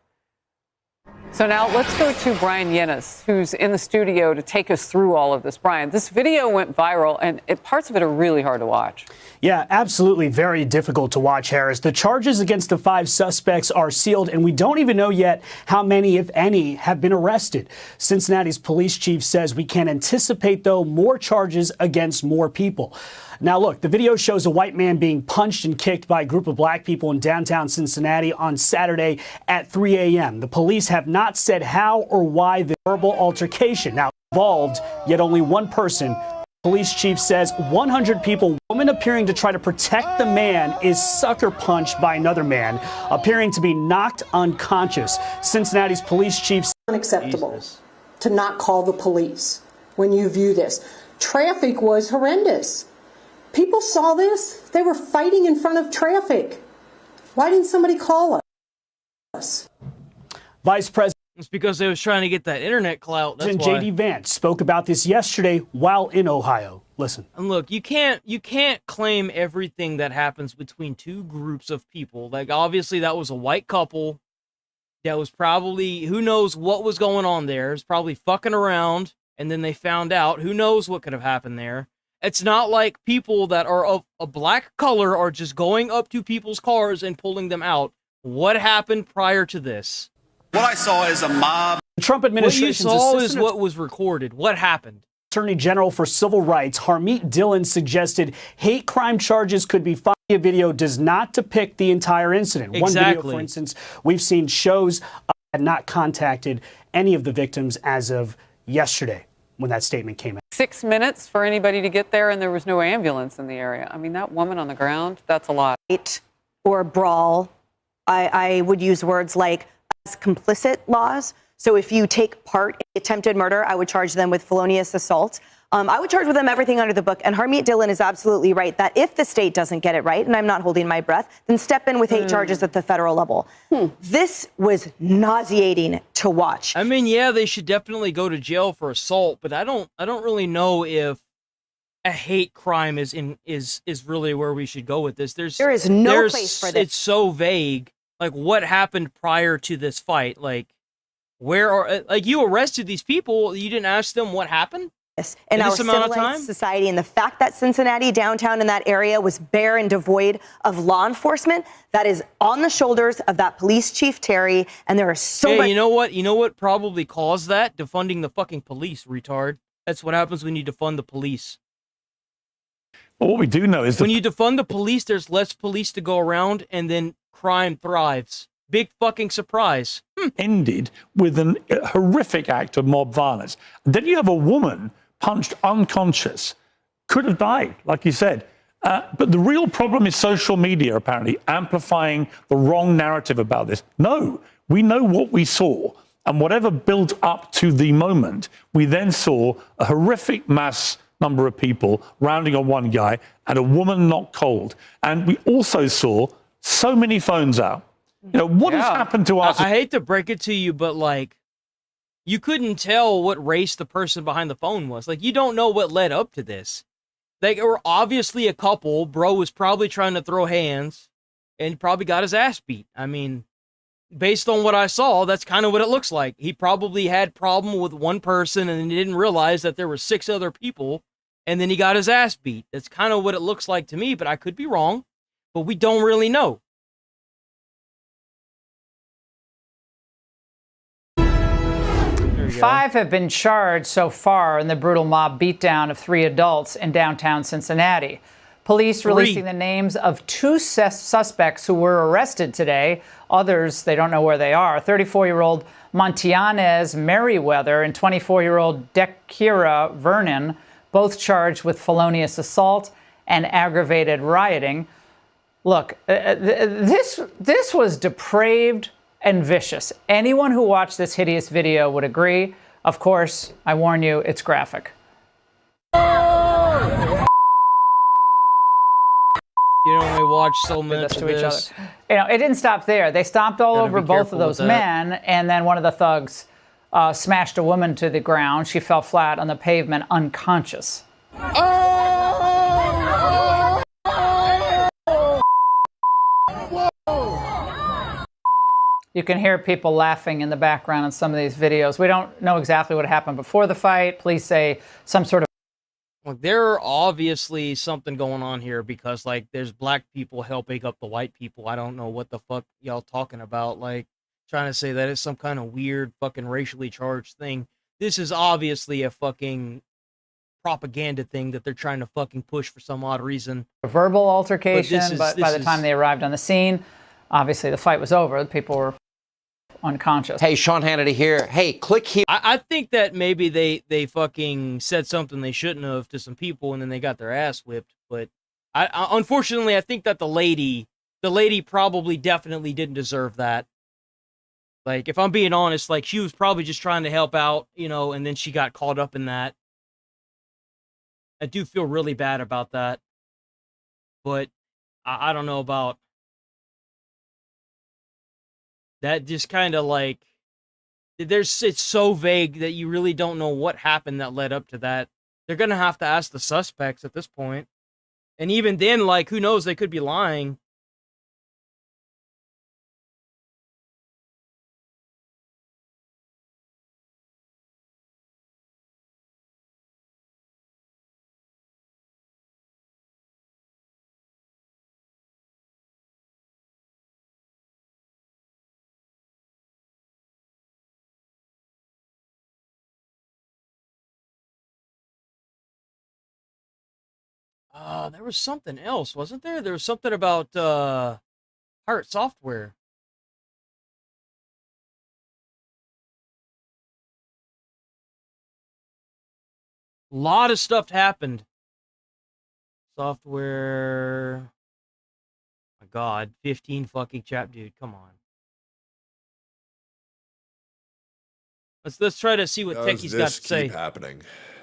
So now let's go to Brian Yennis, who's in the studio to take us through all of this. Brian, this video went viral, and parts of it are really hard to watch. Yeah, absolutely very difficult to watch, Harris. The charges against the 5 suspects are sealed, and we don't even know yet how many, if any, have been arrested. Cincinnati's police chief says we can anticipate, though, more charges against more people. Now, look, the video shows a white man being punched and kicked by a group of black people in downtown Cincinnati on Saturday at 3 a.m. The police have not said how or why the verbal altercation now involved, yet only one person. Police chief says 100 people, woman appearing to try to protect the man, is sucker punched by another man, appearing to be knocked unconscious. Cincinnati's police chief said unacceptable to not call the police when you view this. Traffic was horrendous. People saw this. They were fighting in front of traffic. Why didn't somebody call us? Vice President. It's because they was trying to get that internet clout. That's why. J.D. Vance spoke about this yesterday while in Ohio. Listen. And look, you can't claim everything that happens between two groups of people. Like, obviously, that was a white couple that was probably, who knows what was going on there. It's probably fucking around, and then they found out. Who knows what could have happened there. It's not like people that are of a black color are just going up to people's cars and pulling them out. What happened prior to this? What I saw is a mob. The Trump administration's what you saw is what was recorded. What happened? Attorney General for Civil Rights Harmeet Dillon suggested hate crime charges could be filed. A video does not depict the entire incident. Exactly. One video, for instance, we've seen shows had not contacted any of the victims as of yesterday when that statement came out. 6 minutes for anybody to get there, and there was no ambulance in the area. I mean, that woman on the ground, that's a lot. Or brawl. I would use words like complicit laws. So if you take part in attempted murder, I would charge them with felonious assault. I would charge with them everything under the book. And Harmeet Dillon is absolutely right that if the state doesn't get it right, and I'm not holding my breath, then step in with hate charges at the federal level. This was nauseating to watch. I mean, yeah, they should definitely go to jail for assault, but I don't really know if a hate crime is really where we should go with this. There is no place for this. It's so vague. Like, what happened prior to this fight? Like, you arrested these people, you didn't ask them what happened? In our civilized society, and the fact that Cincinnati downtown in that area was bare and devoid of law enforcement, that is on the shoulders of that police chief Terry. And there are so many. You know what probably caused that? Defunding the fucking police, retard. That's what happens when you defund the police. Well, what we do know is when you defund the police, there's less police to go around, and then crime thrives. Big fucking surprise. Ended with a horrific act of mob violence. Then you have a woman punched unconscious, could have died, like you said. But the real problem is social media, apparently, amplifying the wrong narrative about this. No, we know what we saw. And whatever built up to the moment, we then saw a horrific mass number of people rounding on one guy and a woman knocked cold. And we also saw so many phones out. You know, what has happened to us? I hate to break it to you, but like, you couldn't tell what race the person behind the phone was. Like, you don't know what led up to this. They were obviously a couple. Bro was probably trying to throw hands and probably got his ass beat. I mean, based on what I saw, that's kind of what it looks like. He probably had problem with one person and he didn't realize that there were 6 other people, and then he got his ass beat. That's kind of what it looks like to me, but I could be wrong. But we don't really know. 5 have been charged so far in the brutal mob beatdown of 3 adults in downtown Cincinnati. Police releasing the names of 2 suspects who were arrested today. Others, they don't know where they are. 34-year-old Montianez Merriweather and 24-year-old Dekira Vernon, both charged with felonious assault and aggravated rioting. Look, this was depraved and vicious. Anyone who watched this hideous video would agree. Of course, I warn you, it's graphic. You only watch so much of this. You know, it didn't stop there. They stomped all over both of those men, and then one of the thugs smashed a woman to the ground. She fell flat on the pavement, unconscious. You can hear people laughing in the background in some of these videos. We don't know exactly what happened before the fight. Police say some sort of... Well, there obviously something going on here because, like, there's black people helping up the white people. I don't know what the fuck y'all talking about. Like, trying to say that it's some kind of weird fucking racially charged thing. This is obviously a fucking propaganda thing that they're trying to fucking push for some odd reason. A verbal altercation, but by the time they arrived on the scene, obviously the fight was over. The people were unconscious. Hey, Sean Hannity here. Hey, click here. I think that maybe they fucking said something they shouldn't have to some people and then they got their ass whipped. But I unfortunately, I think that the lady probably definitely didn't deserve that. Like, if I'm being honest, like, she was probably just trying to help out, you know, and then she got caught up in that. I do feel really bad about that. But I don't know about... That just kind of like, it's so vague that you really don't know what happened that led up to that. They're going to have to ask the suspects at this point. And even then, like, who knows, they could be lying. There was something else, wasn't there? There was something about Pirate Software. A lot of stuff happened. Software. My God, 15 fucking chap, dude. Come on. Let's try to see what Techie's got to say. Happening?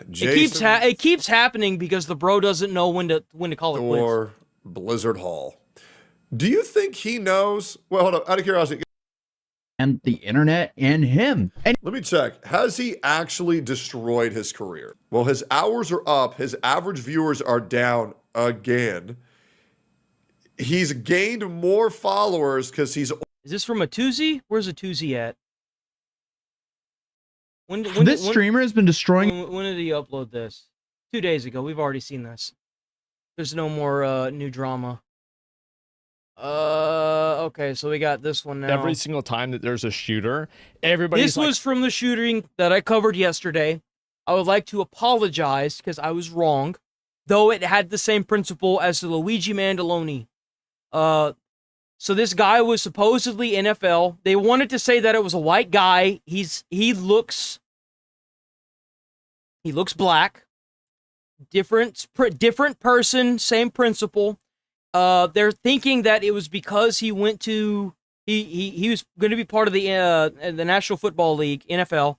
It keeps happening because the bro doesn't know when to call it quits. Or Blizzard Hall. Do you think he knows? Well, hold on. Out of curiosity. And the internet and him. Let me check. Has he actually destroyed his career? Well, his hours are up. His average viewers are down again. He's gained more followers because he's... Is this from a Tuesday? Where's a Tuesday at? This streamer has been destroying... When did he upload this? 2 days ago. We've already seen this. There's no more new drama. Okay, so we got this one now. Every single time that there's a shooter, everybody's This was from the shooting that I covered yesterday. I would like to apologize because I was wrong, though it had the same principle as the Luigi Mandaloni. So this guy was supposedly NFL. They wanted to say that it was a white guy. He looks black. Different person, same principle. They're thinking that it was because he went to he was going to be part of the National Football League, NFL,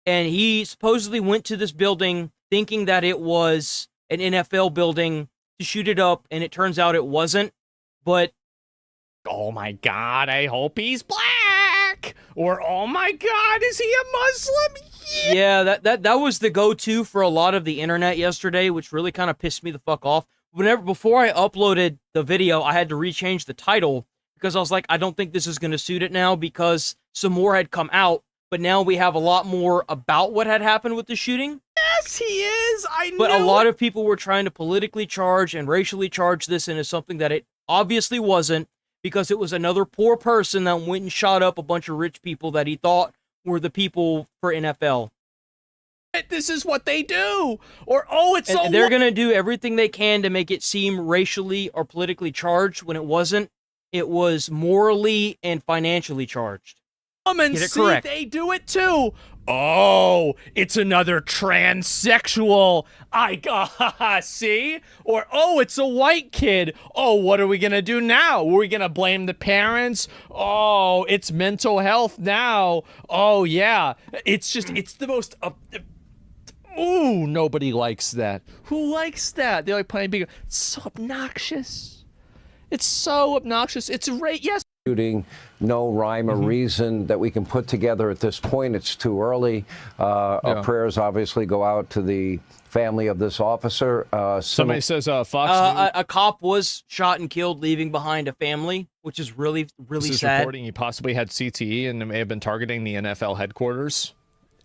and he supposedly went to this building thinking that it was an NFL building to shoot it up, and it turns out it wasn't. But oh my God, I hope he's black. Or oh my God, is he a Muslim? Yeah, that was the go-to for a lot of the internet yesterday, which really kind of pissed me the fuck off. Before I uploaded the video, I had to rechange the title because I was like, I don't think this is going to suit it now because some more had come out, but now we have a lot more about what had happened with the shooting. Yes, he is. I know. But a lot of people were trying to politically charge and racially charge this into something that it obviously wasn't, because it was another poor person that went and shot up a bunch of rich people that he thought were the people for NFL. This is what they do. Or, oh, it's so... And they're going to do everything they can to make it seem racially or politically charged when it wasn't. It was morally and financially charged. Come and see, correct. They do it too. Oh, it's another transsexual. See? Or, oh, it's a white kid. Oh, what are we going to do now? Are we going to blame the parents? Oh, it's mental health now. Oh, yeah. It's the most... Ooh, nobody likes that. Who likes that? They like playing big... It's so obnoxious. It's so obnoxious. It's right. Yes. No rhyme or reason that we can put together at this point. It's too early. Our prayers obviously go out to the family of this officer. Somebody says Fox a cop was shot and killed leaving behind a family, which is really sad. Reporting he possibly had CTE and may have been targeting the NFL headquarters.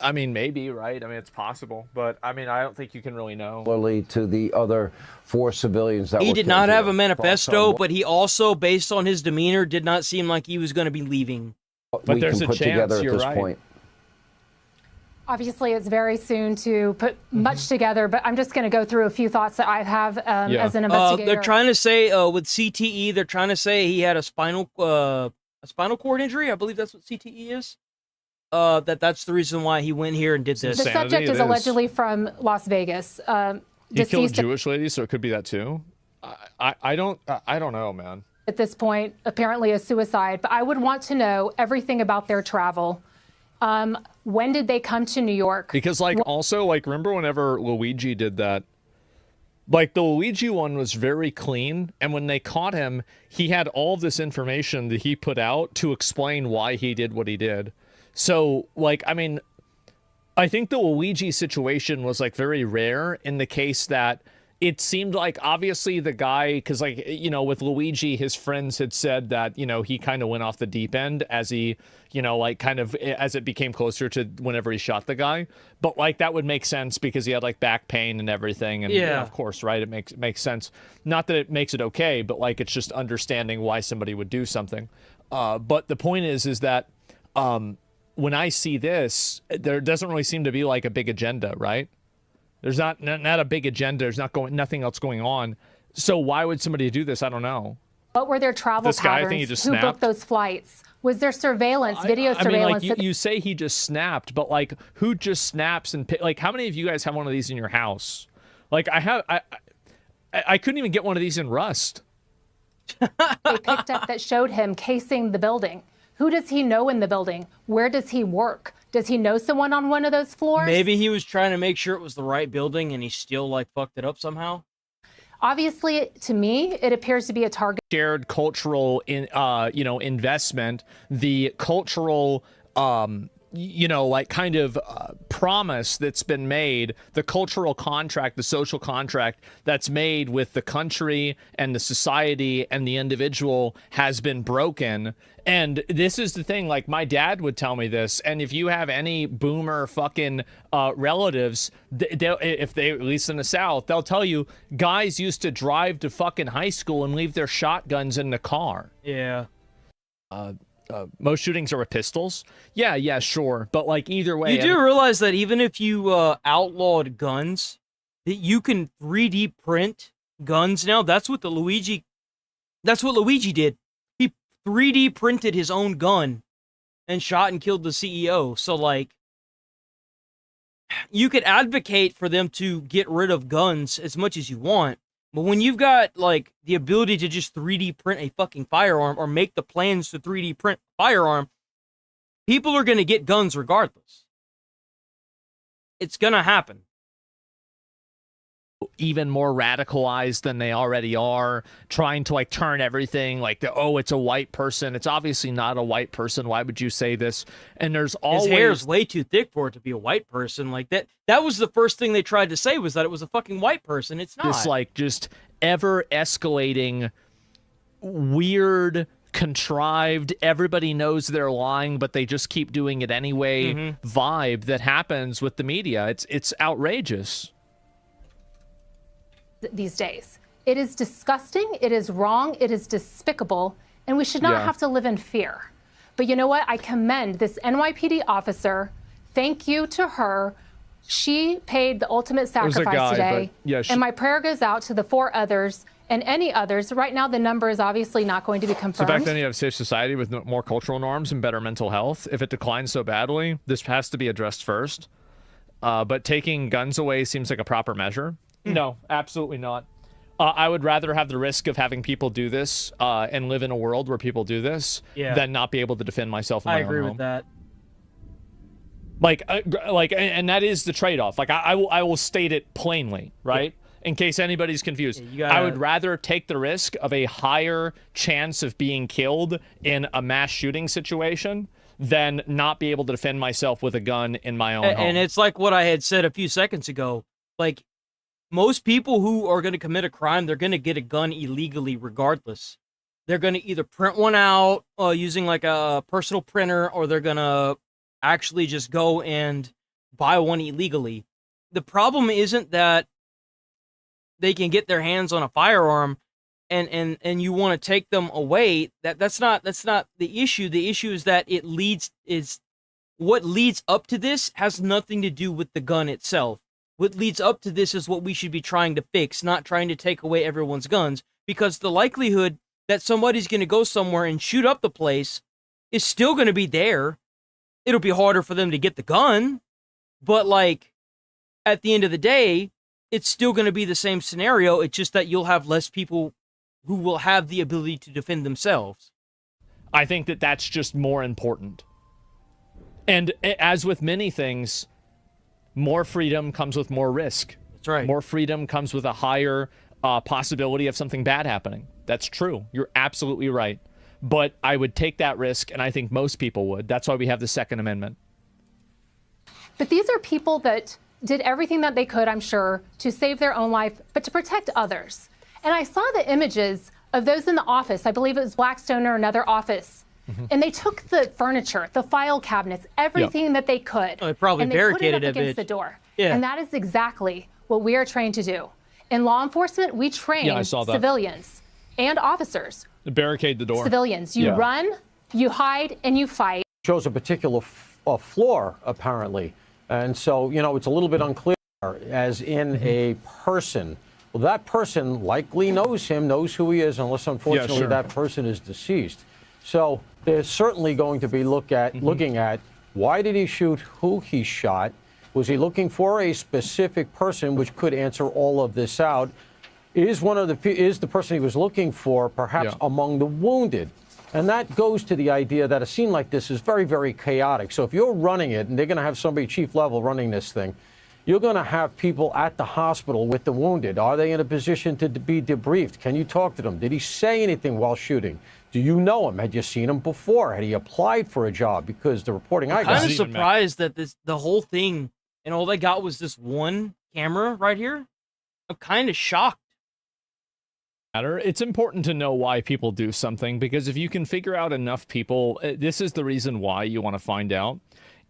I mean, maybe, right? I mean, it's possible, but I mean, I don't think you can really know. To the other 4 civilians that He were did not killed have a here. manifesto, but he also, based on his demeanor, did not seem like he was going to be leaving. But there's a chance, you're right. Point. Obviously, it's very soon to put much together, but I'm just going to go through a few thoughts that I have as an investigator. They're trying to say with CTE, they're trying to say he had a spinal cord injury. I believe that's what CTE is. That's the reason why he went here and did this. The subject is allegedly from Las Vegas. He killed a Jewish lady, so it could be that too. I don't know, man. At this point, apparently a suicide, but I would want to know everything about their travel. When did they come to New York? Because also remember whenever Luigi did that, the Luigi one was very clean, and when they caught him, he had all this information that he put out to explain why he did what he did. So, I mean, I think the Luigi situation was, very rare in the case that it seemed like, obviously, the guy, because, with Luigi, his friends had said that, he kind of went off the deep end as he, as it became closer to whenever he shot the guy. But, that would make sense because he had, back pain and everything. And, yeah, of course, right, it makes sense. Not that it makes it okay, but, it's just understanding why somebody would do something. But the point is that, when I see this, there doesn't really seem to be a big agenda, right? There's not a big agenda. There's nothing else going on. So why would somebody do this? I don't know. What were their travel this guy, patterns? I think he just Who snapped. booked those flights? Was there surveillance, video surveillance? I mean, you say he just snapped, but who just snaps and how many of you guys have one of these in your house? I couldn't even get one of these in Rust. They picked up that showed him casing the building. Who does he know in the building? Where does he work? Does he know someone on one of those floors? Maybe he was trying to make sure it was the right building and he still fucked it up somehow. Obviously, to me, it appears to be a target. Shared cultural investment, the cultural promise that's been made, the cultural contract, the social contract that's made with the country and the society and the individual has been broken. And this is the thing, my dad would tell me this, and if you have any boomer fucking relatives, if they, at least in the South, they'll tell you guys used to drive to fucking high school and leave their shotguns in the car. Yeah. Most shootings are with pistols. Yeah, sure. But either way, you do realize that even if you outlawed guns, that you can 3D print guns now. That's what Luigi did. He 3D printed his own gun and shot and killed the CEO. So you could advocate for them to get rid of guns as much as you want. But when you've got, the ability to just 3D print a fucking firearm or make the plans to 3D print a firearm, people are going to get guns regardless. It's going to happen. Even more radicalized than they already are, trying to turn everything it's a white person. It's obviously not a white person. Why would you say this? And there's always... His hair is way too thick for it to be a white person. That was the first thing they tried to say, was that it was a fucking white person. It's not. This just ever escalating, weird, contrived, everybody knows they're lying, but they just keep doing it anyway vibe that happens with the media. It's outrageous. These days. It is disgusting, it is wrong, it is despicable, and we should not have to live in fear. But you know what? I commend this NYPD officer. Thank you to her. She paid the ultimate sacrifice today. And my prayer goes out to the 4 others and any others. Right now, the number is obviously not going to be confirmed. So back then you have a safe society with more cultural norms and better mental health. If it declines so badly, this has to be addressed first. But taking guns away seems like a proper measure. No, absolutely not. I would rather have the risk of having people do this and live in a world where people do this than not be able to defend myself in my own home. I agree with that. And that is the trade-off. I will state it plainly, right? in case anybody's confused. Yeah, I would rather take the risk of a higher chance of being killed in a mass shooting situation than not be able to defend myself with a gun in my own home. And it's like what I had said a few seconds ago. Like, most people who are going to commit a crime, they're going to get a gun illegally regardless. They're going to either print one out using like a personal printer, or they're going to actually just go and buy one illegally. The problem isn't that they can get their hands on a firearm and you want to take them away. That's not the issue. The issue is that what leads up to this has nothing to do with the gun itself. What leads up to this is what we should be trying to fix, not trying to take away everyone's guns, because the likelihood that somebody's going to go somewhere and shoot up the place is still going to be there. It'll be harder for them to get the gun, but like at the end of the day, it's still going to be the same scenario. It's just that you'll have less people who will have the ability to defend themselves. I think that that's just more important. And as with many things, more freedom comes with more risk. That's right. More freedom comes with a higher possibility of something bad happening. That's true. You're absolutely right. But I would take that risk, and I think most people would. That's why we have the Second Amendment. But these are people that did everything that they could, I'm sure, to save their own life, but to protect others. And I saw the images of those in the office. I believe it was Blackstone or another office. And they took the furniture, the file cabinets, everything that they could. Oh, they probably barricaded it up against the door. And that is exactly what we are trained to do. In law enforcement, we train civilians and officers. Barricade the door. Civilians, you run, you hide, and you fight. Shows a particular floor, apparently. And so, you know, it's a little bit unclear, as in a person. Well, that person likely knows him, knows who he is, unless, unfortunately, that person is deceased. So they're certainly going to be looking at why did he shoot, who he shot, was he looking for a specific person, which could answer all of this out. Is the person he was looking for perhaps among the wounded? And that goes to the idea that a scene like this is very, very chaotic. So if you're running it, and they're going to have somebody chief level running this thing, you're going to have people at the hospital with the wounded. Are they in a position to be debriefed? Can you talk to them? Did he say anything while shooting? Do you know him? Had you seen him before? Had he applied for a job? Because the reporting I got... I'm kind of surprised that the whole thing, and all they got was this one camera right here. I'm kind of shocked. It's important to know why people do something, because if you can figure out enough people, this is the reason why you want to find out,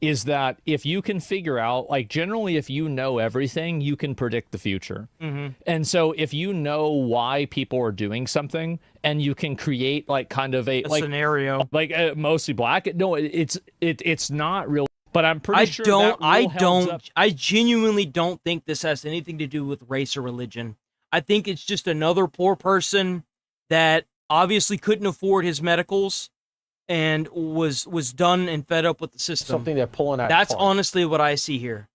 is that if you can figure out, like, generally if you know everything, you can predict the future. And so if you know why people are doing something, and you can create like kind of a like scenario, like mostly black, no, it's not real. But I'm pretty sure I genuinely don't think this has anything to do with race or religion. I think it's just another poor person that obviously couldn't afford his medicals and was done and fed up with the system. Something they're pulling out. That's honestly what I see here.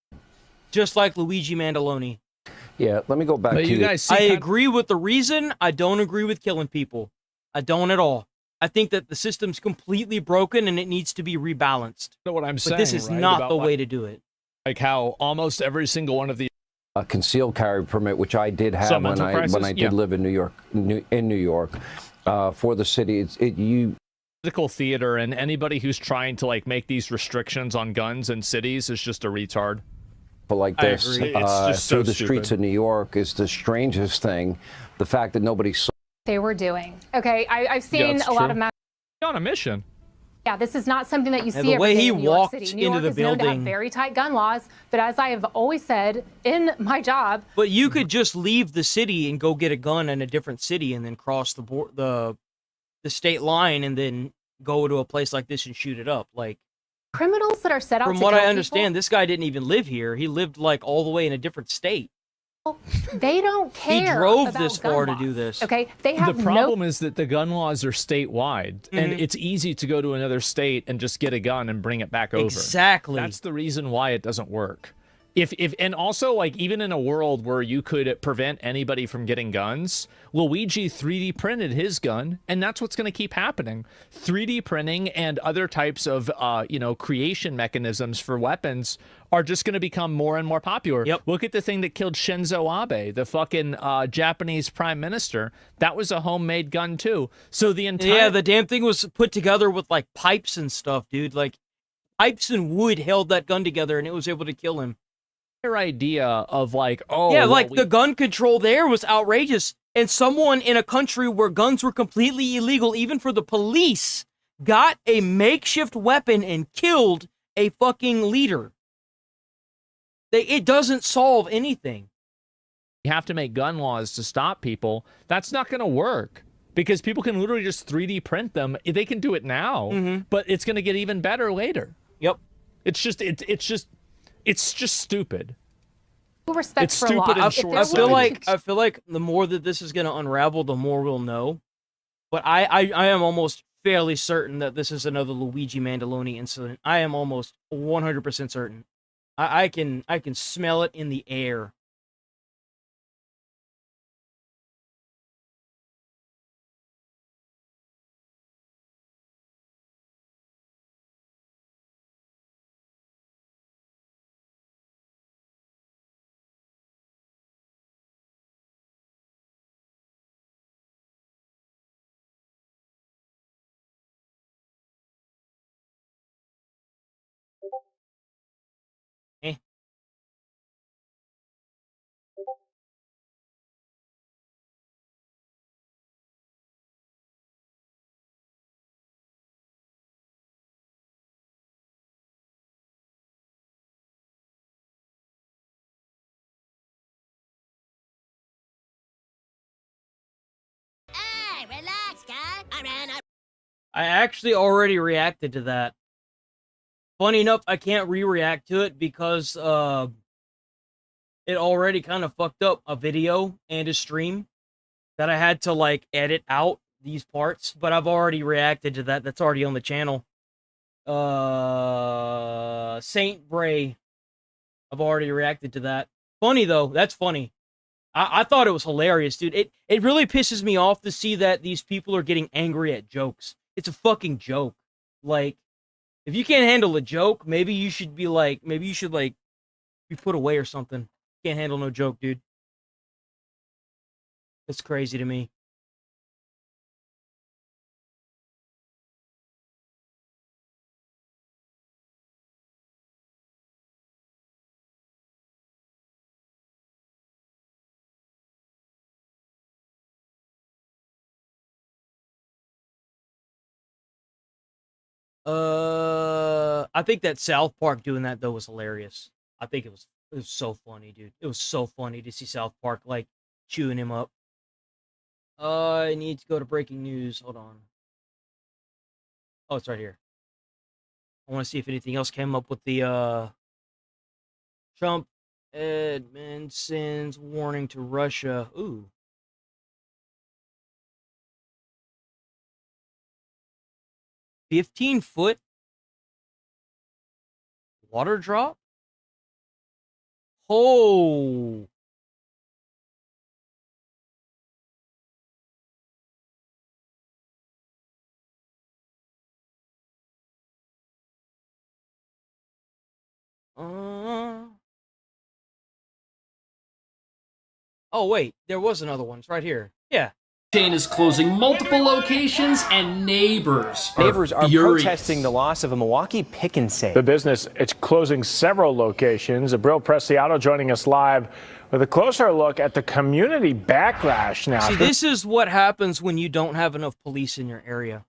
Just like Luigi Mandaloni. Yeah, let me go back to you guys. I agree with the reason. I don't agree with killing people. I don't at all. I think that the system's completely broken and it needs to be rebalanced. You know what I'm saying? But this is not the way to do it. Like how almost every single one of the concealed carry permit, which I did have when I did live in New York, for the city. Physical theater, and anybody who's trying to like make these restrictions on guns in cities is just a retard. But like this, through the streets of New York is the strangest thing. The fact that nobody saw they were doing. Okay, I've seen a lot of on a mission. Yeah, this is not something that you see the every way day he in New York walked City. New into York the is known to have building. very tight gun laws, but as I have always said in my job, but you could just leave the city and go get a gun in a different city and then cross the state line and then go to a place like this and shoot it up. Like criminals that are set out from to what kill I understand, people, this guy didn't even live here. He lived like all the way in a different state. They don't care. He drove about this gun far laws, to do this. Okay, they have The problem is that the gun laws are statewide, and it's easy to go to another state and just get a gun and bring it back over. Exactly. That's the reason why it doesn't work. And also, like, even in a world where you could prevent anybody from getting guns, Luigi 3D printed his gun, and that's what's going to keep happening. 3D printing and other types of, creation mechanisms for weapons are just going to become more and more popular. Yep. Look at the thing that killed Shinzo Abe, the fucking Japanese prime minister. That was a homemade gun, too. So the entire... Yeah, the damn thing was put together with, like, pipes and stuff, dude. Like, pipes and wood held that gun together, and it was able to kill him. Idea of like, oh yeah, like the gun control there was outrageous, and someone in a country where guns were completely illegal even for the police got a makeshift weapon and killed a fucking leader. It doesn't solve anything. You have to make gun laws to stop people. That's not going to work because people can literally just 3D print them. They can do it now, but it's going to get even better later. Yep. It's just stupid. Respect it's for stupid law. and short. I feel like the more that this is going to unravel, the more we'll know. But I am almost fairly certain that this is another Luigi Mandaloni incident. I am almost 100% certain. I can smell it in the air. I actually already reacted to that. Funny enough, I can't re-react to it because it already kind of fucked up a video and a stream that I had to, like, edit out these parts, but I've already reacted to that. That's already on the channel. Saint Bray. I've already reacted to that. Funny, though. That's funny. I thought it was hilarious, dude. It really pisses me off to see that these people are getting angry at jokes. It's a fucking joke. Like, if you can't handle a joke, maybe you should be like, be put away or something. Can't handle no joke, dude. It's crazy to me. I think that South Park doing that though was hilarious. I think it was so funny, dude. It was so funny to see South Park like chewing him up. I need to go to breaking news. Hold on. Oh, it's right here. I want to see if anything else came up with the Trump sends warning to Russia. Ooh. $15-foot water drop? Oh. Oh, wait. There was another one. It's right here. Yeah. Chain is closing multiple locations, and neighbors are furious. Protesting the loss of a Milwaukee pick and save. The business, it's closing several locations. Abril Preciado joining us live with a closer look at the community backlash now. See, this is what happens when you don't have enough police in your area.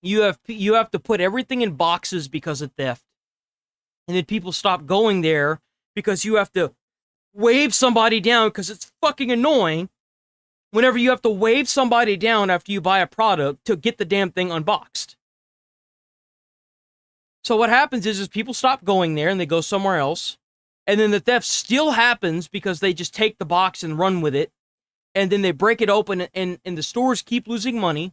You have to put everything in boxes because of theft. And then people stop going there because you have to wave somebody down because it's fucking annoying whenever you have to wave somebody down after you buy a product to get the damn thing unboxed. So what happens is people stop going there and they go somewhere else. And then the theft still happens because they just take the box and run with it. And then they break it open and the stores keep losing money.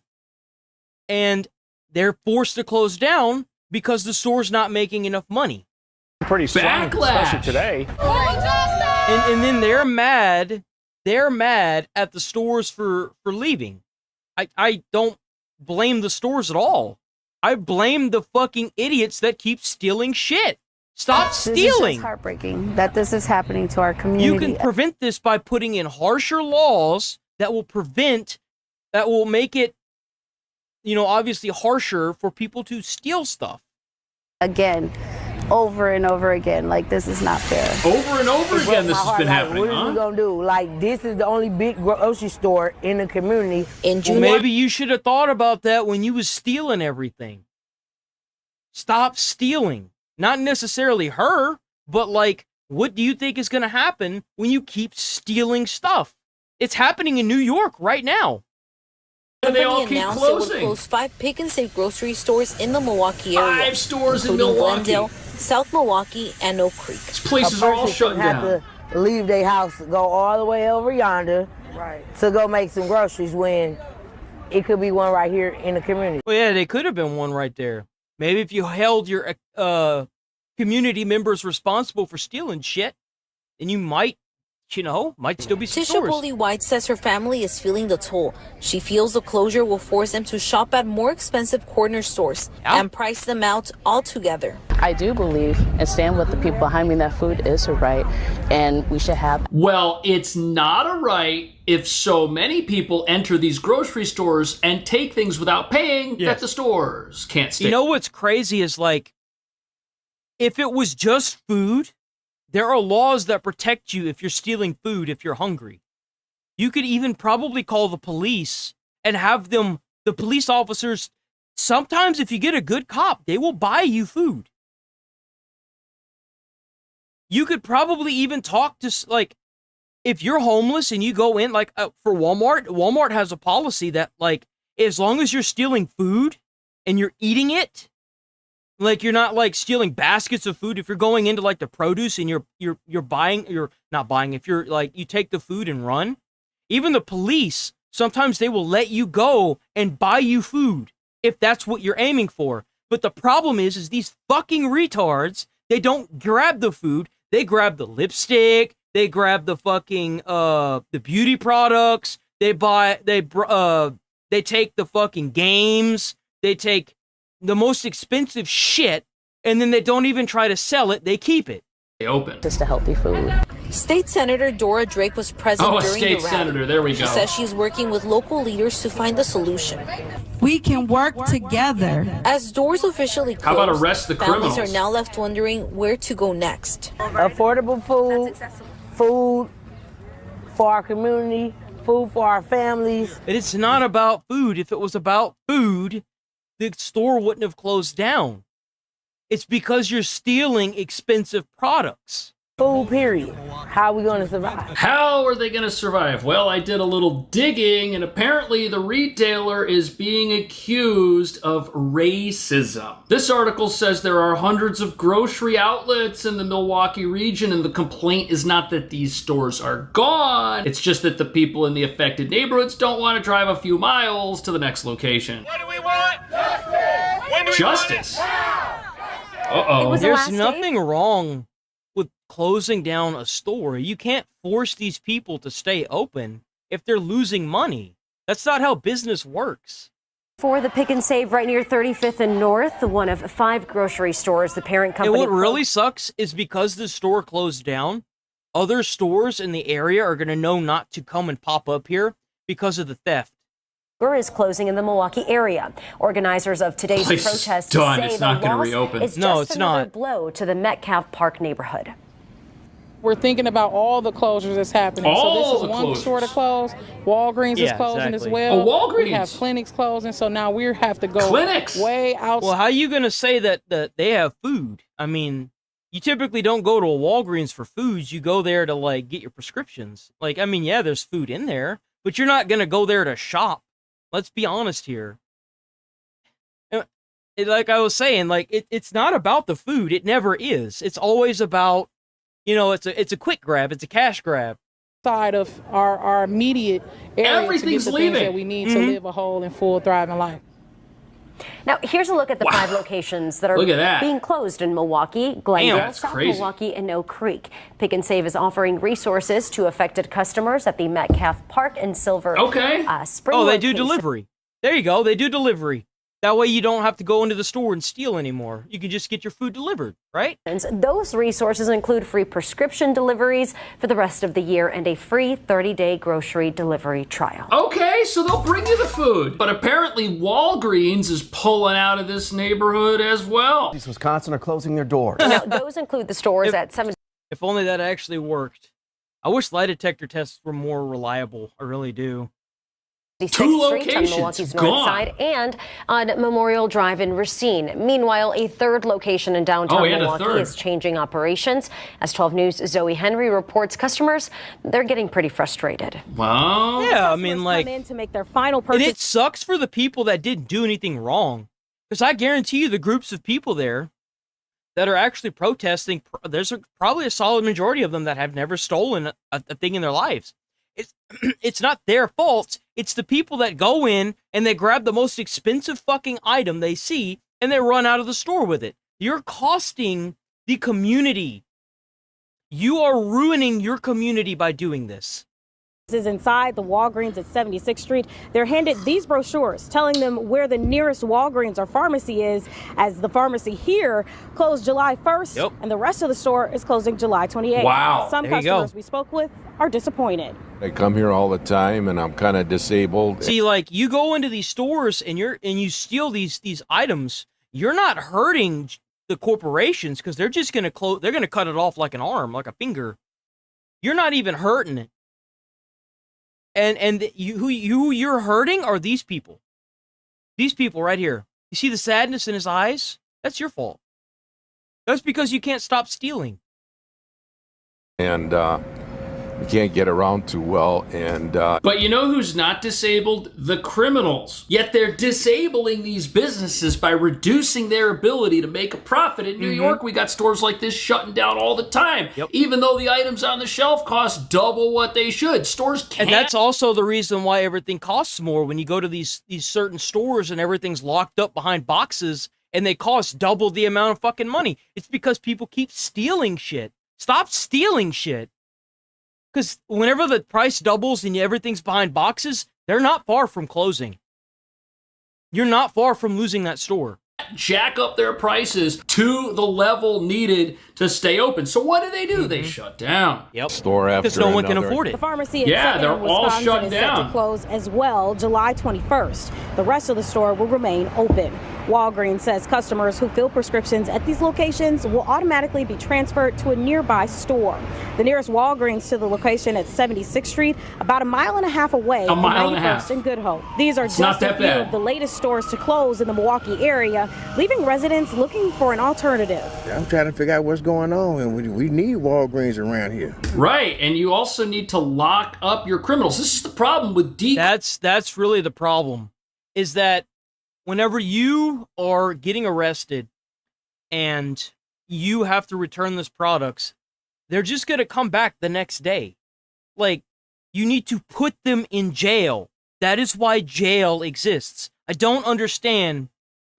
And they're forced to close down because the store's not making enough money. Pretty strong, especially today. And then they're mad. They're mad at the stores for leaving. I don't blame the stores at all. I blame the fucking idiots that keep stealing shit. Stop stealing. This is just heartbreaking that this is happening to our community. You can prevent this by putting in harsher laws that will make it, obviously harsher for people to steal stuff. Again, over and over again. Like, this is not fair. Over and over again, this has been happening, What are we going to do? Like, this is the only big grocery store in the community. Well, maybe you should have thought about that when you was stealing everything. Stop stealing. Not necessarily her, but like, what do you think is going to happen when you keep stealing stuff? It's happening in New York right now. And they all keep announced closing. It would close 5 Pick and Save grocery stores in the Milwaukee area. 5 stores in including Milwaukee. Glendale, South Milwaukee, and Oak Creek. These places are all shut down. Have to leave their house, go all the way over yonder, to go make some groceries when it could be one right here in the community. Well, yeah, they could have been one right there. Maybe if you held your community members responsible for stealing shit, then you might still be some Tisha stores. Bully White says her family is feeling the toll. She feels the closure will force them to shop at more expensive corner stores and price them out altogether. I do believe and stand with the people behind me that food is a right, and we should have. Well, it's not a right if so many people enter these grocery stores and take things without paying that the stores can't stay. You know what's crazy is, like, if it was just food, there are laws that protect you if you're stealing food, if you're hungry. You could even probably call the police and have them, the police officers, sometimes if you get a good cop, they will buy you food. You could probably even talk to, like, if you're homeless and you go in, like, for Walmart has a policy that, like, as long as you're stealing food and you're eating it, like, you're not, like, stealing baskets of food. If you're going into, like, the produce and you're not buying, if you're, like, you take the food and run, even the police, sometimes they will let you go and buy you food if that's what you're aiming for. But the problem is these fucking retards, they don't grab the food. They grab the lipstick. They grab the fucking, the beauty products. They take the fucking games. They take the most expensive shit, and then they don't even try to sell it. They keep it. They open. Just a healthy food. State Senator Dora Drake was present during state the rally. senator, there we She go. says she's working with local leaders to find a solution. We can work together. As doors officially closed, How about arrest the families criminals? are now left wondering where to go next. Affordable food, food for our community, food for our families. It's not about food. If it was about food, the store wouldn't have closed down. It's because you're stealing expensive products. Food, period. How are we going to survive? How are they going to survive? Well, I did a little digging, and apparently the retailer is being accused of racism. This article says there are hundreds of grocery outlets in the Milwaukee region, and the complaint is not that these stores are gone. It's just that the people in the affected neighborhoods don't want to drive a few miles to the next location. What do we want? Justice. Uh-oh. There's nothing wrong with closing down a store. You can't force these people to stay open if they're losing money. That's not how business works. For the Pick and Save right near 35th and North, one of 5 grocery stores the parent company. And what really sucks is because the store closed down, other stores in the area are going to know not to come and pop up here because of the theft. Is closing in the Milwaukee area. Organizers of today's Place protest done. say It's the not gonna loss reopen. is No, just it's another not. blow to the Metcalf Park neighborhood. We're thinking about all the closures that's happening. All so this the is one closures. store to close. Walgreens is Yeah, closing exactly. as well. Oh, Walgreens. We have clinics closing, so now we have to go Clinics? way out. Well, how are you going to say that they have food? I mean, you typically don't go to a Walgreens for foods. You go there to, like, get your prescriptions. Like, I mean, yeah, there's food in there, but you're not going to go there to shop. Let's be honest here. Like I was saying, like, it's not about the food. It never is. It's always about, it's a quick grab. It's a cash grab. Side of our immediate area Everything's to get the leaving. things that we need to live a whole and full, thriving life. Now, here's a look at the 5 locations that are being closed in Milwaukee, Glendale, South Milwaukee, and Oak Creek. Pick and Save is offering resources to affected customers at the Metcalf Park and Silver Spring. Oh, they do delivery. There you go. They do delivery. That way you don't have to go into the store and steal anymore. You can just get your food delivered, right? Those resources include free prescription deliveries for the rest of the year and a free 30-day grocery delivery trial. Okay, so they'll bring you the food. But apparently Walgreens is pulling out of this neighborhood as well. Wisconsin are closing their doors. Now, those include the stores at 7. If only that actually worked. I wish lie detector tests were more reliable. I really do. 2 locations on Milwaukee's north side and on Memorial Drive in Racine. Meanwhile, a 3rd location in downtown Milwaukee is changing operations. As 12 News' Zoe Henry reports, customers, they're getting pretty frustrated. Wow. Yeah, I mean, like, come in to make their final purchase. And it sucks for the people that didn't do anything wrong. Because I guarantee you the groups of people there that are actually protesting, there's probably a solid majority of them that have never stolen a thing in their lives. It's not their fault. It's the people that go in and they grab the most expensive fucking item they see and they run out of the store with it. You're costing the community. You are ruining your community by doing this. Is inside the Walgreens at 76th Street. They're handed these brochures telling them where the nearest Walgreens or pharmacy is, as the pharmacy here closed July 1st and the rest of the store is closing July 28th. Wow. Some customers we spoke with are disappointed. I come here all the time and I'm kind of disabled. See, like, you go into these stores and you steal these items, you're not hurting the corporations because they're just going to they're going to cut it off like an arm, like a finger. You're not even who you're hurting are these people. These people right here. You see the sadness in his eyes? That's your fault. That's because you can't stop stealing. And we can't get around too well. And but you know who's not disabled? The criminals. Yet they're disabling these businesses by reducing their ability to make a profit. In New York, we got stores like this shutting down all the time. Even though the items on the shelf cost double what they should. Stores can't. And that's also the reason why everything costs more when you go to these certain stores and everything's locked up behind boxes and they cost double the amount of fucking money. It's because people keep stealing shit. Stop stealing shit. Because whenever the price doubles and everything's behind boxes, they're not far from closing. You're not far from losing that store. Jack up their prices to the level needed to stay open. So what do? They shut down. Store after because no one can afford it. The pharmacy at they're all Wisconsin shut is set down. to close as well July 21st. The rest of the store will remain open. Walgreens says customers who fill prescriptions at these locations will automatically be transferred to a nearby store. The nearest Walgreens to the location at 76th Street, about a mile and a half away A from mile and a 91st half. and Good Hope. These are It's just not a that few bad. of the latest stores to close in the Milwaukee area, leaving residents looking for an alternative. I'm trying to figure out what's going on, and we need Walgreens around here. Right, and you also need to lock up your criminals. This is the problem with That's really the problem, is that whenever you are getting arrested and you have to return those products, they're just going to come back the next day. Like, you need to put them in jail. That is why jail exists. I don't understand.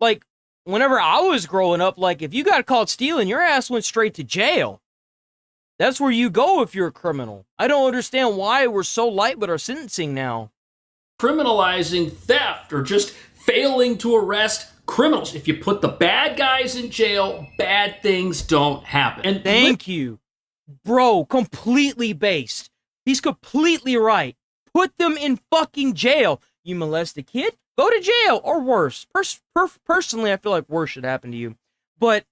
Like, whenever I was growing up, like, if you got caught stealing, your ass went straight to jail. That's where you go if you're a criminal. I don't understand why we're so light with our sentencing now. Criminalizing theft or just failing to arrest criminals. If you put the bad guys in jail, bad things don't happen. And Thank you. Bro, completely based. He's completely right. Put them in fucking jail. You molest a kid? Go to jail or worse. Personally, I feel like worse should happen to you. But,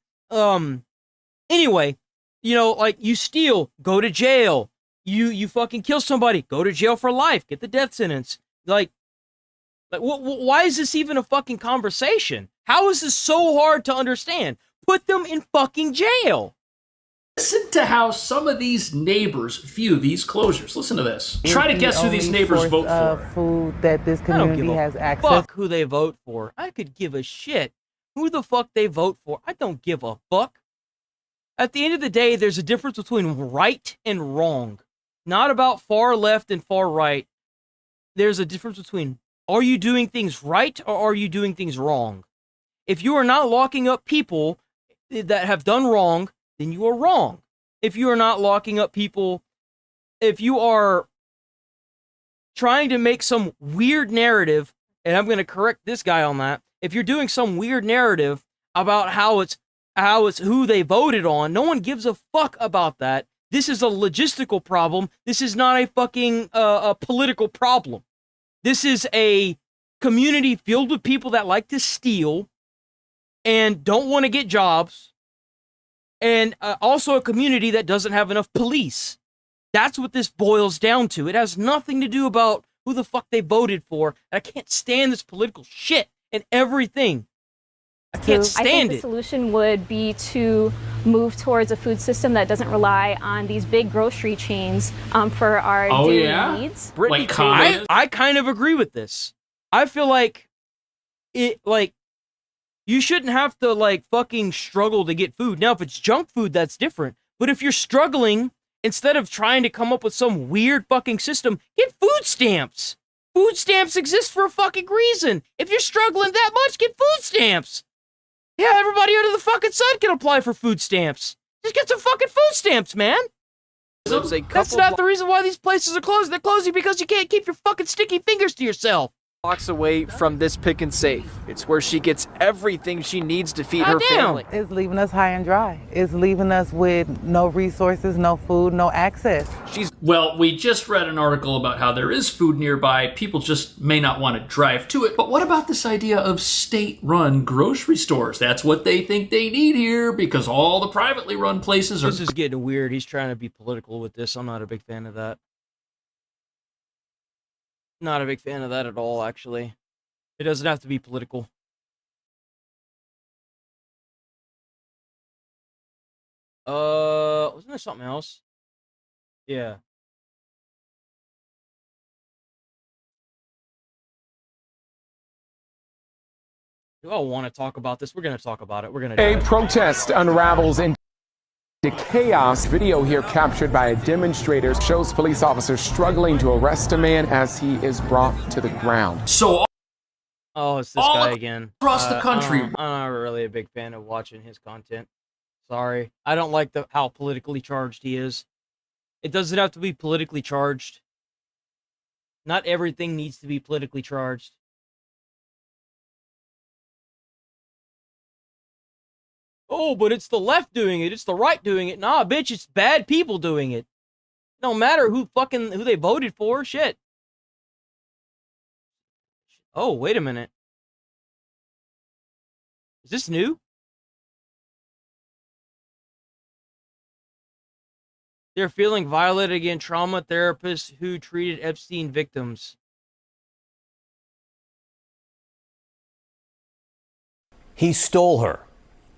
anyway, you know, like, you steal, go to jail. You fucking kill somebody, go to jail for life. Get the death sentence. Like why is this even a fucking conversation? How is this so hard to understand? Put them in fucking jail. Listen to how some of these neighbors view these closures. Listen to this. Try to guess who these neighbors vote for. Food that this I don't give community a has access. fuck who they vote for. I could give a shit who the fuck they vote for. I don't give a fuck. At the end of the day, there's a difference between right and wrong. Not about far left and far right. There's a difference between, are you doing things right or are you doing things wrong? If you are not locking up people that have done wrong, then you are wrong. If you are not locking up people, if you are trying to make some weird narrative, and I'm going to correct this guy on that, if you're doing some weird narrative about how it's who they voted on, no one gives a fuck about that. This is a logistical problem. This is not a fucking a political problem. This is a community filled with people that like to steal and don't want to get jobs, and also a community that doesn't have enough police. That's what this boils down to. It has nothing to do about who the fuck they voted for. I can't stand this political shit and everything. I can't stand I think it. the solution would be to move towards a food system that doesn't rely on these big grocery chains for our daily needs. Brittany, I kind of agree with this. I feel like you shouldn't have to fucking struggle to get food. Now, if it's junk food, that's different. But if you're struggling, instead of trying to come up with some weird fucking system, get food stamps. Food stamps exist for a fucking reason. If you're struggling that much, get food stamps. Yeah, everybody under the fucking sun can apply for food stamps. Just get some fucking food stamps, man. That's not the reason why these places are closed. They're closing because you can't keep your fucking sticky fingers to yourself. Blocks away from this pick and save. It's where she gets everything she needs to feed her family. It's leaving us high and dry. It's leaving us with no resources, no food, no access. Well, we just read an article about how there is food nearby. People just may not want to drive to it. But what about this idea of state-run grocery stores? That's what they think they need here because all the privately run places are... This is getting weird. He's trying to be political with this. I'm not a big fan of that. Not a big fan of that at all, actually. It doesn't have to be political. Wasn't there something else? Yeah. Do I want to talk about this? We're going to talk about it. We're going to do A it. protest unravels into chaos. Video here captured by a demonstrator shows police officers struggling to arrest a man as he is brought to the ground. So, oh, it's this guy again. Across the country. I'm not really a big fan of watching his content. Sorry. I don't like how politically charged he is. It doesn't have to be politically charged. Not everything needs to be politically charged. Oh, but it's the left doing it. It's the right doing it. Nah, bitch, it's bad people doing it. No matter who they voted for. Shit. Oh, wait a minute. Is this new? They're feeling violated against trauma therapists who treated Epstein victims. He stole her.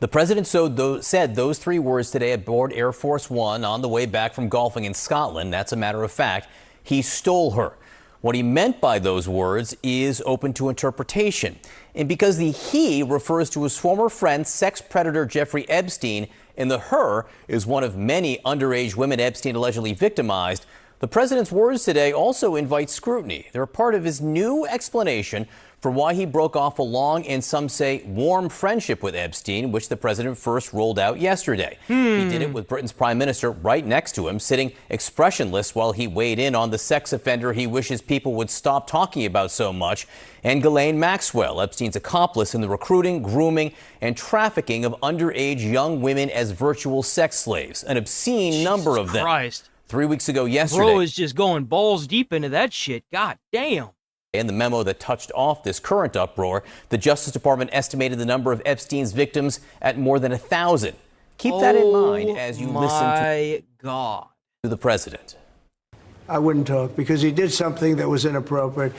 The president said those three words today aboard Air Force One on the way back from golfing in Scotland. That's a matter of fact. He stole her. What he meant by those words is open to interpretation. And because the he refers to his former friend, sex predator Jeffrey Epstein, and the her is one of many underage women Epstein allegedly victimized, the president's words today also invite scrutiny. They're part of his new explanation for why he broke off a long and some say warm friendship with Epstein, which the president first rolled out yesterday. He did it with Britain's prime minister right next to him, sitting expressionless while he weighed in on the sex offender he wishes people would stop talking about so much, and Ghislaine Maxwell, Epstein's accomplice in the recruiting, grooming, and trafficking of underage young women as virtual sex slaves, an obscene number of them. Christ. 3 weeks ago yesterday. Bro is just going balls deep into that shit. God damn. In the memo that touched off this current uproar, the Justice Department estimated the number of Epstein's victims at more than 1,000. Keep that in mind as you listen to the president. I wouldn't talk because he did something that was inappropriate.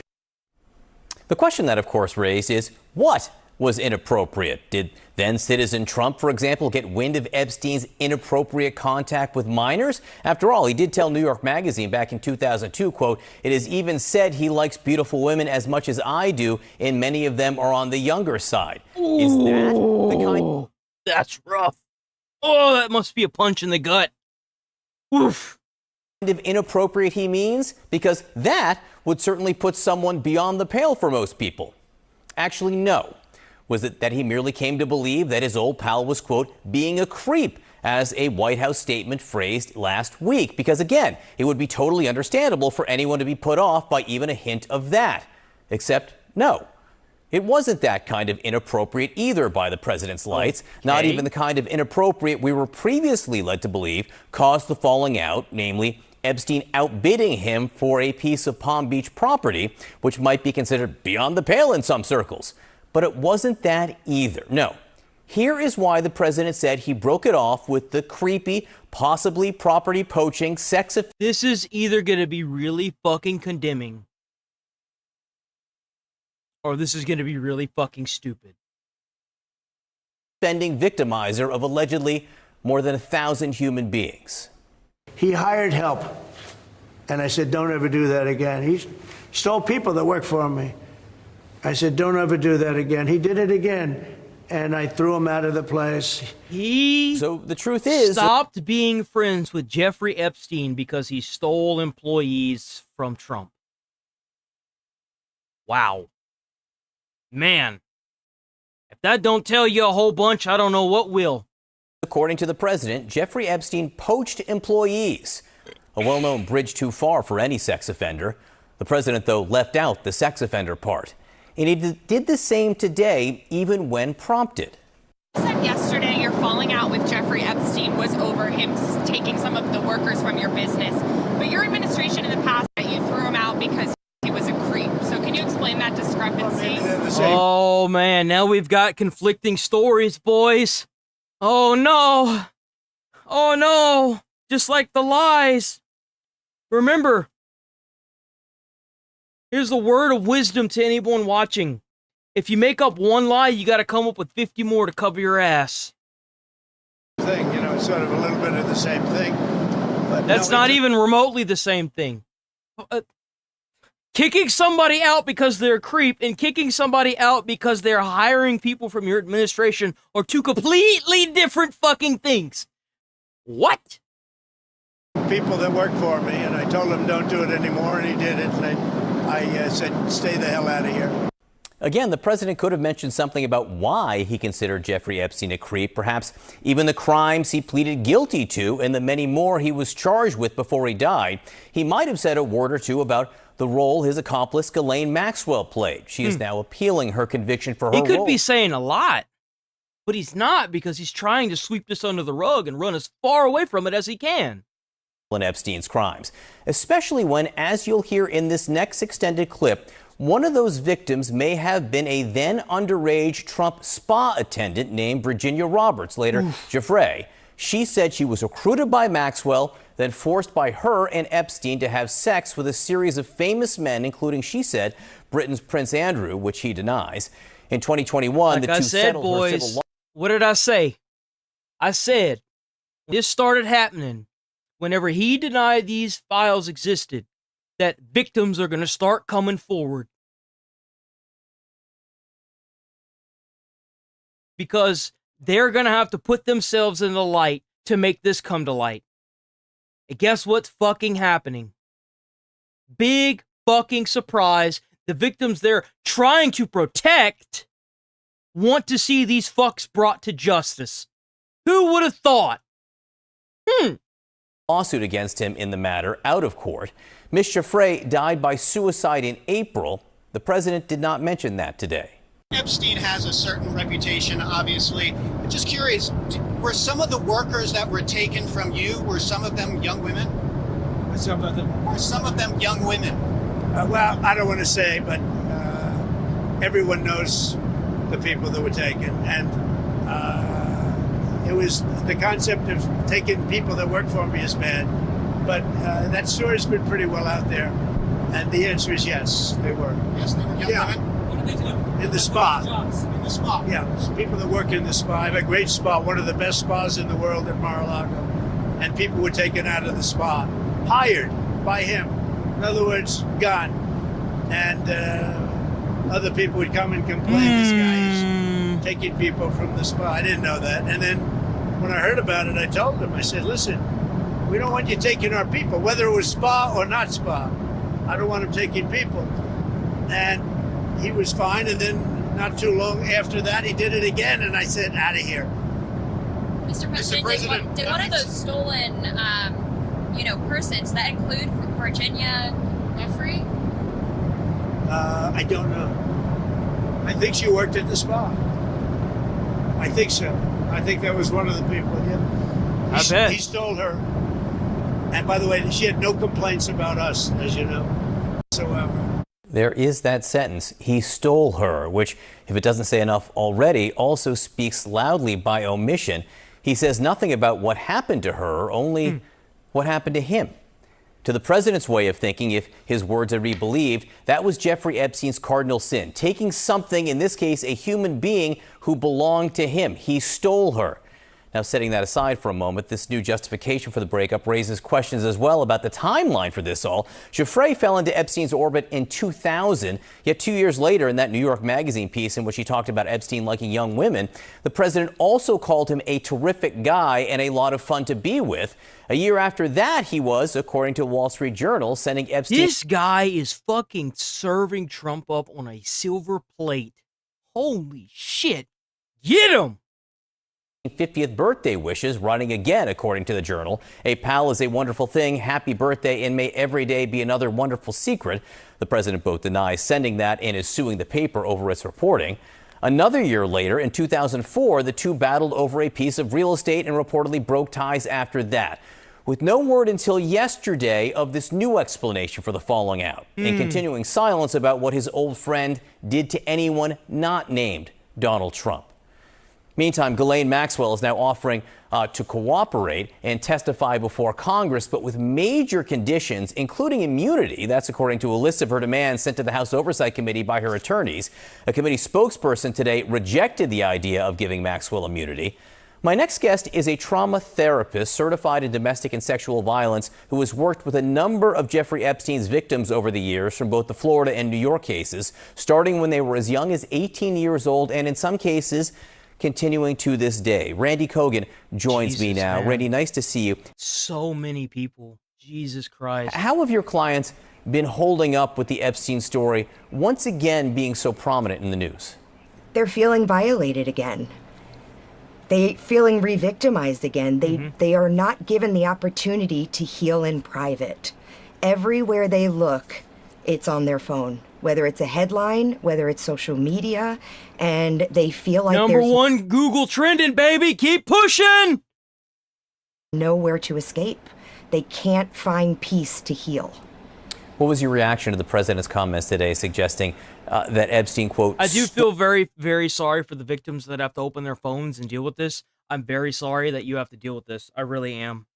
The question that, of course, raised is what was inappropriate? Did then citizen Trump, for example, get wind of Epstein's inappropriate contact with minors? After all, he did tell New York Magazine back in 2002, quote, "It is even said he likes beautiful women as much as I do, and many of them are on the younger side." Is that the kind? That's rough. Oh, that must be a punch in the gut. Oof. Kind of inappropriate he means? Because that would certainly put someone beyond the pale for most people. Actually, no. was that he merely came to believe that his old pal was, quote, being a creep, as a White House statement phrased last week. Because again, it would be totally understandable for anyone to be put off by even a hint of that. Except, no. It wasn't that kind of inappropriate either by the president's lights. Okay. Not even the kind of inappropriate we were previously led to believe caused the falling out, namely Epstein outbidding him for a piece of Palm Beach property, which might be considered beyond the pale in some circles. But it wasn't that either. No. Here is why the president said he broke it off with the creepy, possibly property poaching sex offender. This is either going to be really fucking condemning, or this is going to be really fucking stupid. Offending victimizer of allegedly more than 1,000 human beings. He hired help, and I said, don't ever do that again. He stole people that work for me. I said, don't ever do that again. He did it again, and I threw him out of the place. So the truth is, stopped being friends with Jeffrey Epstein because he stole employees from Trump. Wow. Man, if that don't tell you a whole bunch, I don't know what will. According to the president, Jeffrey Epstein poached employees, a well-known bridge too far for any sex offender. The president, though, left out the sex offender part. And he did the same today, even when prompted. You said yesterday your falling out with Jeffrey Epstein was over him taking some of the workers from your business. But your administration in the past, you threw him out because he was a creep. So can you explain that discrepancy? Oh, man, now we've got conflicting stories, boys. Oh, no. Oh, no. Just like the lies. Remember, here's the word of wisdom to anyone watching. If you make up one lie, you got to come up with 50 more to cover your ass. Thing, you know, it's sort of a little bit of the same thing. But that's not even remotely the same thing. Kicking somebody out because they're a creep and kicking somebody out because they're hiring people from your administration are two completely different fucking things. What? People that work for me, and I told him don't do it anymore, and he did it, and I said, stay the hell out of here. Again, the president could have mentioned something about why he considered Jeffrey Epstein a creep, perhaps even the crimes he pleaded guilty to and the many more he was charged with before he died. He might have said a word or two about the role his accomplice Ghislaine Maxwell played. She is now appealing her conviction for her role. He could be saying a lot, but he's not, because he's trying to sweep this under the rug and run as far away from it as he can. In Epstein's crimes, especially when, as you'll hear in this next extended clip, one of those victims may have been a then underage Trump spa attendant named Virginia Roberts, later Jeffrey. She said she was recruited by Maxwell, then forced by her and Epstein to have sex with a series of famous men, including, she said, Britain's Prince Andrew, which he denies. In 2021, the two settled her civil law. What did I say? I said this started happening whenever he denied these files existed, that victims are going to start coming forward. Because they're going to have to put themselves in the light to make this come to light. And guess what's fucking happening? Big fucking surprise. The victims they're trying to protect want to see these fucks brought to justice. Who would have thought? Lawsuit against him in the matter out of court. Miss Jeffrey died by suicide in April. The president did not mention that today. Epstein has a certain reputation, obviously. Just curious, were some of the workers that were taken from you, were some of them young women? Were some of them young women? Well, I don't want to say, but everyone knows the people that were taken. And it was the concept of taking people that work for me is bad. But that story's been pretty well out there. And the answer is yes, they were. Yes, they were young women? In the spa. In the spa? Yeah, people that work in the spa. I have a great spa, one of the best spas in the world at Mar-a-Lago. And people were taken out of the spa, hired by him. In other words, gone. And other people would come and complain, this guy is taking people from the spa. I didn't know that. And then when I heard about it, I told him, I said, listen, we don't want you taking our people, whether it was spa or not spa. I don't want him taking people. And he was fine, and then not too long after that, he did it again, and I said, out of here. Mr. President, did one of those stolen, persons, that include Virginia Jeffrey? I don't know. I think she worked at the spa. I think so. I think that was one of the people, yeah. I bet. He stole her. And by the way, she had no complaints about us, as you know, whatsoever. There is that sentence, he stole her, which, if it doesn't say enough already, also speaks loudly by omission. He says nothing about what happened to her, only what happened to him. To the president's way of thinking, if his words are to be believed, that was Jeffrey Epstein's cardinal sin, taking something, in this case, a human being who belonged to him. He stole her. Now, setting that aside for a moment, this new justification for the breakup raises questions as well about the timeline for this all. Giuffre fell into Epstein's orbit in 2000, yet 2 years later, in that New York Magazine piece in which he talked about Epstein liking young women, the president also called him a terrific guy and a lot of fun to be with. A year after that, he was, according to Wall Street Journal, sending Epstein... This guy is fucking serving Trump up on a silver plate. Holy shit. Get him! 50th birthday wishes, running again, according to the Journal. A pal is a wonderful thing. Happy birthday, and may every day be another wonderful secret. The president both denies sending that and is suing the paper over its reporting. Another year later, in 2004, the two battled over a piece of real estate and reportedly broke ties after that, with no word until yesterday of this new explanation for the falling out, and continuing silence about what his old friend did to anyone not named Donald Trump. Meantime, Ghislaine Maxwell is now offering to cooperate and testify before Congress, but with major conditions, including immunity. That's according to a list of her demands sent to the House Oversight Committee by her attorneys. A committee spokesperson today rejected the idea of giving Maxwell immunity. My next guest is a trauma therapist certified in domestic and sexual violence who has worked with a number of Jeffrey Epstein's victims over the years from both the Florida and New York cases, starting when they were as young as 18 years old and in some cases continuing to this day. Randy Kogan joins me now. Man. Randy, nice to see you. So many people. Jesus Christ. How have your clients been holding up with the Epstein story once again being so prominent in the news? They're feeling violated again. They feeling re-victimized again. They are not given the opportunity to heal in private. Everywhere they look, it's on their phone, whether it's a headline, whether it's social media, and they feel like Number one Google trending, baby. Keep pushing. Nowhere to escape. They can't find peace to heal. What was your reaction to the president's comments today suggesting that Epstein, quote... I do feel very, very sorry for the victims that have to open their phones and deal with this. I'm very sorry that you have to deal with this. I really am.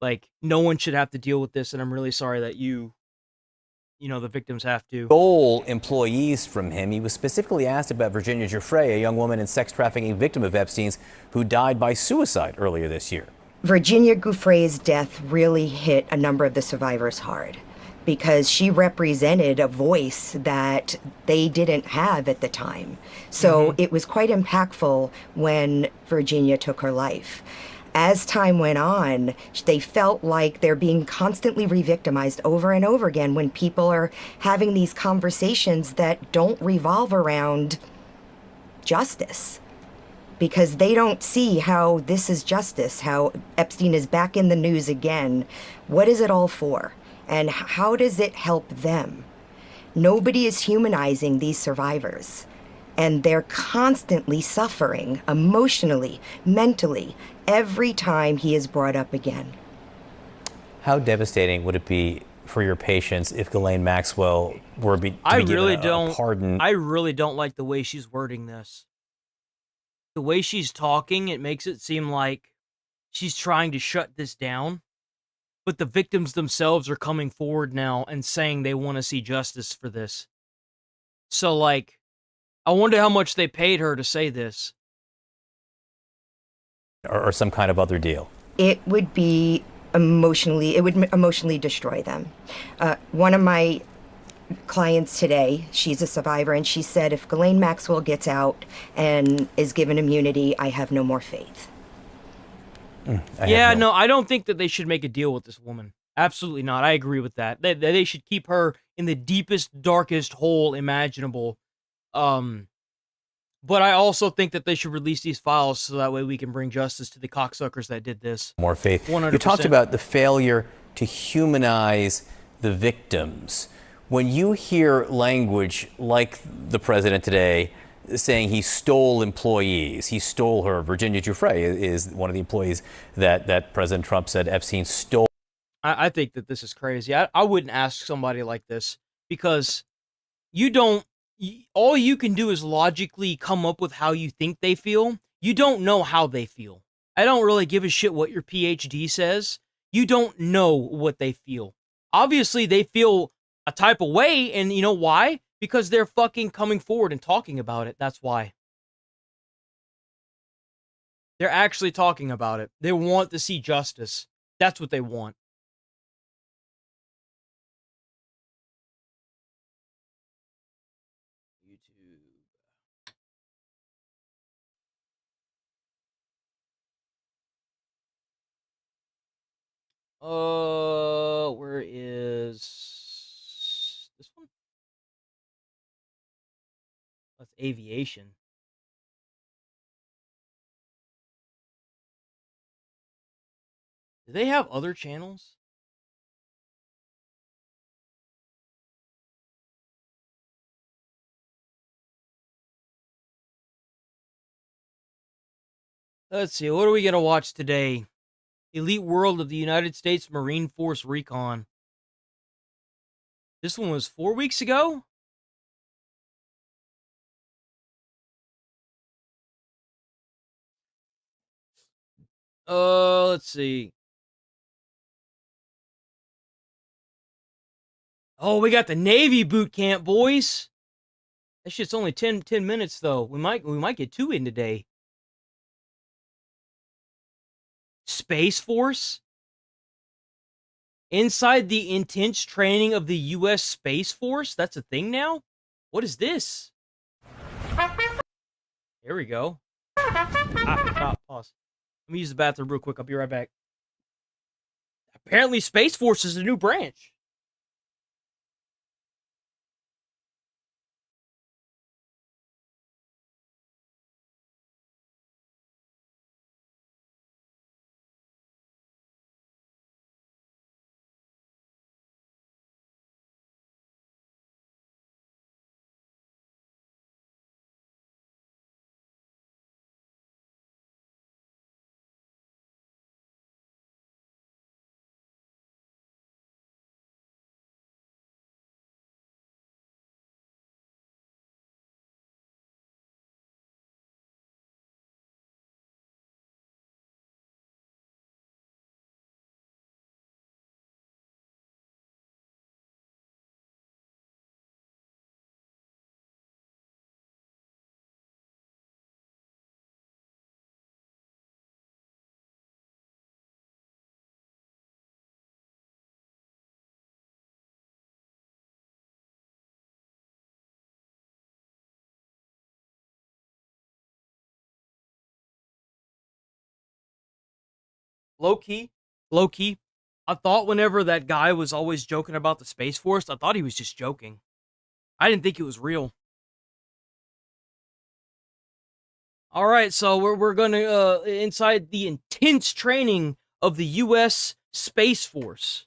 Like, no one should have to deal with this, and I'm really sorry that the victims have to. Stole employees from him. He was specifically asked about Virginia Giuffre, a young woman and sex trafficking victim of Epstein's who died by suicide earlier this year. Virginia Giuffre's death really hit a number of the survivors hard because she represented a voice that they didn't have at the time. So it was quite impactful when Virginia took her life. As time went on, they felt like they're being constantly re-victimized over and over again when people are having these conversations that don't revolve around justice. Because they don't see how this is justice, how Epstein is back in the news again. What is it all for? And how does it help them? Nobody is humanizing these survivors. And they're constantly suffering emotionally, mentally, every time he is brought up again. How devastating would it be for your patients if Ghislaine Maxwell were to be given a pardon? I really don't like the way she's wording this. The way she's talking, it makes it seem like she's trying to shut this down. But the victims themselves are coming forward now and saying they want to see justice for this. So, like, I wonder how much they paid her to say this. Or some kind of other deal. It would emotionally destroy them. One of my clients today, she's a survivor, and she said, if Ghislaine Maxwell gets out and is given immunity, I have no more faith. I don't think that they should make a deal with this woman. Absolutely not. I agree with that. They should keep her in the deepest, darkest hole imaginable. But I also think that they should release these files so that way we can bring justice to the cocksuckers that did this. More faith. 100%. You talked about the failure to humanize the victims. When you hear language like the president today saying he stole employees, he stole her. Virginia Giuffre is one of the employees that President Trump said Epstein stole. I think that this is crazy. I wouldn't ask somebody like this because you don't, all you can do is logically come up with how you think they feel. You don't know how they feel. I don't really give a shit what your PhD says. You don't know what they feel. Obviously, they feel a type of way, and you know why? Because they're fucking coming forward and talking about it. That's why. They're actually talking about it. They want to see justice. That's what they want. Where is this one? That's aviation. Do they have other channels? Let's see, what are we gonna watch today? Elite World of the United States Marine Force Recon. This one was 4 weeks ago? Let's see. Oh, we got the Navy boot camp, boys. That shit's only 10 minutes though. We might get 2 in today. Space Force? Inside the intense training of the U.S. Space Force? That's a thing now? What is this? Here we go. Stop, pause. Let me use the bathroom real quick. I'll be right back. Apparently, Space Force is a new branch. Low key, I thought whenever that guy was always joking about the Space Force, I thought he was just joking. I didn't think it was real. All right, so we're gonna inside the intense training of the U.S. Space Force.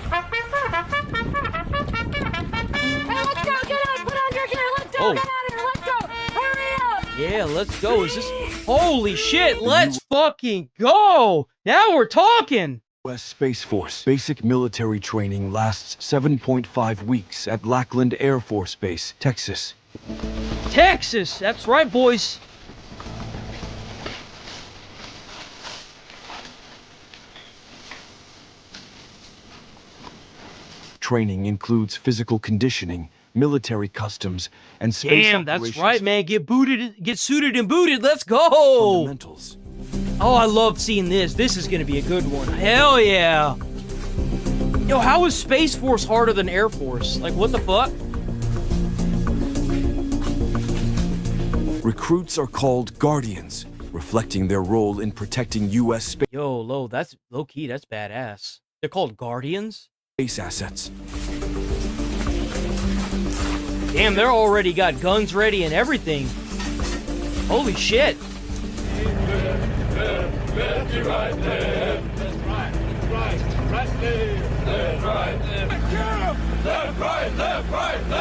Hey, let's go! Get out! Put on your gear! Let's go! Oh. Get out of here! Let's go! Hurry up! Yeah, let's go. Is this... Holy shit, let's fucking go! Now we're talking! U.S. Space Force basic military training lasts 7.5 weeks at Lackland Air Force Base, Texas. Texas! That's right, boys. Training includes physical conditioning, military customs, and space Damn, that's operations. right, man. Get suited and booted. Let's go! Fundamentals. Oh, I love seeing this. This is gonna be a good one. Hell yeah! Yo, how is Space Force harder than Air Force? Like, what the fuck? Recruits are called Guardians, reflecting their role in protecting U.S. space Yo, that's low-key, that's badass. They're called Guardians? assets. Damn, they're already got guns ready and everything. Holy shit.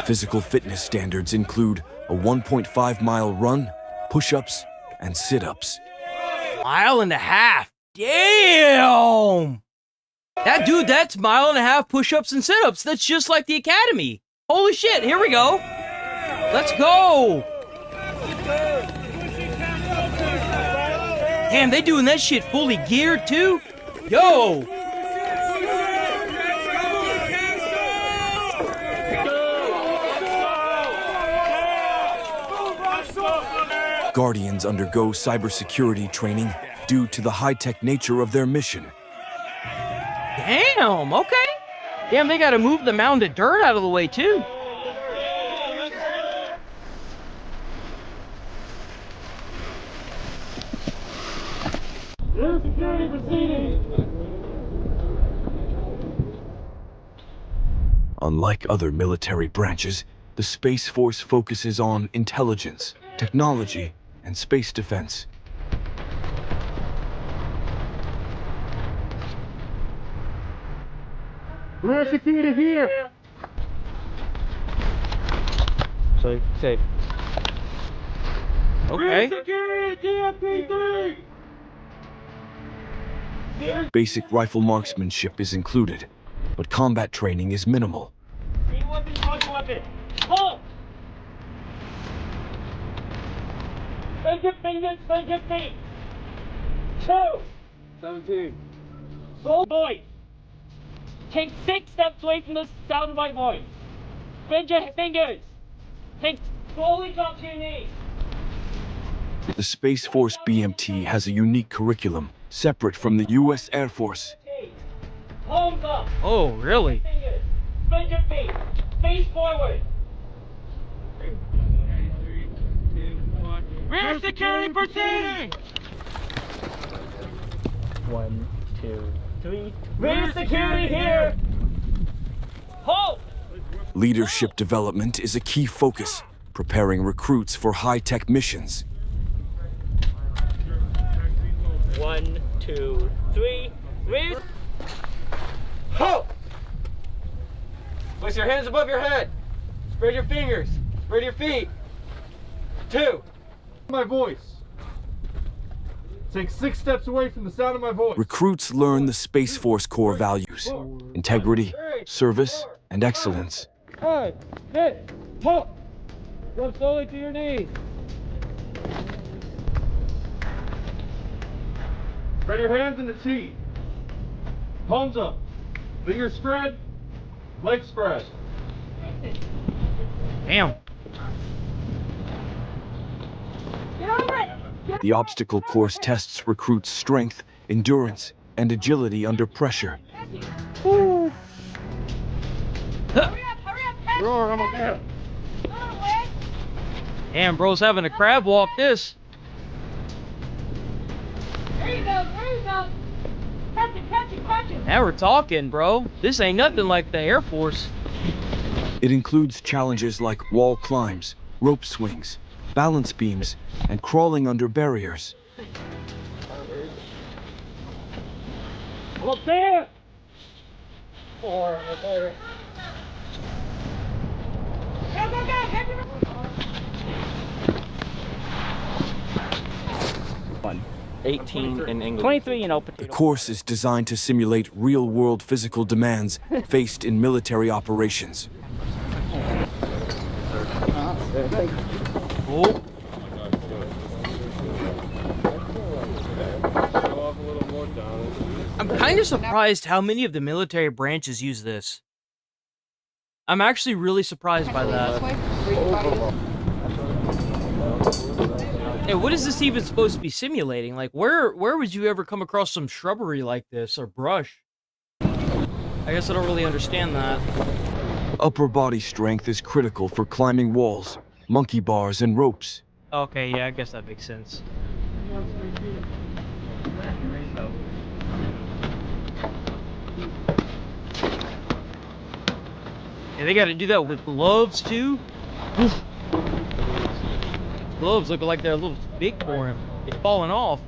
Physical fitness standards include a 1.5-mile run, push-ups, and sit-ups. Mile and a half. Damn! That dude, that's mile and a half push-ups and sit-ups. That's just like the academy. Holy shit, here we go. Let's go. Damn, they doing that shit fully geared too? Yo! Guardians undergo cybersecurity training due to the high-tech nature of their mission. Damn, okay. Damn, they gotta move the mound of dirt out of the way too. Security proceeding. Unlike other military branches, the Space Force focuses on intelligence, technology, and space defense. We're security here. Safe. Okay. Security TFP3. Basic rifle marksmanship is included, but combat training is minimal. Weapon. Halt! Bend your fingers, bend your feet. 17. Slow boy. Take 6 steps away from the sound of my voice. Bend your fingers. Slowly drop to your knees. The Space Force BMT has a unique curriculum, separate from the U.S. Air Force. Palms up. Oh, really? Fingers. Bend your feet. Face forward. Rear security proceeding. 1, 2, 3. Rear security here. Halt. Leadership development is a key focus, preparing recruits for high-tech missions. 1, 2, 3. Rear. Halt. Place your hands above your head. Spread your fingers. Spread your feet. 2. My voice. Take 6 steps away from the sound of my voice. Recruits learn the Space Force core values: integrity, service, and excellence. 5, hit, halt. Drop slowly to your knees. Spread your hands in the seat. Palms up. Fingers spread. Legs spread. Damn. The obstacle course tests recruits' strength, endurance, and agility under pressure. Hurry up, Roar, I'm okay. Damn, bro's having a crab walk this. There you go, there you go. Catch it. Now we're talking, bro. This ain't nothing like the Air Force. It includes challenges like wall climbs, rope swings, balance beams, and crawling under barriers. Up there! 4, there. Go. 18 in English. 23 in open. The course is designed to simulate real-world physical demands faced in military operations. Oh. I'm kind of surprised how many of the military branches use this. I'm actually really surprised by that. Hey, what is this even supposed to be simulating? Like, where would you ever come across some shrubbery like this, or brush? I guess I don't really understand that. Upper body strength is critical for climbing walls, monkey bars, and ropes. Okay, yeah, I guess that makes sense. Yeah, they gotta do that with gloves, too? Gloves look like they're a little big for him. They're falling off.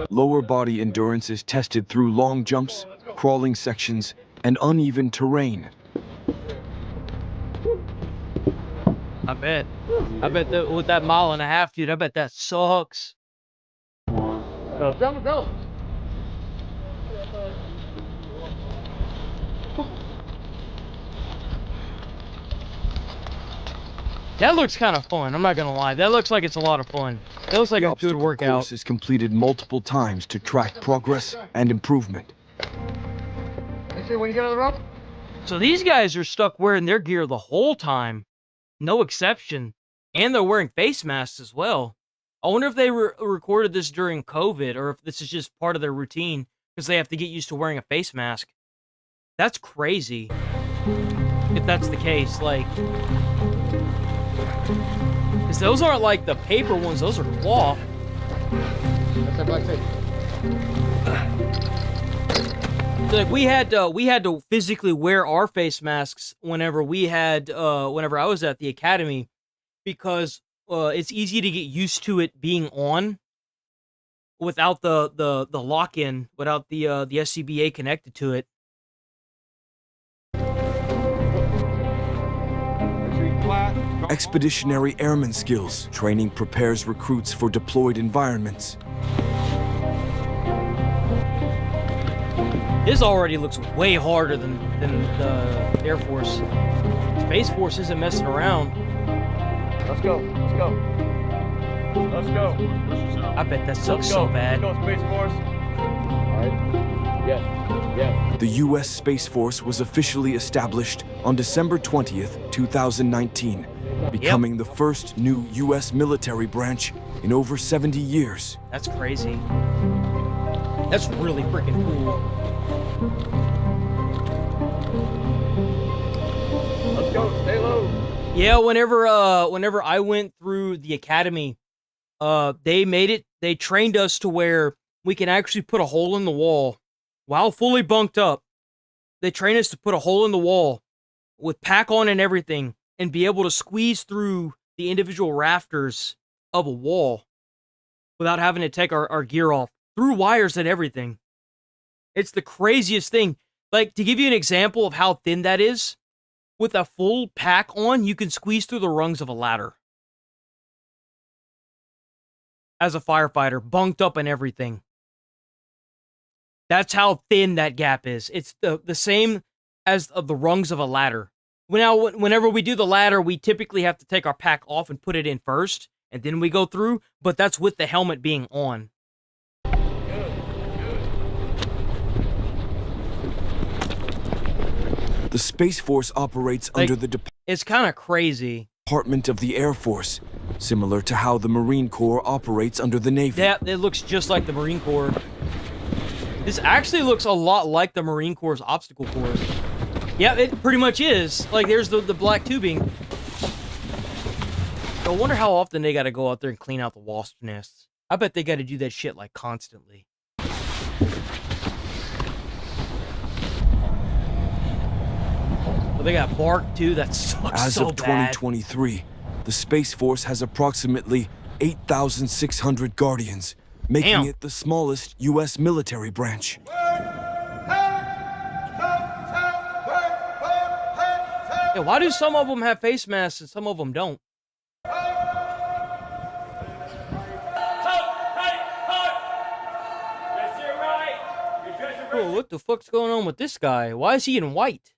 Lower body endurance is tested through long jumps, crawling sections, and uneven terrain. I bet that with that 1.5 miles, dude, I bet that sucks. Go. That looks kind of fun. I'm not gonna lie. That looks like it's a lot of fun. That looks like a good workout. The course is completed multiple times to track progress and improvement. When you get on the rope. So these guys are stuck wearing their gear the whole time, no exception, and they're wearing face masks as well. I wonder if they recorded this during COVID or if this is just part of their routine because they have to get used to wearing a face mask. That's crazy. If that's the case, like. Because those aren't like the paper ones, those are cloth. That's that black tape. Like we had to physically wear our face masks whenever I was at the academy because it's easy to get used to it being on without the lock-in, without the SCBA connected to it. Expeditionary airman skills. Training prepares recruits for deployed environments. This already looks way harder than the Air Force. Space Force isn't messing around. Let's go. I bet that sucks so bad. Let's go, Space Force. All right. Yes. The U.S. Space Force was officially established on December 20th, 2019, becoming the first new U.S. military branch in over 70 years. That's crazy. That's really freaking cool. Let's go. Stay low. Yeah, whenever I went through the academy, they trained us to where we can actually put a hole in the wall while fully bunked up. They train us to put a hole in the wall with pack on and everything and be able to squeeze through the individual rafters of a wall without having to take our gear off through wires and everything. It's the craziest thing. Like, to give you an example of how thin that is, with a full pack on, you can squeeze through the rungs of a ladder. As a firefighter, bunked up and everything. That's how thin that gap is. It's the same as the rungs of a ladder. Now, whenever we do the ladder, we typically have to take our pack off and put it in first, and then we go through, but that's with the helmet being on. The Space Force operates under the It's kind of crazy. Department of the Air Force, similar to how the Marine Corps operates under the Navy. Yeah, it looks just like the Marine Corps. This actually looks a lot like the Marine Corps' obstacle course. Yeah, it pretty much is. Like, there's the black tubing. I wonder how often they gotta go out there and clean out the wasp nests. I bet they gotta do that shit, like, constantly. Well, they got bark, too. That sucks As so of bad. 2023, the Space Force has approximately 8,600 Guardians, making it the smallest U.S. military branch. Yeah, why do some of them have face masks and some of them don't? Oh, what the fuck's going on with this guy? Why is he in white?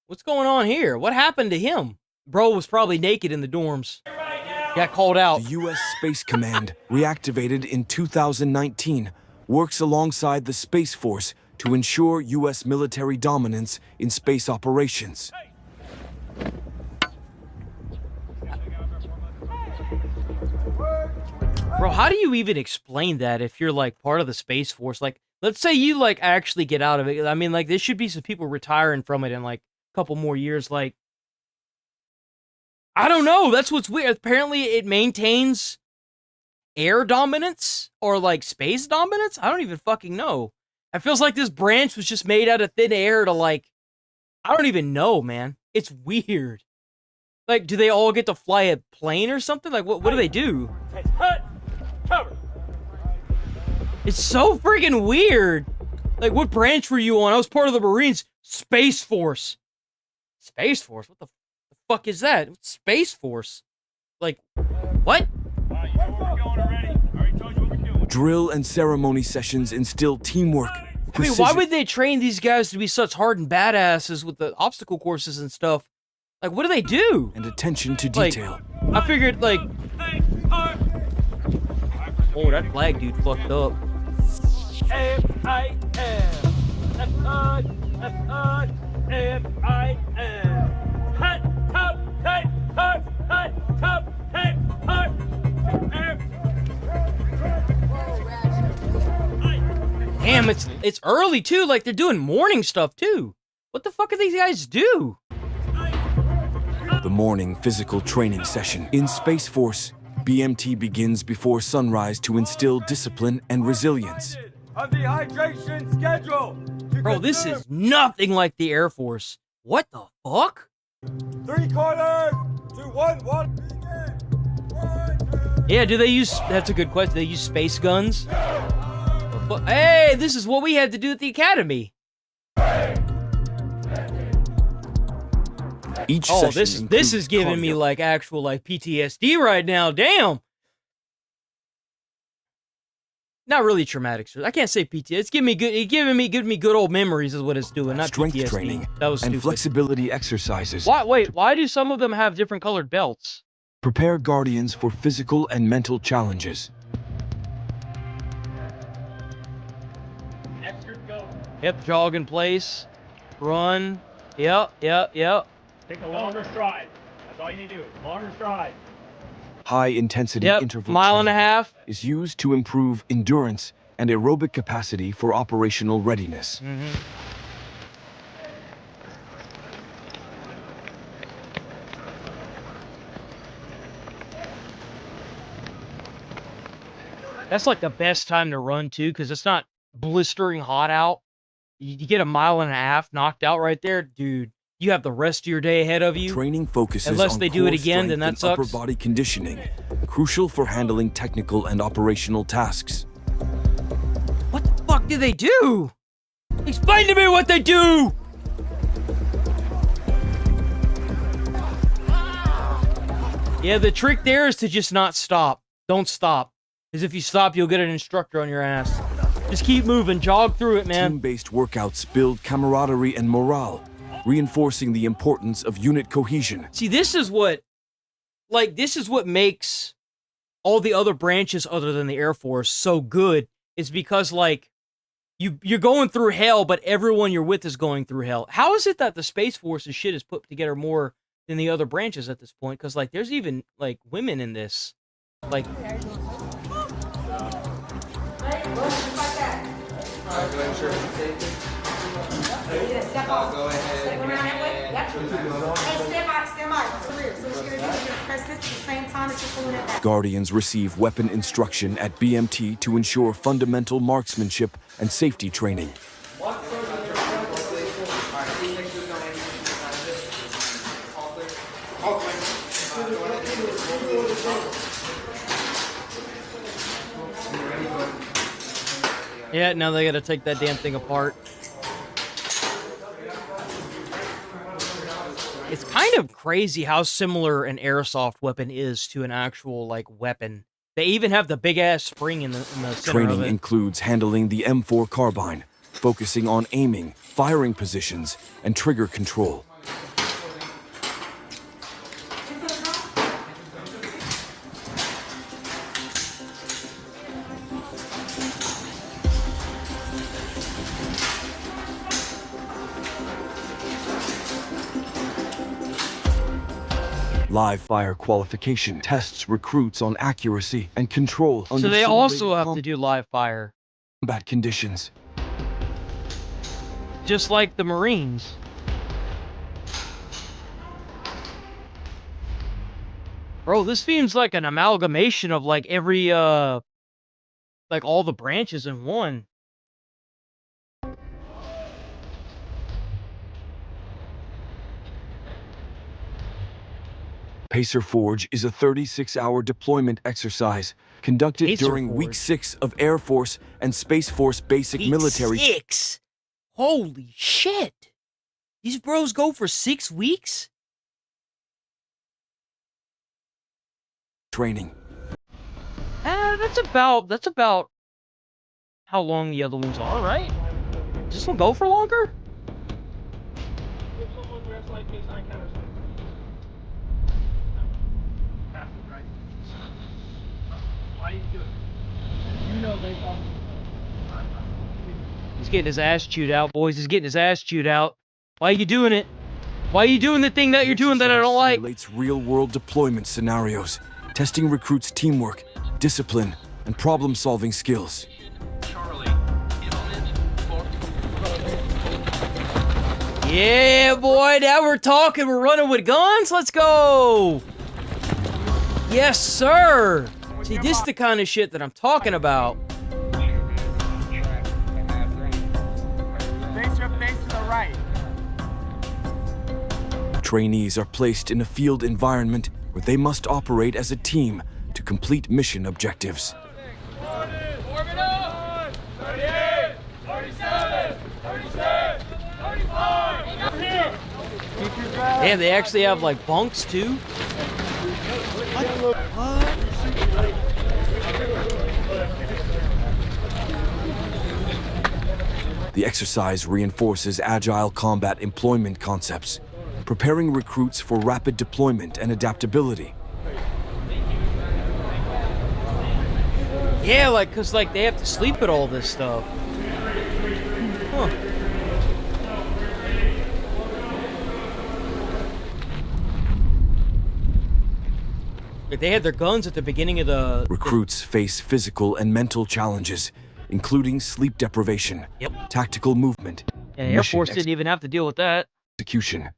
What's going on here? What happened to him? Bro was probably naked in the dorms. Got called out. The U.S. Space Command, reactivated in 2019, works alongside the Space Force to ensure U.S. military dominance in space operations. Bro, how do you even explain that if you're, like, part of the Space Force? Like, let's say you, like, actually get out of it. I mean, like, there should be some people retiring from it in, like, a couple more years. Like, I don't know. That's what's weird. Apparently, it maintains air dominance or, like, space dominance? I don't even fucking know. It feels like this branch was just made out of thin air to, like, I don't even know, man. It's weird. Like, do they all get to fly a plane or something? Like, what do they do? Cover. It's so freaking weird. Like, what branch were you on? I was part of the Marines. Space Force. Space Force? What the fuck is that? Space Force? Like, what? Drill and ceremony sessions instill teamwork. I mean, why would they train these guys to be such hardened badasses with the obstacle courses and stuff? Like, what do they do? And attention to Like, detail. I figured, like... Oh, that flag dude fucked up. Damn, it's early too. Like, they're doing morning stuff too. What the fuck do these guys do? The morning physical training session. In Space Force, BMT begins before sunrise to instill discipline and resilience. On the hydration schedule. Bro, this is nothing like the Air Force. What the fuck? 3 quarters to 1 water. Yeah, do they use... That's a good question. Do they use space guns? Hey, this is what we had to do at the academy. Each oh, session this is giving me like actual like PTSD right now. Damn. Not really traumatic. I can't say PTSD. It's giving me good old memories is what it's doing. Not strength PTSD. Training that was and stupid. flexibility exercises. Why do some of them have different colored belts? Prepare Guardians for physical and mental challenges. Yep, jog in place, run. Yep. Take a longer stride. That's all you need to do. Longer stride. High-intensity interval mile and a half is used to improve endurance and aerobic capacity for operational readiness. That's like the best time to run too, because it's not blistering hot out. You get a mile and a half knocked out right there, dude. You have the rest of your day ahead of you. Training focuses unless on they do it core again, then that strength and sucks. upper body conditioning, crucial for handling technical and operational tasks. What the fuck do they do? Explain to me what they do! Yeah, the trick there is to just not stop. Don't stop. Because if you stop, you'll get an instructor on your ass. Just keep moving. Jog through it, man. Team-based workouts build camaraderie and morale, reinforcing the importance of unit cohesion. See, this is what makes all the other branches other than the Air Force so good, is because, like, you're going through hell, but everyone you're with is going through hell. How is it that the Space Force's shit is put together more than the other branches at this point? Because, like, there's even, like, women in this. Like... Guardians receive weapon instruction at BMT to ensure fundamental marksmanship and safety training. Yeah, now they gotta take that damn thing apart. It's kind of crazy how similar an airsoft weapon is to an actual, like, weapon. They even have the big-ass spring in the center Training of it. includes handling the M4 carbine, focusing on aiming, firing positions, and trigger control. Live fire qualification tests recruits on accuracy and control So under they also simulated have to do live fire. combat conditions. Just like the Marines. Bro, this seems like an amalgamation of, like, every, like, all the branches in one. Pacer Forge is a 36-hour deployment exercise conducted Pacer during Forge. Week 6 of Air Force and Space Force basic military. 6? Holy shit! These bros go for 6 weeks? Training. That's about how long the other ones are, right? Does this one go for longer? He's getting his ass chewed out, boys. He's getting his ass chewed out. Why are you doing it? Why are you doing the thing that you're doing that I don't like? Simulates real-world deployment scenarios, testing recruits' teamwork, discipline, and problem-solving skills. Yeah, boy, now we're talking. We're running with guns. Let's go. Yes, sir. See, this is the kind of shit that I'm talking about. Face your face to the right. Trainees are placed in a field environment where they must operate as a team to complete mission objectives. 38, 37, 36, 35. Damn, they actually have like bunks too. The exercise reinforces agile combat employment concepts, preparing recruits for rapid deployment and adaptability. Yeah, like, cause like they have to sleep at all this stuff. Huh. Like they had their guns at the beginning of the... Recruits face physical and mental challenges, including sleep deprivation, tactical movement, Yeah, Air Force didn't even have to deal with that. execution.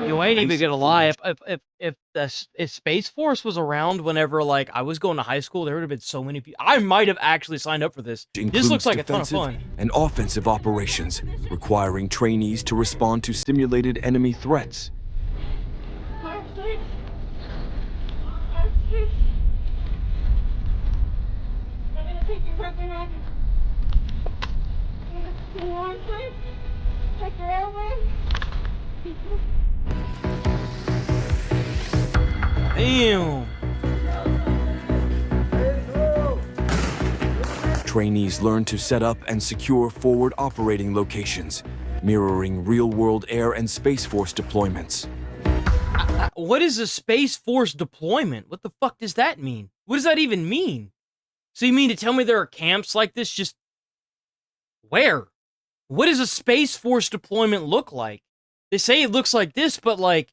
You ain't even gonna lie. If Space Force was around whenever like I was going to high school, there would have been so many people. I might have actually signed up for this. This looks like a ton of fun. And offensive operations, requiring trainees to respond to simulated enemy threats. Damn. Trainees learn to set up and secure forward operating locations, mirroring real-world air and Space Force deployments. What is a Space Force deployment? What the fuck does that mean? What does that even mean? So you mean to tell me there are camps like this just... Where? What does a Space Force deployment look like? They say it looks like this, but like,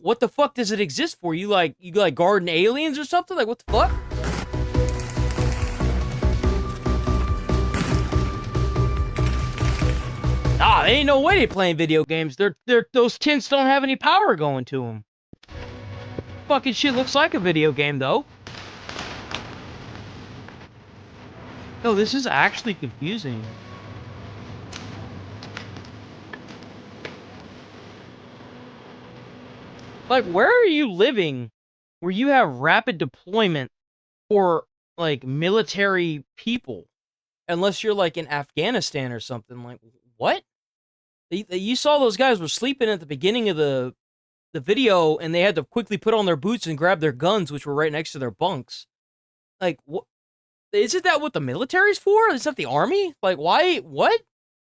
what the fuck does it exist for? You like guarding aliens or something? Like, what the fuck? Ah, there ain't no way they playing video games. Those tents don't have any power going to them. Fucking shit looks like a video game, though. No, this is actually confusing. Like, where are you living where you have rapid deployment for, like, military people? Unless you're, like, in Afghanistan or something. Like, what? You saw those guys were sleeping at the beginning of the video, and they had to quickly put on their boots and grab their guns, which were right next to their bunks. Like, what? Isn't that what the military's for? Is that the army? Like, why? What?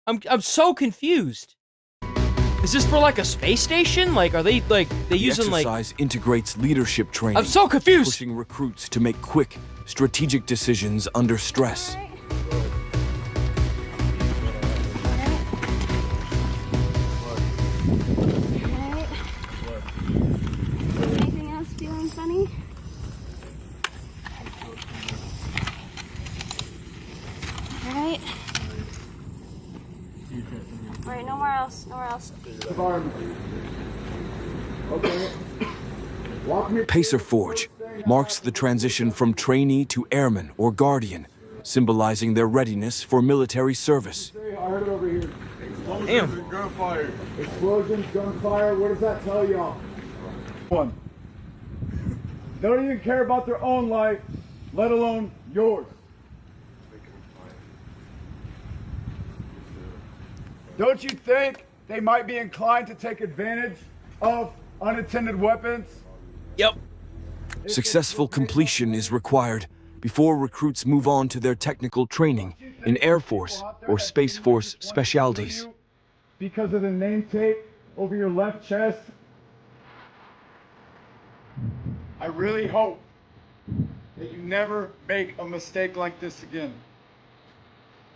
I'm so confused. Is this for like a space station? Like, are they like using like? The exercise integrates leadership training. I'm so confused. Pushing recruits to make quick, strategic decisions under stress. Anything else feeling funny? Alright. Alright, nowhere else. Nowhere else. Pacer Forge marks the transition from trainee to airman or guardian, symbolizing their readiness for military service. I heard it over here. Explosions and gunfire. Explosions, gunfire, what does that tell y'all? One. Don't even care about their own life, let alone yours. Don't you think they might be inclined to take advantage of unattended weapons? Yep. Successful completion is required before recruits move on to their technical training in Air Force or Space Force specialties. Because of the name tape over your left chest? I really hope that you never make a mistake like this again.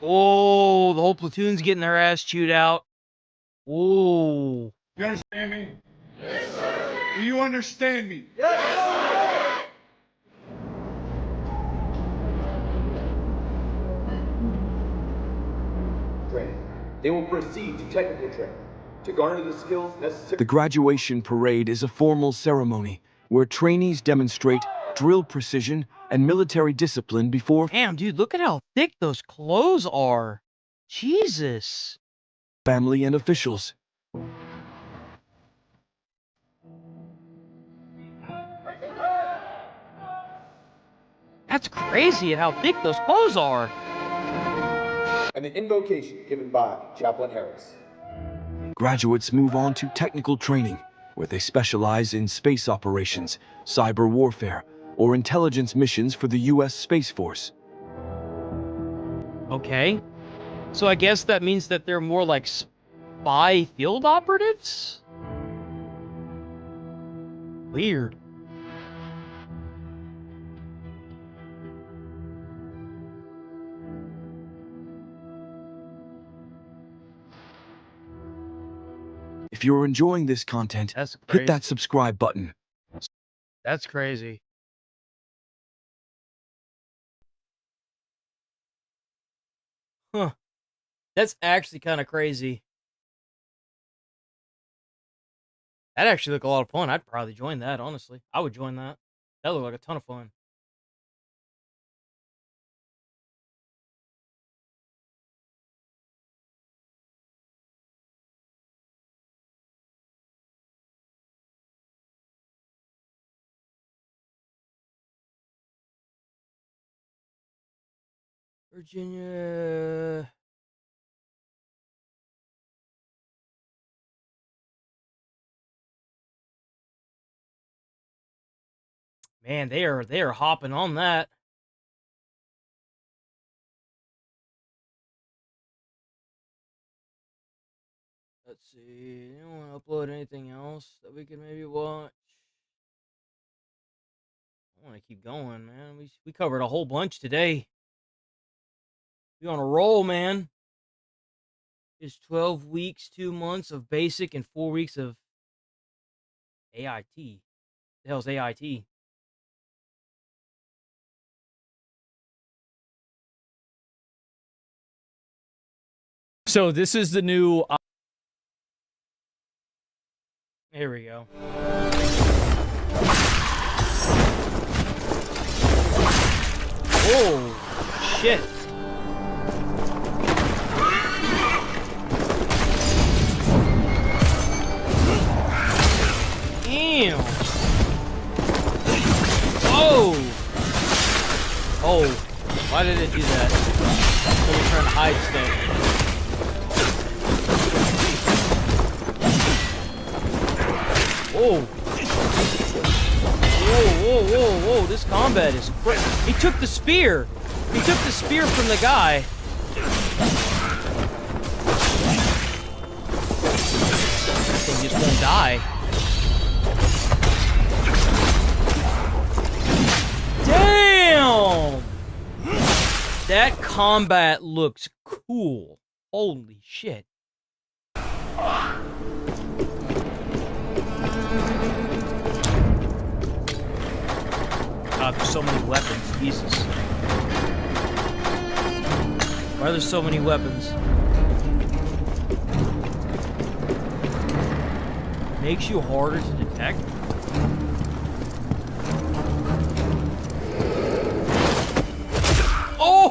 Oh, the whole platoon's getting their ass chewed out. Oh. You understand me? Yes, sir. Do you understand me? Yes, sir. Training. They will proceed to technical training to garner the skills necessary. The graduation parade is a formal ceremony where trainees demonstrate drill precision and military discipline before. Damn, dude, look at how thick those clothes are. Jesus. Family and officials. That's crazy at how thick those clothes are. And the invocation given by Chaplain Harris. Graduates move on to technical training, where they specialize in space operations, cyber warfare, or intelligence missions for the U.S. Space Force. Okay. So I guess that means that they're more like spy field operatives? Weird. If you're enjoying this content, hit that subscribe button. That's crazy. Huh. That's actually kind of crazy. That actually looked a lot of fun. I'd probably join that, honestly. I would join that. That looked like a ton of fun. Virginia. Man, they are hopping on that. Let's see. You don't want to upload anything else that we can maybe watch? I want to keep going, man. We covered a whole bunch today. We on a roll, man. It's 12 weeks, 2 months of basic and 4 weeks of AIT. The hell's AIT? So this is the new. Here we go. Oh shit! Damn! Oh! Oh! Why did it do that? Someone trying to hide stuff. Whoa. Whoa, whoa, whoa, whoa. This combat is crazy. He took the spear. He took the spear from the guy. This thing just won't die. Damn! That combat looks cool. Holy shit. God, there's so many weapons. Jesus. Why are there so many weapons? Makes you harder to detect. Heck. Oh!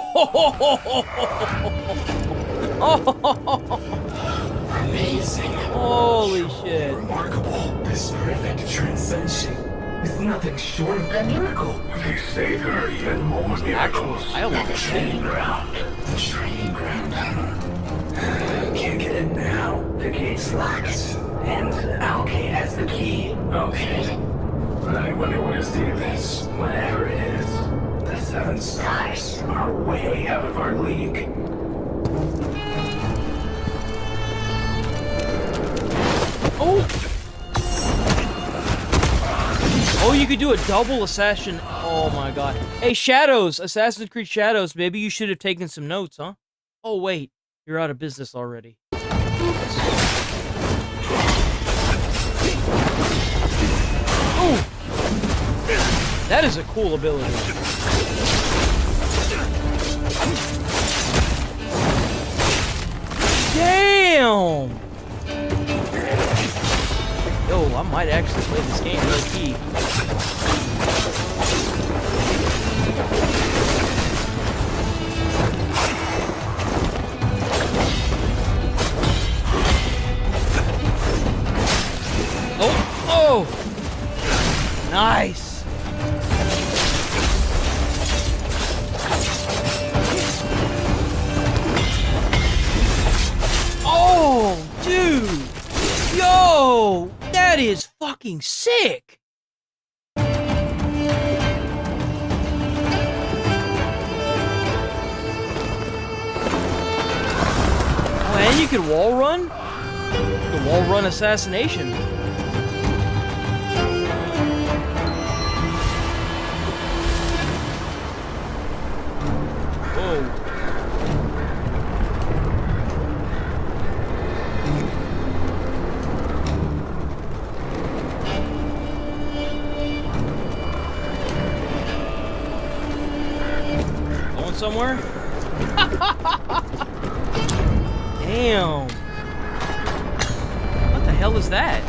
Amazing. Holy shit. Remarkable. This perfect transcension is nothing short of a miracle. They say there are even more miracles. The training ground. The training ground. Can't get in now. The gate's locked. And Alcade has the key. Okay. I wonder what his deal is. Whatever it is, the Seven Stars are way out of our league. Oh! Oh, you could do a double assassin. Oh my god. Hey, Shadows! Assassin's Creed Shadows, maybe you should have taken some notes, huh? Oh, wait. You're out of business already. Oh! That is a cool ability. Damn! Yo, I might actually play this game low key. Oh! Oh! Nice! Oh, dude! Yo! That is fucking sick! Oh, and you can wall run? You can wall run assassination. Whoa. Somewhere? Damn. What the hell is that?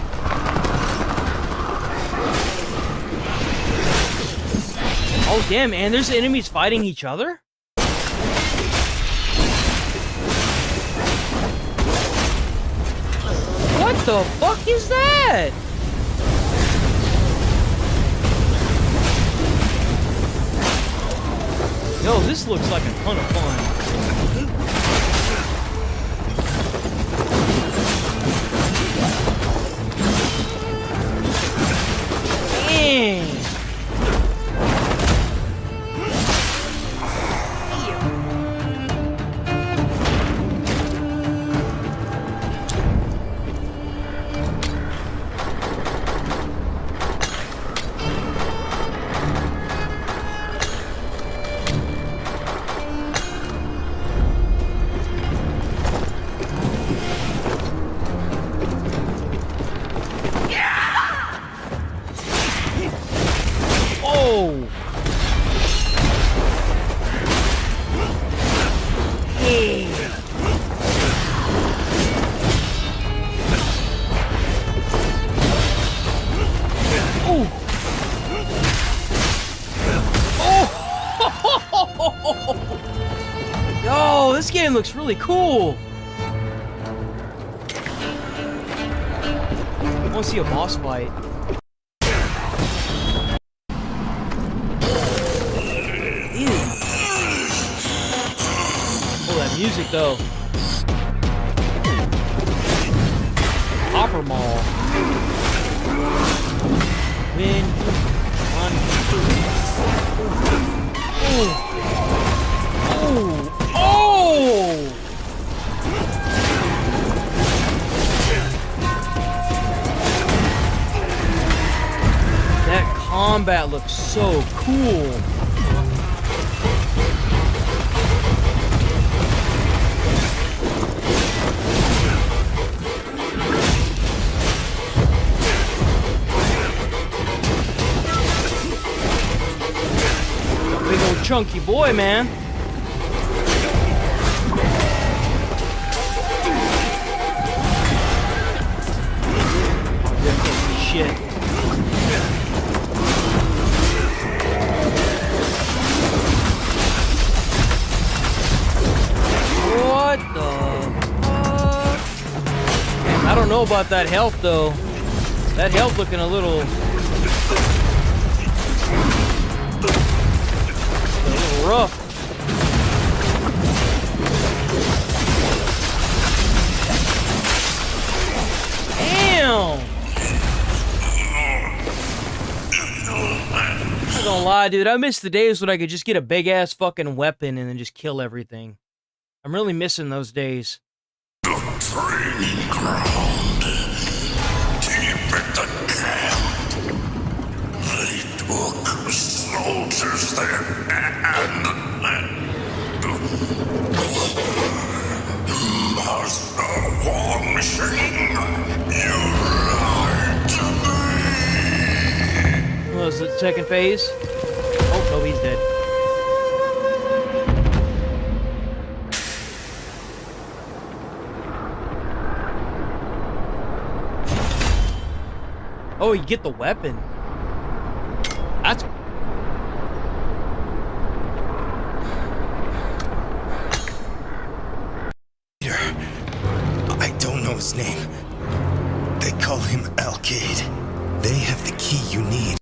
Oh, damn, and there's enemies fighting each other? What the fuck is that? Yo, this looks like a ton of fun. Dang! Yo, this game looks really cool. I want to see a boss fight. Ew. Oh, that music though. Hopper Mall. Win. One. Oh. Oh! Oh! That combat looks so cool. Big old chunky boy, man. Shit. know about that health though. That health looking a little rough. Damn! I'm not gonna lie, dude. I miss the days when I could just get a big ass fucking weapon and then just kill everything. I'm really missing those days. Training ground. Deep at the camp. They took soldiers there and Master War Machine, you lied to me. What was it, second phase? Oh, he's dead. Oh, you get the weapon. That's... I don't know his name. They call him Alcade. They have the key you need.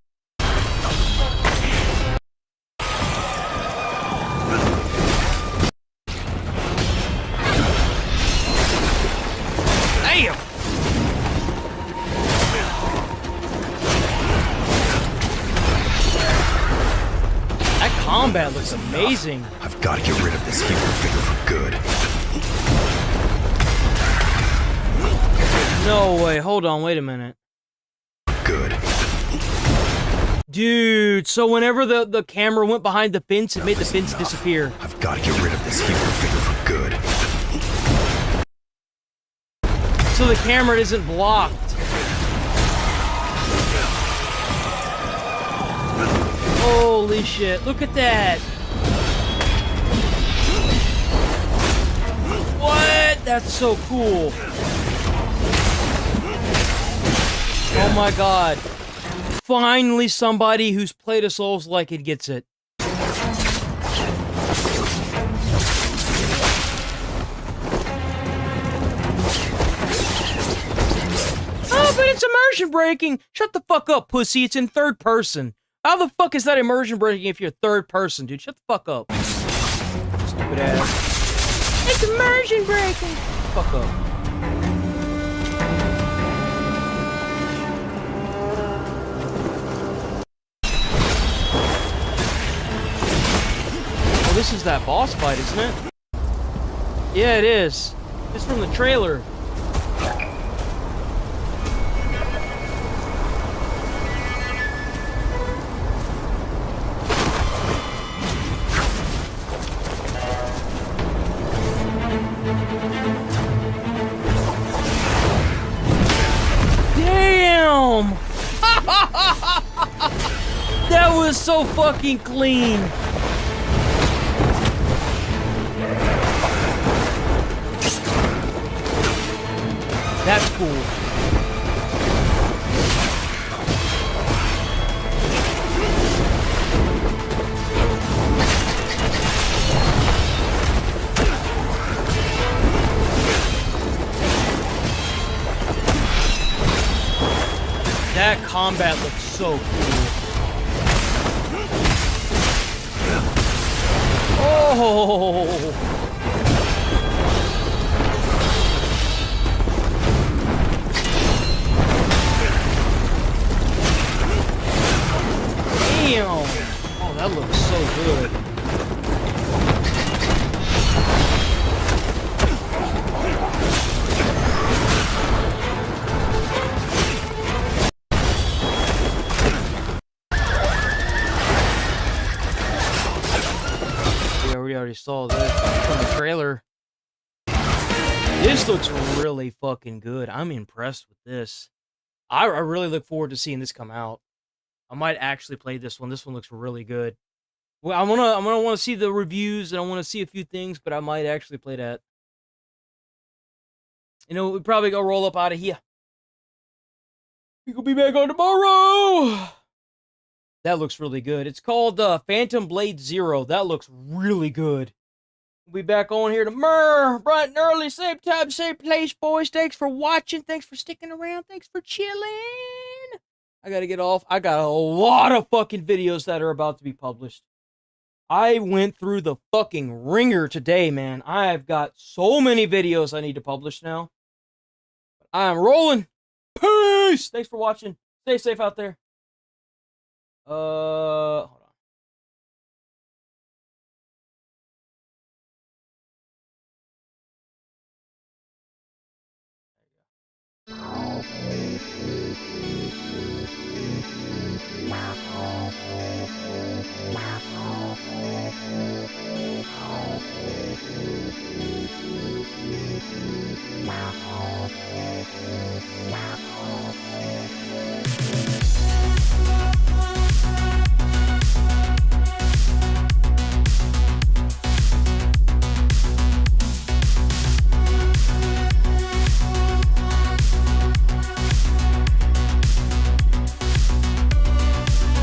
Damn! That combat looks amazing. I've got to get rid of this hero figure for good. No way. Hold on. Wait a minute. Good. Dude, so whenever the camera went behind the fence, it made the fence disappear. I've got to get rid of this hero figure for good. So the camera isn't blocked. Holy shit. Look at that. What? That's so cool. Oh my god. Finally somebody who's played a Souls-like it gets it. Oh, but it's immersion breaking! Shut the fuck up, pussy. It's in third person. How the fuck is that immersion breaking if you're third person, dude? Shut the fuck up. Stupid ass. It's immersion breaking! Fuck up. Oh, this is that boss fight, isn't it? Yeah, it is. It's from the trailer. Damn! That was so fucking clean. That's cool. That combat looks so cool. Oh! Damn! Oh, that looks so good. Yeah, we already saw this from the trailer. This looks really fucking good. I'm impressed with this. I really look forward to seeing this come out. I might actually play this one. This one looks really good. Well, I'm gonna want to see the reviews and I want to see a few things, but I might actually play that. You know, we probably go roll up out of here. We will be back on tomorrow. That looks really good. It's called Phantom Blade Zero. That looks really good. We'll be back on here tomorrow, bright and early, same time, same place, boys. Thanks for watching. Thanks for sticking around. Thanks for chilling. I gotta get off. I got a lot of fucking videos that are about to be published. I went through the fucking ringer today, man. I've got so many videos I need to publish now. I'm rolling. Peace. Thanks for watching. Stay safe out there. Hold on. There you go.